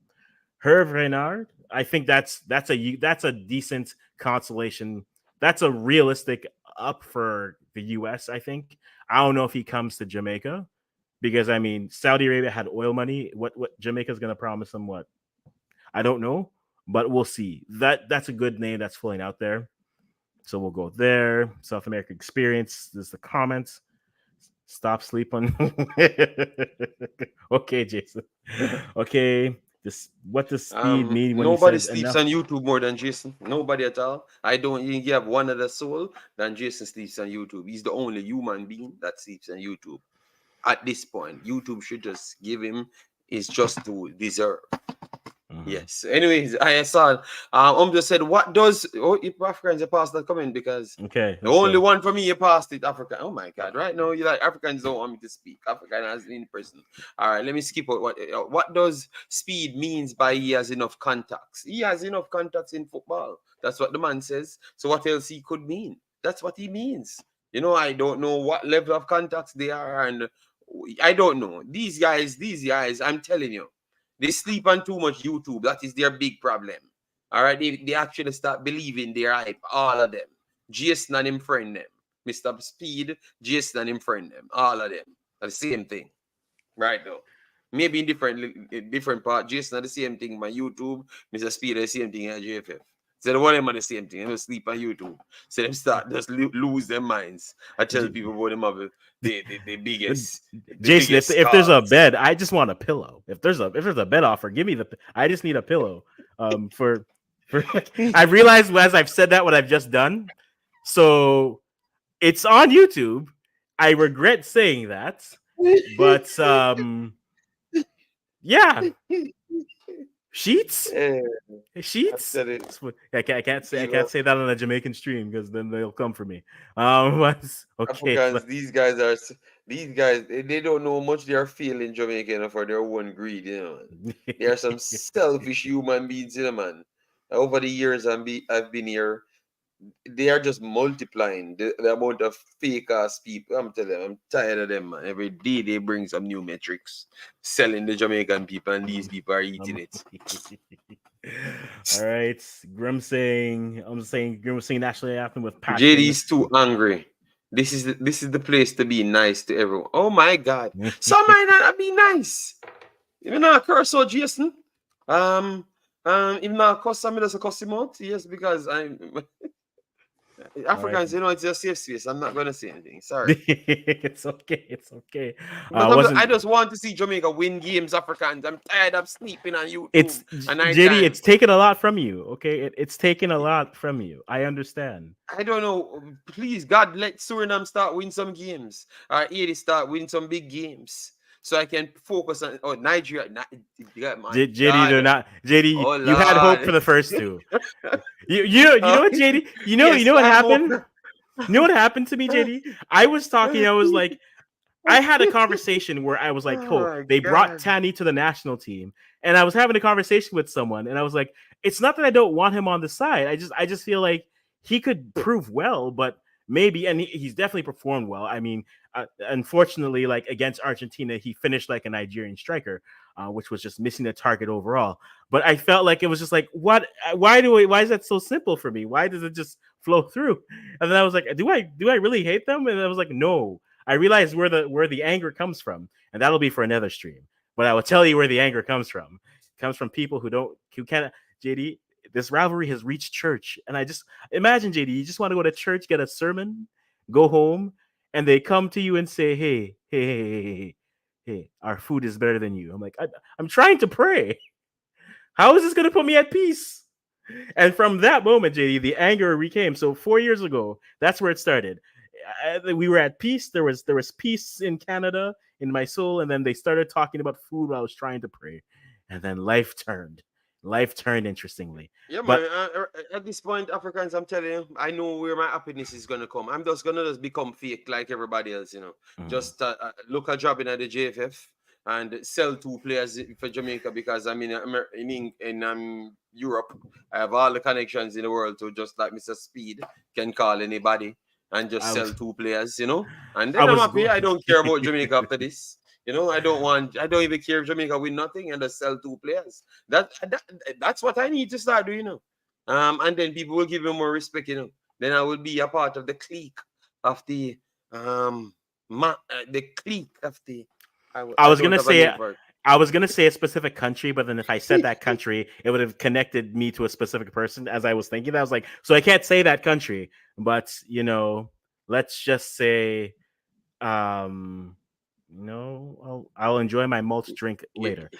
Hervé Renard. I think that's a decent consolation. That's a realistic up for the U.S. I think. I don't know if he comes to Jamaica because I mean Saudi Arabia had oil money. What Jamaica's going to promise them? What I don't know, but we'll see. That's a good name that's floating out there. So we'll go there. South American experience. This is the comments. Stop sleeping. Okay, Jason. Okay. What does speed mean when he Nobody says sleeps enough? on YouTube more than Jason. Nobody at all. I don't think you have one other soul than Jason sleeps on YouTube. He's the only human being that sleeps on YouTube. At this point, YouTube should just give him his just to deserve. Yes. Anyways, I saw. Just said, "What does if Africans pass that comment?" Because Okay, the only one for me you passed it, Africa. Oh my God! Right now, you like Africans don't want me to speak. African has in person. All right, let me skip out what does speed means by he has enough contacts. He has enough contacts in football. That's what the man says. So what else he could mean? That's what he means. You know, I don't know what level of contacts they are, and I don't know. These guys, I'm telling you. They sleep on too much YouTube. That is their big problem. All right, they actually start believing their hype. All of them. Jason and him friend them. Mr. Speed, Jason and him friend them. All of them are the same thing. Right now. Maybe in different part. Jason are the same thing on YouTube. Mr. Speed are the same thing at JFF. So the one of them are the same thing. They don't sleep on YouTube. So them start just lose their minds. I tell people about them have the biggest. Jason, if there's a bed, I just want a pillow. If there's a bed offer, give me I just need a pillow. For I realized as I've said that what I've just done. So it's on YouTube. I regret saying that, but yeah, sheets. Sheets. I can't say that on a Jamaican stream because then they'll come for me. Okay. Africans, these guys they don't know much they are feeling Jamaican for their own greed, you know. They are some selfish human beings, you know, man. Over the years I've been here, they are just multiplying the amount of fake ass people. I'm telling them, I'm tired of them, man. Every day they bring some new metrics, selling the Jamaican people, and these people are eating it. All right, Grimm saying national anthem with passion. JD's too angry. This is the place to be nice to everyone. Oh my God, some might not be nice. Even not curse or Jason. Even not cuss some does a cuss him out. Yes, because I'm. Africans, you know, it's a safe space. I'm not gonna say anything. Sorry. It's okay. It's okay. I just want to see Jamaica win games, Africans. I'm tired of sleeping on YouTube. JD, it's taken a lot from you. Okay, it's taken a lot from you. I understand. I don't know. Please, God, let Suriname start win some games. Or Haiti start win some big games. So I can focus on Nigeria. JD, they're not. JD, you had hope for the first two. You know what, JD? You know what happened? You know what happened to me, JD? I was talking. I was like, I had a conversation where I was like, they brought Tani to the national team, and I was having a conversation with someone, and I was like, it's not that I don't want him on the side. I just feel like he could prove well, but maybe, and he's definitely performed well. I mean, unfortunately, like against Argentina, he finished like a Nigerian striker, which was just missing the target overall. But I felt like it was just like, what? Why is that so simple for me? Why does it just flow through? And then I was like, do I really hate them? And I was like, no. I realized where the anger comes from, and that'll be for another stream. But I will tell you where the anger comes from. It comes from people who can't. JD, this rivalry has reached church, and I just imagine, JD, you just want to go to church, get a sermon, go home, and they come to you and say, hey, our food is better than you. I'm like, I'm trying to pray. How is this going to put me at peace? And from that moment, JD, the anger recame. So 4 years ago, that's where it started. We were at peace. There was peace in Canada, in my soul, and then they started talking about food while I was trying to pray, and then life turned. Interestingly. Yeah, but man. At this point, Africans, I'm telling you, I know where my happiness is gonna come. I'm just gonna become fake like everybody else, you know. Just look a job in at the JFF. and sell 2 players for Jamaica because I'm in Europe. I have all the connections in the world to just like Mr. Speed can call anybody and just I sell was 2 players, and I then I'm was happy. going. I don't care about Jamaica after this. I don't even care if Jamaica win nothing and just sell 2 players. That's what I need to start doing. And then people will give me more respect. Then I will be a part of the clique of the the clique of the. I I was don't gonna have a say name for it. I was gonna say a specific country, but then if I said that country, it would have connected me to a specific person. As I was thinking, I was like, so I can't say that country, but let's just say, um, no, I'll enjoy my malt drink You- later.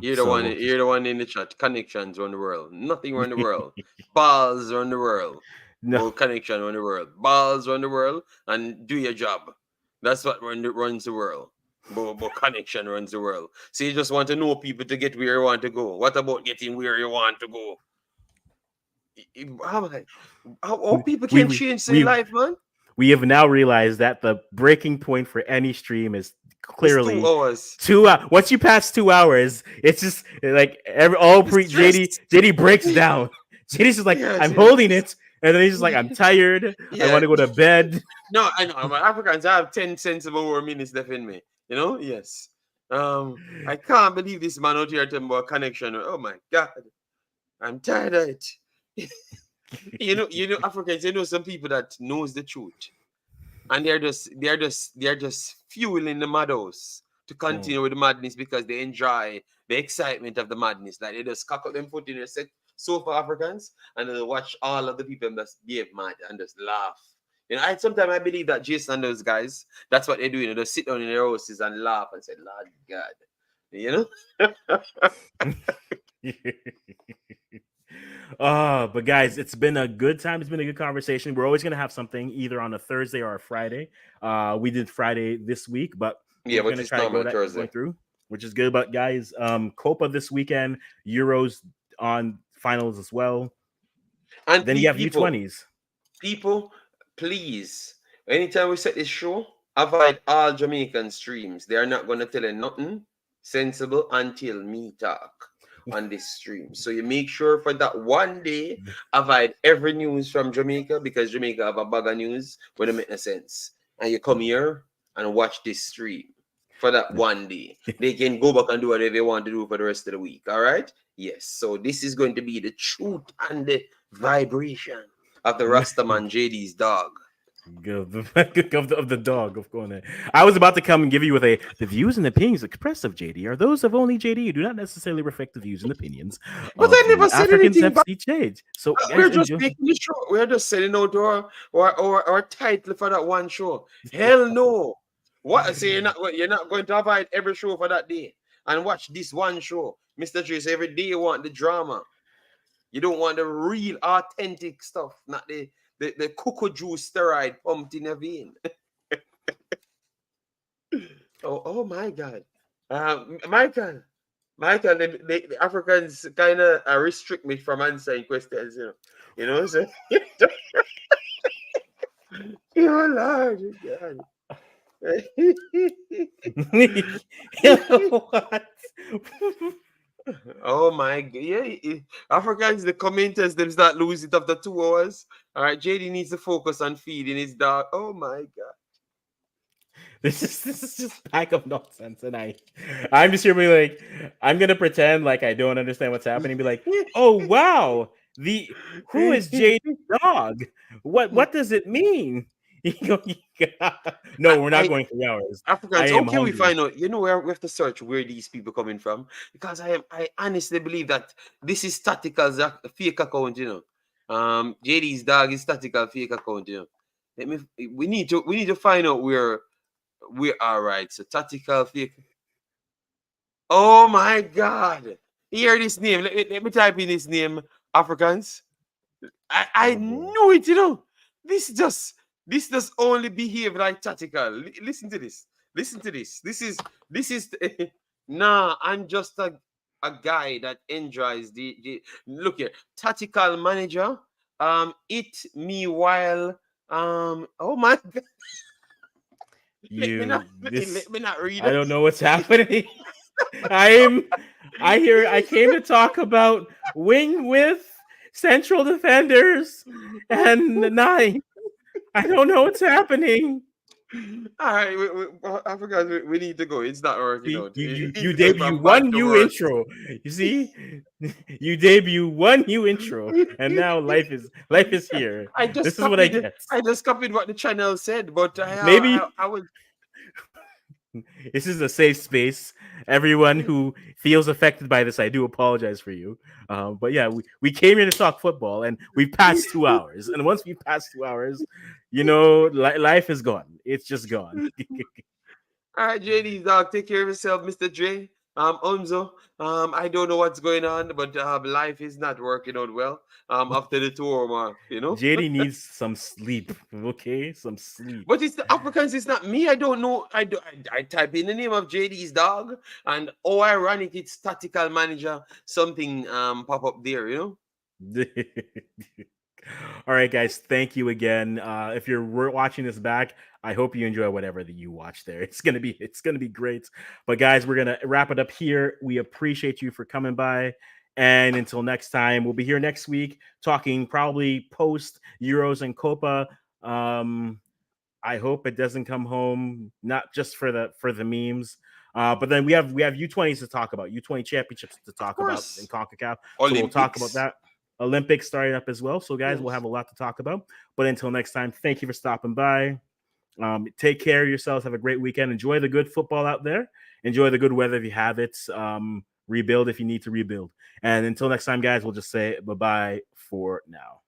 You're the So one. we'll just You're the one in the chat. Connections around the world. Nothing around the world. Balls around the world. no. But connection around the world. Balls around the world and do your job. That's what runs the world. But connection runs the world. So you just want to know people to get where you want to go. What about getting where you want to go? How people we can change their we life, man? we have now realized that the breaking point for any stream is It's two clearly hours. 2 hours. Once you pass 2 hours, it's just like It's stress. JD breaks down. JD's just like, Yes, I'm yes. holding it, and then he's just like, I'm tired. I Yeah. want to go to bed. No, I know. I'm Africans. I have 10 sensible more minutes left in me. Yes. I can't believe this man out here talking about connection. Oh my God. I'm tired of it. Africans, some people that knows the truth. And they're just fueling the madhouse to continue with the madness because they enjoy the excitement of the madness. Like they just cock up them foot in their set so for Africans and they watch all of the people just behave mad and just laugh. Sometimes I believe that Jason and those guys, that's what they do. They sit down in their houses and laugh and say, Lord God. You know? But guys, it's been a good time. It's been a good conversation. We're always gonna have something either on a Thursday or a Friday. We did Friday this week, but Yeah, we're but gonna it's try to normal going Thursday. through, which is good. But guys, Copa this weekend, Euros on finals as well. And Then you have people, U20s. please, anytime we set this show, avoid all Jamaican streams. They are not going to tell you nothing sensible until me talk on this stream. So you make sure for that one day, avoid every news from Jamaica because Jamaica have a bag of news when it make no sense. And you come here and watch this stream for that one day. They can go back and do whatever they want to do for the rest of the week. All right? Yes. So this is going to be the truth and the vibration of the Rastaman JD's dog. Of the dog of going there. I was about to come and give you with the views and opinions expressed of JD are those of only JD. Do not necessarily reflect the views and opinions But of I the never said Africans anything. But FC Change. So we're guys, just enjoy. making the show. We're just selling out our title for that one show. Hell no. What? So you're not going to avoid every show for that day and watch this one show, Mr. Trace. Every day you want the drama. You don't want the real authentic stuff, not the cocoa juice steroid pumped in a vein. Oh my God. Michael, the Africans kind of restrict me from answering questions, so oh Lord, God. What? Oh my God. Yeah, Africans, the commenters, them start losing it after 2 hours. All right, JD needs to focus on feeding his dog. Oh my God. This is just pack of nonsense, and I'm just here being like, I'm gonna pretend like I don't understand what's happening. Be like, oh wow, who is JD dog? What does it mean? No, we're not I going 3 hours. I Africans, am okay, we hungry. find out. Where we have to search where these people coming from because I honestly believe that this is Tactical's fake account. JD's dog is Tactical fake account. We need to find out where we are. Right, so Tactical fake. Oh my God! Hear this name. Let me type in this name. Africans. I Oh boy. knew it. This does only behave like Tactical. Listen to this. Listen to this. This is nah, I'm just a guy that enjoys the look here. Tactical manager. It me while oh my God. Let me not read I it. don't know what's happening. I came to talk about wing with central defenders and nine. I don't know what's happening. All right, I forgot we need to go. It's not working See, out. you It you needs to go debut from bad one to new worse. intro. You see, you debut one new intro, and now life is here. I just This is what I copied. get. I just copied what the channel said, but Maybe I was. this is a safe space. Everyone who feels affected by this, I do apologize for you. But yeah, we came here to talk football, and we passed 2 hours. And once we pass 2 hours, life is gone. It's just gone. All right, JD, dog, take care of yourself, Mr. J. Unzo, I don't know what's going on, but life is not working out well. After the tour, man, you know. JD needs some sleep. Okay, some sleep. But it's the applicants. It's not me. I don't know. I type in the name of JD's dog, and oh, ironic, it's statical manager. Something pop up there, you know. All right, guys. Thank you again. If you're watching this back, I hope you enjoy whatever that you watch there. It's gonna be great. But guys, we're gonna wrap it up here. We appreciate you for coming by. And until next time, we'll be here next week talking probably post Euros and Copa. I hope it doesn't come home not just for the memes. But then we have U20s to talk about, U20 championships to Of talk about in course, CONCACAF. So we'll talk about Olympics. that. Olympics starting up as well. So guys, we'll Yes. have a lot to talk about. But until next time, thank you for stopping by. Take care of yourselves. Have a great weekend. Enjoy the good football out there. Enjoy the good weather if you have it. Rebuild if you need to rebuild. And until next time, guys, we'll just say bye-bye for now.